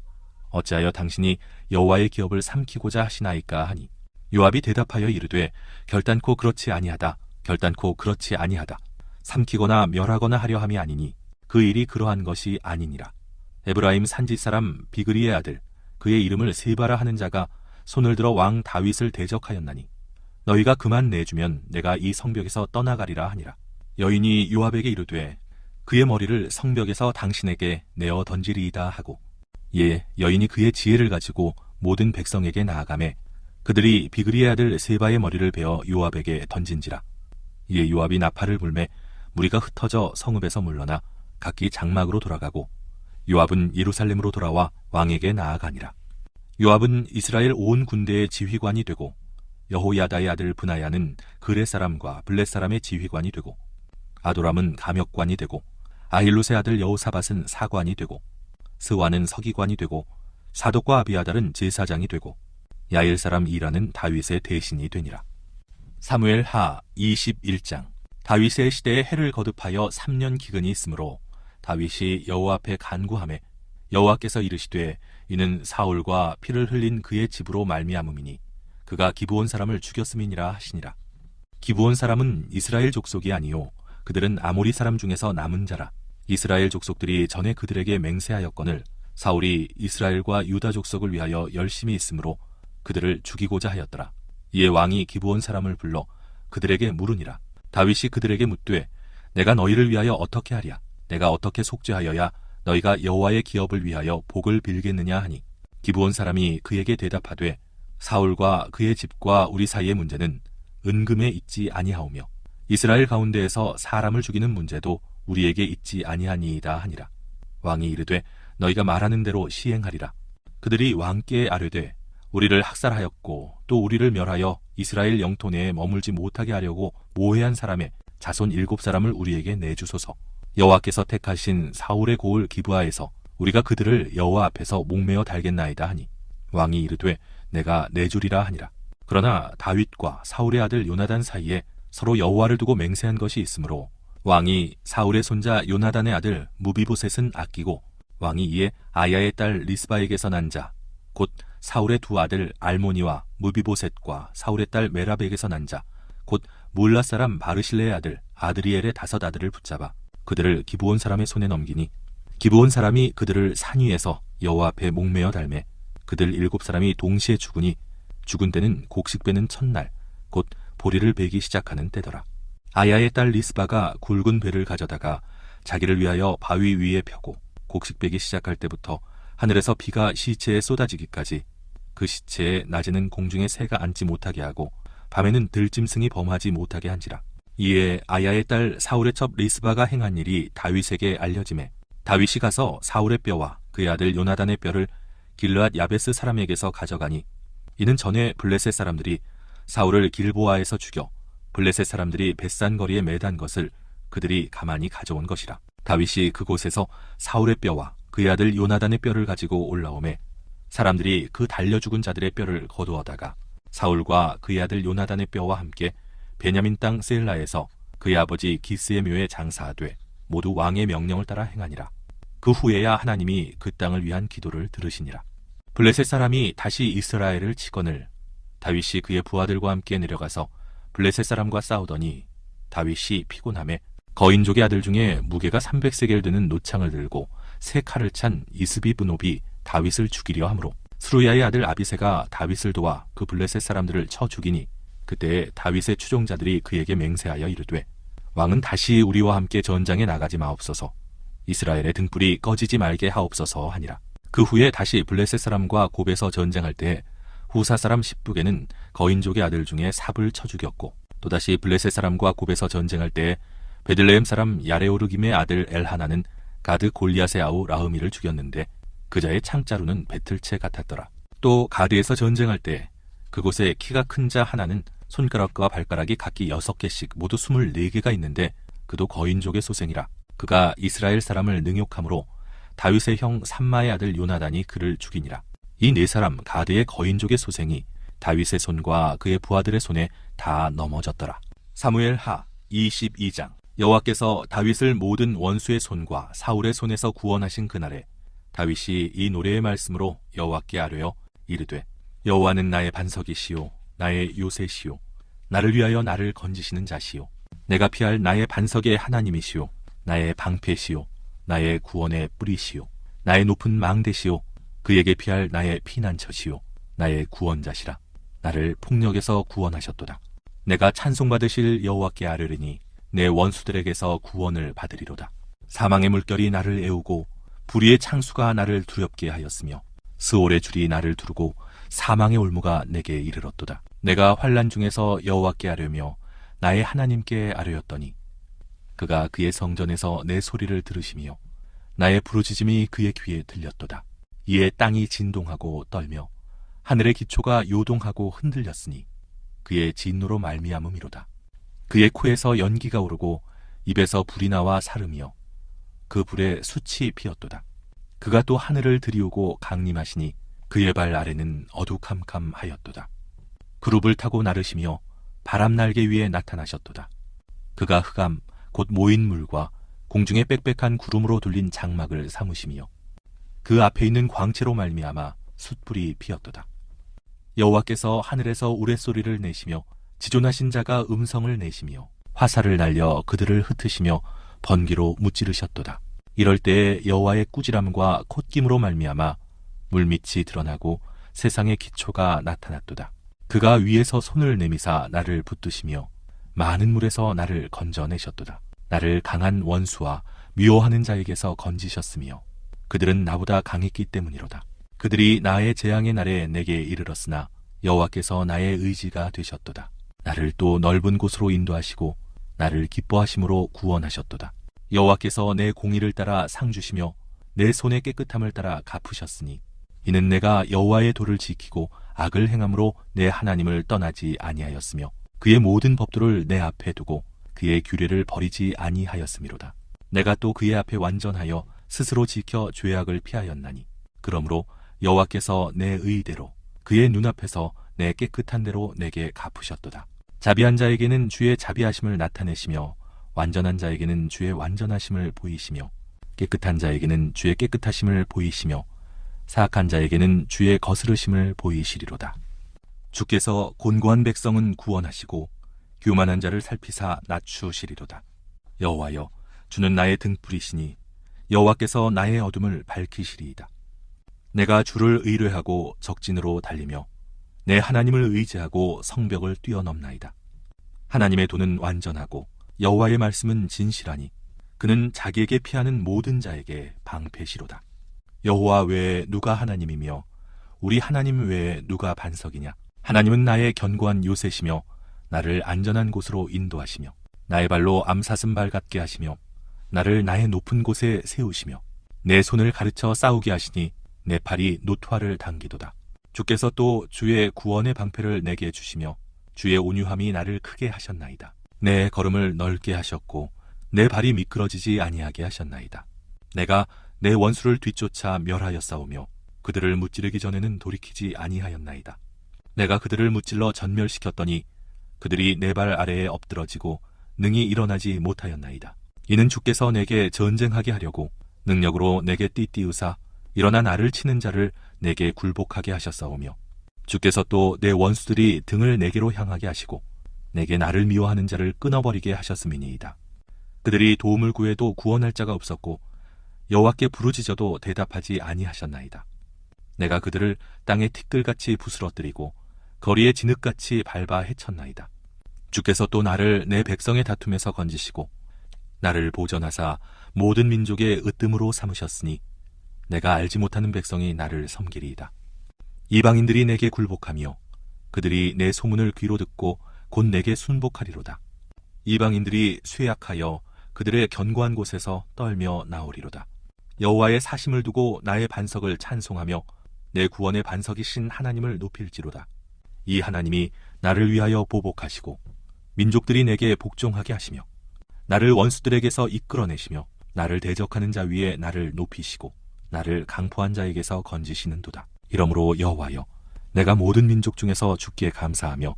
어찌하여 당신이 여호와의 기업을 삼키고자 하시나이까 하니 요압이 대답하여 이르되 결단코 그렇지 아니하다 결단코 그렇지 아니하다. 삼키거나 멸하거나 하려 함이 아니니 그 일이 그러한 것이 아니니라. 에브라임 산지 사람 비그리의 아들 그의 이름을 세바라 하는 자가 손을 들어 왕 다윗을 대적하였나니 너희가 그만 내주면 내가 이 성벽에서 떠나가리라 하니라. 여인이 요압에게 이르되 그의 머리를 성벽에서 당신에게 내어 던지리이다 하고 이에 여인이 그의 지혜를 가지고 모든 백성에게 나아가매 그들이 비그리의 아들 세바의 머리를 베어 요압에게 던진지라. 이에 요압이 나팔을 불매 무리가 흩어져 성읍에서 물러나 각기 장막으로 돌아가고 요압은 예루살렘으로 돌아와 왕에게 나아가니라. 요압은 이스라엘 온 군대의 지휘관이 되고 여호야다의 아들 브나야는 그렛 사람과 블렛 사람의 지휘관이 되고 아도람은 감역관이 되고 아힐롯의 아들 여호사밧은 사관이 되고 스와는 서기관이 되고 사독과 아비아달은 제사장이 되고 야일 사람 이라는 다윗의 대신이 되니라. 사무엘 하 21장. 다윗의 시대에 해를 거듭하여 3년 기근이 있으므로 다윗이 여호와 앞에 간구하매 여호와께서 이르시되 이는 사울과 피를 흘린 그의 집으로 말미암음이니 그가 기브온 사람을 죽였음이니라 하시니라. 기브온 사람은 이스라엘 족속이 아니요 그들은 아모리 사람 중에서 남은 자라. 이스라엘 족속들이 전에 그들에게 맹세하였거늘 사울이 이스라엘과 유다 족속을 위하여 열심히 있으므로 그들을 죽이고자 하였더라. 이에 왕이 기브온 사람을 불러 그들에게 물으니라. 다윗이 그들에게 묻되 내가 너희를 위하여 어떻게 하랴? 내가 어떻게 속죄하여야 너희가 여호와의 기업을 위하여 복을 빌겠느냐 하니 기브온 사람이 그에게 대답하되 사울과 그의 집과 우리 사이의 문제는 은금에 있지 아니하오며 이스라엘 가운데에서 사람을 죽이는 문제도 우리에게 있지 아니하니이다 하니라. 왕이 이르되 너희가 말하는 대로 시행하리라. 그들이 왕께 아뢰되 우리를 학살하였고 또 우리를 멸하여 이스라엘 영토 내에 머물지 못하게 하려고 모해한 사람의 자손 7사람을 우리에게 내주소서. 여호와께서 택하신 사울의 고을 기브아에서 우리가 그들을 여호와 앞에서 목매어 달겠나이다 하니 왕이 이르되 내가 내주리라 하니라. 그러나 다윗과 사울의 아들 요나단 사이에 서로 여호와를 두고 맹세한 것이 있으므로 왕이 사울의 손자 요나단의 아들 무비보셋은 아끼고 왕이 이에 아야의 딸 리스바에게서 난 자 곧 사울의 두 아들 알모니와 무비보셋과 사울의 딸 메랍에게서 난 자 곧 물라 사람 바르실레의 아들 아드리엘의 5 아들을 붙잡아 그들을 기브온 사람의 손에 넘기니 기브온 사람이 그들을 산 위에서 여호와 앞에 목매어 달매 그들 7사람이 동시에 죽으니 죽은 때는 곡식 베는 첫날 곧 보리를 베기 시작하는 때더라. 아야의 딸 리스바가 굵은 배를 가져다가 자기를 위하여 바위 위에 펴고 곡식 베기 시작할 때부터 하늘에서 비가 시체에 쏟아지기까지 그 시체에 낮에는 공중에 새가 앉지 못하게 하고 밤에는 들짐승이 범하지 못하게 한지라. 이에 아야의 딸 사울의 첩 리스바가 행한 일이 다윗에게 알려지매 다윗이 가서 사울의 뼈와 그의 아들 요나단의 뼈를 길르앗 야베스 사람에게서 가져가니 이는 전에 블레셋 사람들이 사울을 길보아에서 죽여 블레셋 사람들이 벳산 거리에 매단 것을 그들이 가만히 가져온 것이라. 다윗이 그곳에서 사울의 뼈와 그의 아들 요나단의 뼈를 가지고 올라오매 사람들이 그 달려 죽은 자들의 뼈를 거두어다가 사울과 그의 아들 요나단의 뼈와 함께 베냐민 땅 셀라에서 그의 아버지 기스의 묘에 장사하되 모두 왕의 명령을 따라 행하니라. 그 후에야 하나님이 그 땅을 위한 기도를 들으시니라. 블레셋 사람이 다시 이스라엘을 치거늘 다윗이 그의 부하들과 함께 내려가서 블레셋 사람과 싸우더니 다윗이 피곤하매 거인족의 아들 중에 무게가 300세겔 되는 노창을 들고 3칼을 찬 이스비브노비 다윗을 죽이려 하므로 스루야의 아들 아비새가 다윗을 도와 그 블레셋 사람들을 쳐 죽이니 그때 다윗의 추종자들이 그에게 맹세하여 이르되 왕은 다시 우리와 함께 전장에 나가지 마옵소서. 이스라엘의 등불이 꺼지지 말게 하옵소서 하니라. 그 후에 다시 블레셋 사람과 곱에서 전쟁할 때 후사 사람 십북에는 거인족의 아들 중에 삽을 쳐 죽였고 또다시 블레셋 사람과 곱에서 전쟁할 때 베들레헴 사람 야레오르김의 아들 엘하나는 가드 골리앗의 아우 라흐미를 죽였는데 그자의 창자루는 배틀채 같았더라. 또 가드에서 전쟁할 때 그곳에 키가 큰 자 하나는 손가락과 발가락이 각기 6개씩 모두 24개가 있는데 그도 거인족의 소생이라. 그가 이스라엘 사람을 능욕함으로 다윗의 형 삼마의 아들 요나단이 그를 죽이니라. 이 4사람 가드의 거인족의 소생이 다윗의 손과 그의 부하들의 손에 다 넘어졌더라. 사무엘 하 22장. 여호와께서 다윗을 모든 원수의 손과 사울의 손에서 구원하신 그날에 다윗이 이 노래의 말씀으로 여호와께 아뢰어 이르되 여호와는 나의 반석이시요 나의 요새시요 나를 위하여 나를 건지시는 자시요 내가 피할 나의 반석의 하나님이시오. 나의 방패시오. 나의 구원의 뿌리시오. 나의 높은 망대시오. 그에게 피할 나의 피난처시오. 나의 구원자시라. 나를 폭력에서 구원하셨도다. 내가 찬송받으실 여호와께 아뢰리니 내 원수들에게서 구원을 받으리로다. 사망의 물결이 나를 애우고 불의의 창수가 나를 두렵게 하였으며 스올의 줄이 나를 두르고 사망의 올무가 내게 이르렀도다. 내가 환난 중에서 여호와께 아뢰며 나의 하나님께 아뢰었더니 그가 그의 성전에서 내 소리를 들으시며 나의 부르짖음이 그의 귀에 들렸도다. 이에 땅이 진동하고 떨며 하늘의 기초가 요동하고 흔들렸으니 그의 진노로 말미암음이로다. 그의 코에서 연기가 오르고 입에서 불이 나와 사르며 그 불에 숯이 피었도다. 그가 또 하늘을 들이우고 강림하시니 그의 발 아래는 어두캄캄하였도다. 그룹을 타고 나르시며 바람 날개 위에 나타나셨도다. 그가 흑암 곧 모인 물과 공중에 빽빽한 구름으로 둘린 장막을 삼으시며 그 앞에 있는 광채로 말미암아 숯불이 피었도다. 여호와께서 하늘에서 우레소리를 내시며 지존하신 자가 음성을 내시며 화살을 날려 그들을 흩으시며 번개로 무찌르셨도다. 이럴 때에 여호와의 꾸지람과 콧김으로 말미암아 물밑이 드러나고 세상의 기초가 나타났도다. 그가 위에서 손을 내미사 나를 붙드시며 많은 물에서 나를 건져내셨도다. 나를 강한 원수와 미워하는 자에게서 건지셨으며 그들은 나보다 강했기 때문이로다. 그들이 나의 재앙의 날에 내게 이르렀으나 여호와께서 나의 의지가 되셨도다. 나를 또 넓은 곳으로 인도하시고 나를 기뻐하심으로 구원하셨도다. 여호와께서 내 공의를 따라 상 주시며 내 손의 깨끗함을 따라 갚으셨으니 이는 내가 여호와의 도를 지키고 악을 행함으로 내 하나님을 떠나지 아니하였으며 그의 모든 법도를 내 앞에 두고 그의 규례를 버리지 아니하였음이로다. 내가 또 그의 앞에 완전하여 스스로 지켜 죄악을 피하였나니 그러므로 여호와께서 내 의대로 그의 눈앞에서 내 깨끗한 대로 내게 갚으셨도다. 자비한 자에게는 주의 자비하심을 나타내시며 완전한 자에게는 주의 완전하심을 보이시며 깨끗한 자에게는 주의 깨끗하심을 보이시며 사악한 자에게는 주의 거스르심을 보이시리로다. 주께서 곤고한 백성은 구원하시고 교만한 자를 살피사 낮추시리로다. 여호와여, 주는 나의 등불이시니 여호와께서 나의 어둠을 밝히시리이다. 내가 주를 의뢰하고 적진으로 달리며 내 하나님을 의지하고 성벽을 뛰어넘나이다. 하나님의 도는 완전하고 여호와의 말씀은 진실하니 그는 자기에게 피하는 모든 자에게 방패시로다. 여호와 외에 누가 하나님이며 우리 하나님 외에 누가 반석이냐? 하나님은 나의 견고한 요새시며 나를 안전한 곳으로 인도하시며 나의 발로 암사슴발 같게 하시며 나를 나의 높은 곳에 세우시며 내 손을 가르쳐 싸우게 하시니 내 팔이 노토화를 당기도다. 주께서 또 주의 구원의 방패를 내게 주시며 주의 온유함이 나를 크게 하셨나이다. 내 걸음을 넓게 하셨고 내 발이 미끄러지지 아니하게 하셨나이다. 내가 내 원수를 뒤쫓아 멸하여 싸우며 그들을 무찌르기 전에는 돌이키지 아니하였나이다. 내가 그들을 무찔러 전멸시켰더니 그들이 내 발 아래에 엎드러지고 능히 일어나지 못하였나이다. 이는 주께서 내게 전쟁하게 하려고 능력으로 내게 띠띠우사 일어나 나를 치는 자를 내게 굴복하게 하셨사오며 주께서 또 내 원수들이 등을 내게로 향하게 하시고 내게 나를 미워하는 자를 끊어버리게 하셨음이니이다. 그들이 도움을 구해도 구원할 자가 없었고 여호와께 부르짖어도 대답하지 아니하셨나이다. 내가 그들을 땅에 티끌같이 부스러뜨리고 거리에 진흙같이 밟아 헤쳤나이다. 주께서 또 나를 내 백성의 다툼에서 건지시고 나를 보전하사 모든 민족의 으뜸으로 삼으셨으니 내가 알지 못하는 백성이 나를 섬기리이다. 이방인들이 내게 굴복하며 그들이 내 소문을 귀로 듣고 곧 내게 순복하리로다. 이방인들이 쇠약하여 그들의 견고한 곳에서 떨며 나오리로다. 여호와의 사심을 두고 나의 반석을 찬송하며 내 구원의 반석이신 하나님을 높일지로다. 이 하나님이 나를 위하여 보복하시고 민족들이 내게 복종하게 하시며 나를 원수들에게서 이끌어내시며 나를 대적하는 자 위에 나를 높이시고 나를 강포한 자에게서 건지시는도다. 이러므로 여호와여, 내가 모든 민족 중에서 주께 감사하며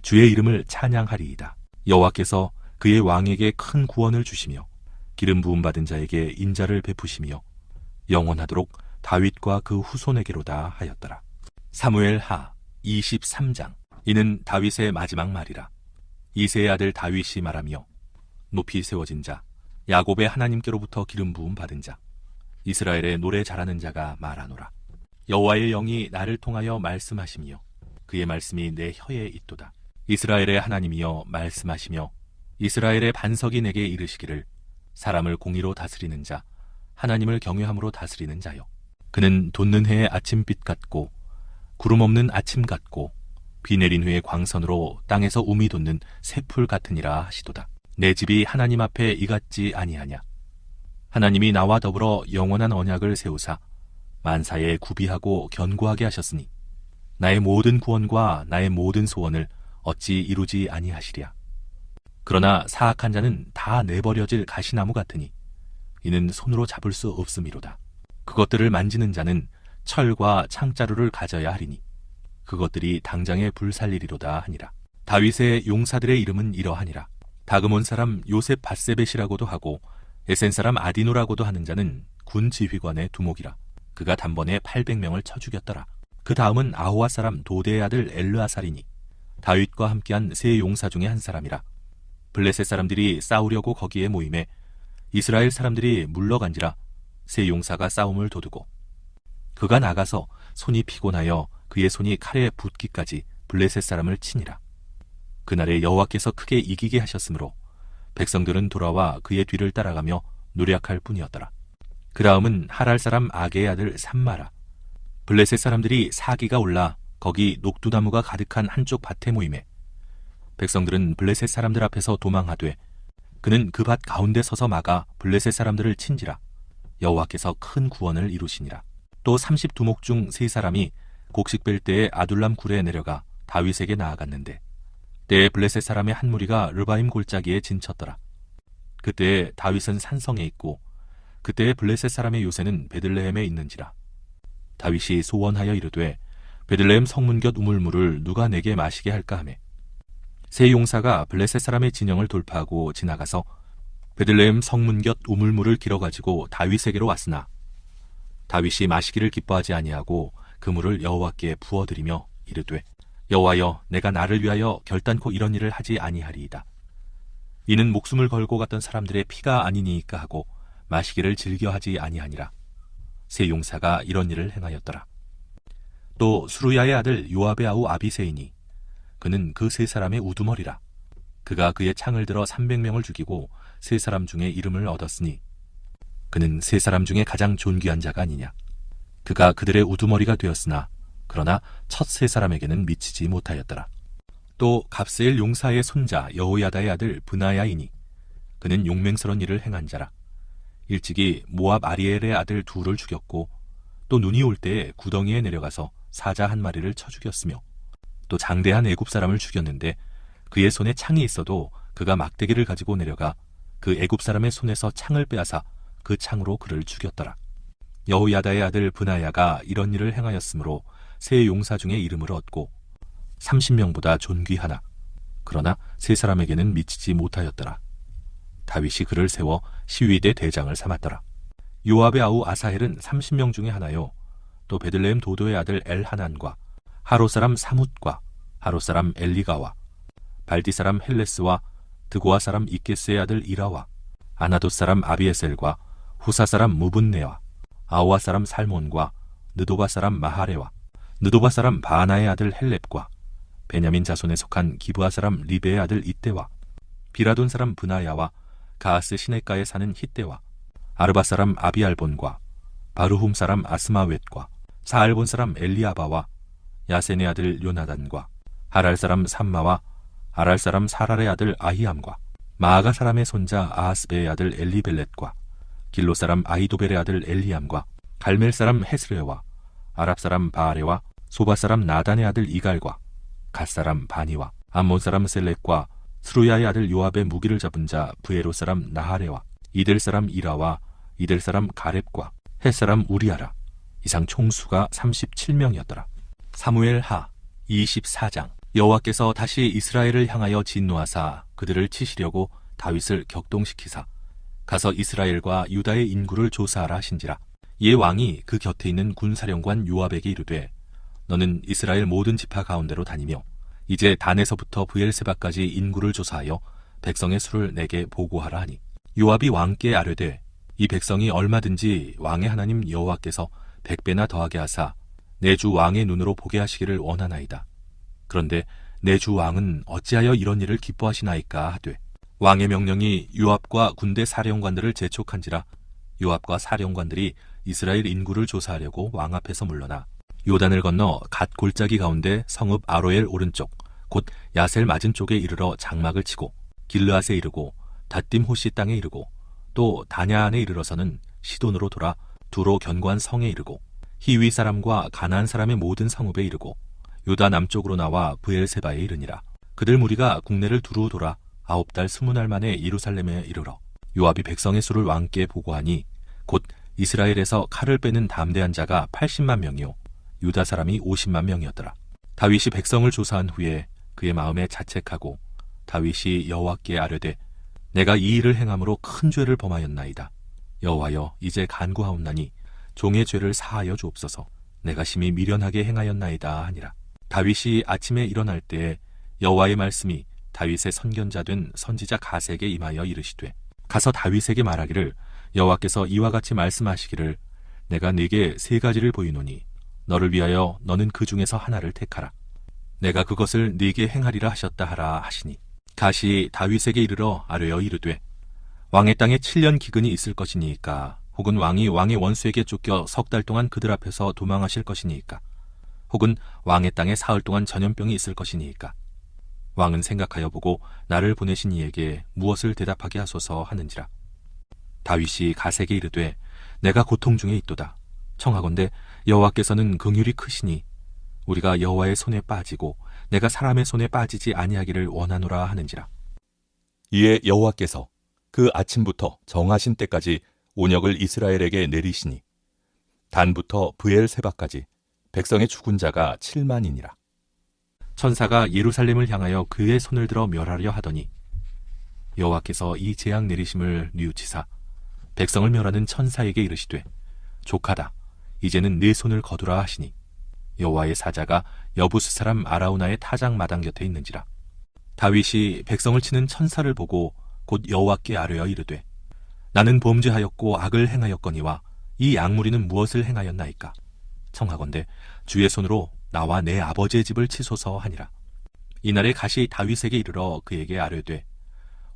주의 이름을 찬양하리이다. 여호와께서 그의 왕에게 큰 구원을 주시며 기름 부음 받은 자에게 인자를 베푸시며 영원하도록 다윗과 그 후손에게로다 하였더라. 사무엘 하 23장. 이는 다윗의 마지막 말이라. 이새의 아들 다윗이 말하며 높이 세워진 자, 야곱의 하나님께로부터 기름 부음 받은 자, 이스라엘의 노래 잘하는 자가 말하노라. 여호와의 영이 나를 통하여 말씀하시며 그의 말씀이 내 혀에 있도다. 이스라엘의 하나님이여 말씀하시며 이스라엘의 반석이 내게 이르시기를 사람을 공의로 다스리는 자, 하나님을 경외함으로 다스리는 자여. 그는 돋는 해의 아침빛 같고 구름 없는 아침 같고 비 내린 후의 광선으로 땅에서 우미 돋는 새풀 같으니라 하시도다. 내 집이 하나님 앞에 이같지 아니하냐. 하나님이 나와 더불어 영원한 언약을 세우사 만사에 구비하고 견고하게 하셨으니 나의 모든 구원과 나의 모든 소원을 어찌 이루지 아니하시랴. 그러나 사악한 자는 다 내버려질 가시나무 같으니 이는 손으로 잡을 수 없음이로다. 그것들을 만지는 자는 철과 창자루를 가져야 하리니 그것들이 당장에 불살리리로다 하니라. 다윗의 용사들의 이름은 이러하니라. 다그몬 사람 요셉 바세벳이라고도 하고 에센 사람 아디노라고도 하는 자는 군 지휘관의 두목이라. 그가 단번에 800명을 쳐 죽였더라. 그 다음은 아호와 사람 도대의 아들 엘르아살이니 다윗과 함께한 세 용사 중에 한 사람이라. 블레셋 사람들이 싸우려고 거기에 모임에 이스라엘 사람들이 물러간지라 세 용사가 싸움을 도두고 그가 나가서 손이 피곤하여 그의 손이 칼에 붙기까지 블레셋 사람을 치니라. 그날에 여호와께서 크게 이기게 하셨으므로 백성들은 돌아와 그의 뒤를 따라가며 노력할 뿐이었더라. 그 다음은 하랄 사람 아게의 아들 삼마라. 블레셋 사람들이 사기가 올라 거기 녹두나무가 가득한 한쪽 밭에 모임에 백성들은 블레셋 사람들 앞에서 도망하되 그는 그 밭 가운데 서서 막아 블레셋 사람들을 친지라. 여호와께서 큰 구원을 이루시니라. 또 30두목 중 3사람이 곡식 뺄 때에 아둘람 굴에 내려가 다윗에게 나아갔는데 때에 블레셋 사람의 한 무리가 르바임 골짜기에 진쳤더라. 그때에 다윗은 산성에 있고 그때에 블레셋 사람의 요새는 베들레헴에 있는지라. 다윗이 소원하여 이르되 베들레헴 성문 곁 우물물을 누가 내게 마시게 할까 하매 세 용사가 블레셋 사람의 진영을 돌파하고 지나가서 베들레헴 성문 곁 우물물을 길어가지고 다윗에게로 왔으나 다윗이 마시기를 기뻐하지 아니하고 그 물을 여호와께 부어드리며 이르되 여호와여 내가 나를 위하여 결단코 이런 일을 하지 아니하리이다. 이는 목숨을 걸고 갔던 사람들의 피가 아니니이까 하고 마시기를 즐겨하지 아니하니라. 세 용사가 이런 일을 행하였더라. 또 수루야의 아들 요압의 아우 아비새이니 그는 그 3사람의 우두머리라. 그가 그의 창을 들어 300명을 죽이고 3사람 중에 이름을 얻었으니 그는 3사람 중에 가장 존귀한 자가 아니냐. 그가 그들의 우두머리가 되었으나 그러나 첫 3사람에게는 미치지 못하였더라. 또 갑세엘 용사의 손자 여호야다의 아들 브나야이니 그는 용맹스러운 일을 행한 자라. 일찍이 모압 아리엘의 아들 둘을 죽였고 또 눈이 올 때에 구덩이에 내려가서 사자 한 마리를 쳐 죽였으며 또 장대한 애굽 사람을 죽였는데 그의 손에 창이 있어도 그가 막대기를 가지고 내려가 그 애굽 사람의 손에서 창을 빼앗아 그 창으로 그를 죽였더라. 여호야다의 아들 브나야가 이런 일을 행하였으므로 세 용사 중에 이름을 얻고 30명보다 존귀하나 그러나 3사람에게는 미치지 못하였더라. 다윗이 그를 세워 시위대 대장을 삼았더라. 요압의 아우 아사헬은 30명 중에 하나요. 또 베들레헴 도도의 아들 엘하난과 하로 사람 사뭇과 하로 사람 엘리가와 발디 사람 헬레스와 드고아 사람 이케스의 아들 이라와 아나돗 사람 아비에셀과 후사 사람 무분네와 아오아 사람 살몬과 느도바 사람 마하레와 느도바 사람 바나의 아들 헬렙과 베냐민 자손에 속한 기브아 사람 리베의 아들 이때와 비라돈 사람 브나야와 가하스 시내가에 사는 히때와 아르바 사람 아비알본과 바르훔 사람 아스마웻과 사알본 사람 엘리아바와 야센의 아들 요나단과 하랄 사람 삼마와 아랄 사람 사랄의 아들 아히암과 마아가 사람의 손자 아하스베의 아들 엘리벨렛과 길로 사람 아히도벨의 아들 엘리암과 갈멜 사람 헤스레와 아랍 사람 바아레와 소바 사람 나단의 아들 이갈과 갓 사람 바니와 암몬 사람 셀렉과 스루야의 아들 요압의 무기를 잡은 자 브에로 사람 나하레와 이델 사람 이라와 이델 사람 가렙과 헷 사람 우리아라. 이상 총수가 37명이었더라. 사무엘 하 24장. 여호와께서 다시 이스라엘을 향하여 진노하사 그들을 치시려고 다윗을 격동시키사 가서 이스라엘과 유다의 인구를 조사하라 하신지라. 이에 왕이 그 곁에 있는 군사령관 요압에게 이르되 너는 이스라엘 모든 지파 가운데로 다니며 이제 단에서부터 브엘세바까지 인구를 조사하여 백성의 수를 내게 보고하라 하니 요압이 왕께 아뢰되 이 백성이 얼마든지 왕의 하나님 여호와께서 100배나 더하게 하사 내 주 왕의 눈으로 보게 하시기를 원하나이다. 그런데 내 주 왕은 어찌하여 이런 일을 기뻐하시나이까 하되 왕의 명령이 요압과 군대 사령관들을 재촉한지라 요압과 사령관들이 이스라엘 인구를 조사하려고 왕 앞에서 물러나 요단을 건너 갓 골짜기 가운데 성읍 아로엘 오른쪽 곧 야셀 맞은 쪽에 이르러 장막을 치고 길르앗에 이르고 닷딤 호시 땅에 이르고 또 다냐안에 이르러서는 시돈으로 돌아 두로 견고한 성에 이르고 히위 사람과 가나안 사람의 모든 성읍에 이르고 요다 남쪽으로 나와 브엘세바에 이르니라. 그들 무리가 국내를 두루 돌아 9달 20날 만에 예루살렘에 이르러 요압이 백성의 수를 왕께 보고하니 곧 이스라엘에서 칼을 빼는 담대한 자가 80만 명이요 유다 사람이 50만 명이었더라. 다윗이 백성을 조사한 후에 그의 마음에 자책하고 다윗이 여호와께 아뢰되 내가 이 일을 행함으로 큰 죄를 범하였나이다. 여호와여 이제 간구하옵나니 종의 죄를 사하여 주옵소서. 내가 심히 미련하게 행하였나이다 하니라. 다윗이 아침에 일어날 때에 여호와의 말씀이 다윗의 선견자 된 선지자 가세에게 임하여 이르시되 가서 다윗에게 말하기를 여호와께서 이와 같이 말씀하시기를 내가 네게 3가지를 보이노니 너를 위하여 너는 그 중에서 하나를 택하라. 내가 그것을 네게 행하리라 하셨다 하라 하시니 갓이 다윗에게 이르러 아뢰어 이르되 왕의 땅에 7년 기근이 있을 것이니까 혹은 왕이 왕의 원수에게 쫓겨 3달 동안 그들 앞에서 도망하실 것이니까 혹은 왕의 땅에 사흘 동안 전염병이 있을 것이니까 왕은 생각하여 보고 나를 보내신 이에게 무엇을 대답하게 하소서 하는지라. 다윗이 갓에게 이르되 내가 고통 중에 있도다. 청하건대 여호와께서는 긍휼이 크시니 우리가 여호와의 손에 빠지고 내가 사람의 손에 빠지지 아니하기를 원하노라 하는지라. 이에 여호와께서 그 아침부터 정하신 때까지 온역을 이스라엘에게 내리시니 단부터 브엘세바까지 백성의 죽은 자가 7만이니라. 천사가 예루살렘을 향하여 그의 손을 들어 멸하려 하더니 여호와께서 이 재앙 내리심을 뉘우치사 백성을 멸하는 천사에게 이르시되 족하다. 이제는 네 손을 거두라 하시니 여호와의 사자가 여부스 사람 아라우나의 타작 마당 곁에 있는지라. 다윗이 백성을 치는 천사를 보고 곧 여호와께 아뢰어 이르되 나는 범죄하였고 악을 행하였거니와 이 양무리는 무엇을 행하였나이까. 청하건대 주의 손으로 나와 내 아버지의 집을 치소서 하니라. 이날에 갓이 다윗에게 이르러 그에게 아뢰되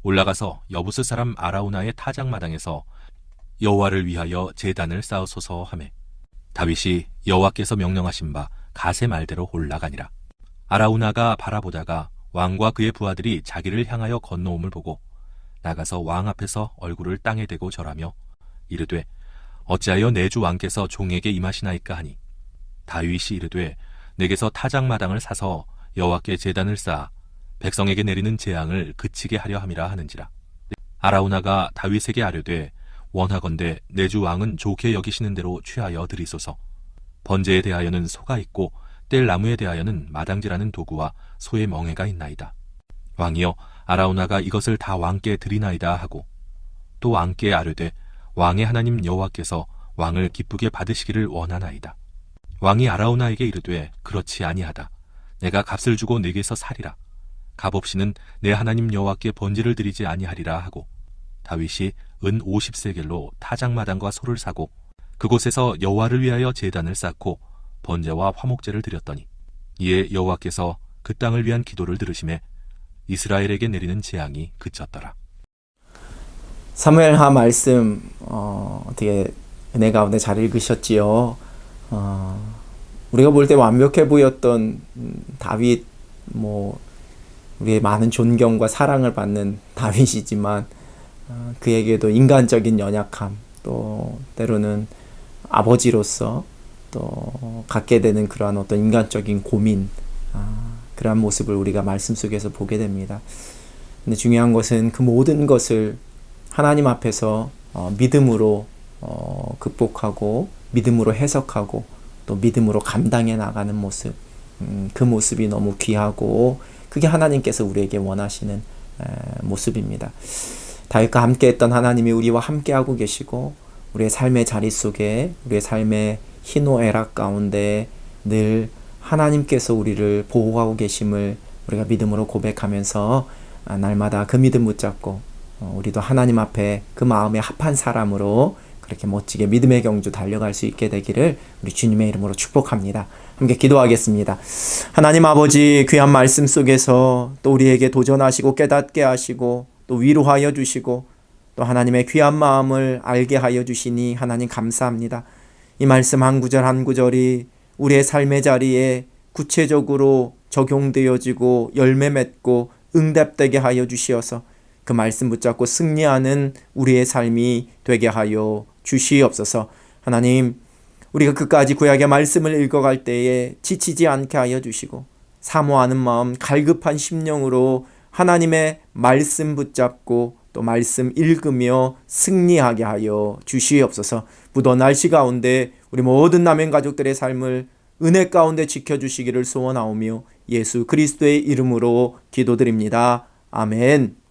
올라가서 여부스 사람 아라우나의 타작 마당에서 여호와를 위하여 제단을 쌓으소서 하매 다윗이 여호와께서 명령하신 바 갓의 말대로 올라가니라. 아라우나가 바라보다가 왕과 그의 부하들이 자기를 향하여 건너옴을 보고 나가서 왕 앞에서 얼굴을 땅에 대고 절하며 이르되 어찌하여 내 주 왕께서 종에게 임하시나이까 하니 다윗이 이르되 내게서 타작 마당을 사서 여호와께 제단을 쌓아 백성에게 내리는 재앙을 그치게 하려 함이라 하는지라. 아라우나가 다윗에게 아뢰되 원하건대 내 주 왕은 좋게 여기시는 대로 취하여 드리소서. 번제에 대하여는 소가 있고 뗄 나무에 대하여는 마당질하는 도구와 소의 멍에가 있나이다. 왕이여 아라우나가 이것을 다 왕께 드리나이다 하고 또 왕께 아뢰되 왕의 하나님 여호와께서 왕을 기쁘게 받으시기를 원하나이다. 왕이 아라우나에게 이르되 그렇지 아니하다. 내가 값을 주고 내게서 사리라. 값 없이는 내 하나님 여호와께 번제를 드리지 아니하리라 하고 다윗이 은 50세겔로 타작마당과 소를 사고 그곳에서 여호와를 위하여 제단을 쌓고 번제와 화목제를 드렸더니 이에 여호와께서 그 땅을 위한 기도를 들으시매 이스라엘에게 내리는 재앙이 그쳤더라. 사무엘하 말씀 어떻게 은혜 가운데 잘 읽으셨지요. 우리가 볼 때 완벽해 보였던 다윗, 우리의 많은 존경과 사랑을 받는 다윗이지만 그에게도 인간적인 연약함, 또 때로는 아버지로서 또 갖게 되는 그러한 어떤 인간적인 고민, 그러한 모습을 우리가 말씀 속에서 보게 됩니다. 근데 중요한 것은 그 모든 것을 하나님 앞에서 믿음으로 극복하고 믿음으로 해석하고 또 믿음으로 감당해 나가는 모습, 그 모습이 너무 귀하고 그게 하나님께서 우리에게 원하시는 모습입니다. 다윗과 함께 했던 하나님이 우리와 함께하고 계시고 우리의 삶의 자리 속에 우리의 삶의 희노애락 가운데 늘 하나님께서 우리를 보호하고 계심을 우리가 믿음으로 고백하면서 날마다 그 믿음 붙잡고 우리도 하나님 앞에 그 마음에 합한 사람으로 그렇게 멋지게 믿음의 경주 달려갈 수 있게 되기를 우리 주님의 이름으로 축복합니다. 함께 기도하겠습니다. 하나님 아버지, 귀한 말씀 속에서 또 우리에게 도전하시고 깨닫게 하시고 또 위로하여 주시고 또 하나님의 귀한 마음을 알게 하여 주시니 하나님 감사합니다. 이 말씀 한 구절 한 구절이 우리의 삶의 자리에 구체적으로 적용되어지고 열매 맺고 응답되게 하여 주시어서 그 말씀 붙잡고 승리하는 우리의 삶이 되게 하여 주시옵소서. 하나님, 우리가 끝까지 구약의 말씀을 읽어갈 때에 지치지 않게 하여 주시고 사모하는 마음, 갈급한 심령으로 하나님의 말씀 붙잡고 또 말씀 읽으며 승리하게 하여 주시옵소서. 무더운 날씨 가운데 우리 모든 남행 가족들의 삶을 은혜 가운데 지켜주시기를 소원하오며 예수 그리스도의 이름으로 기도드립니다. 아멘.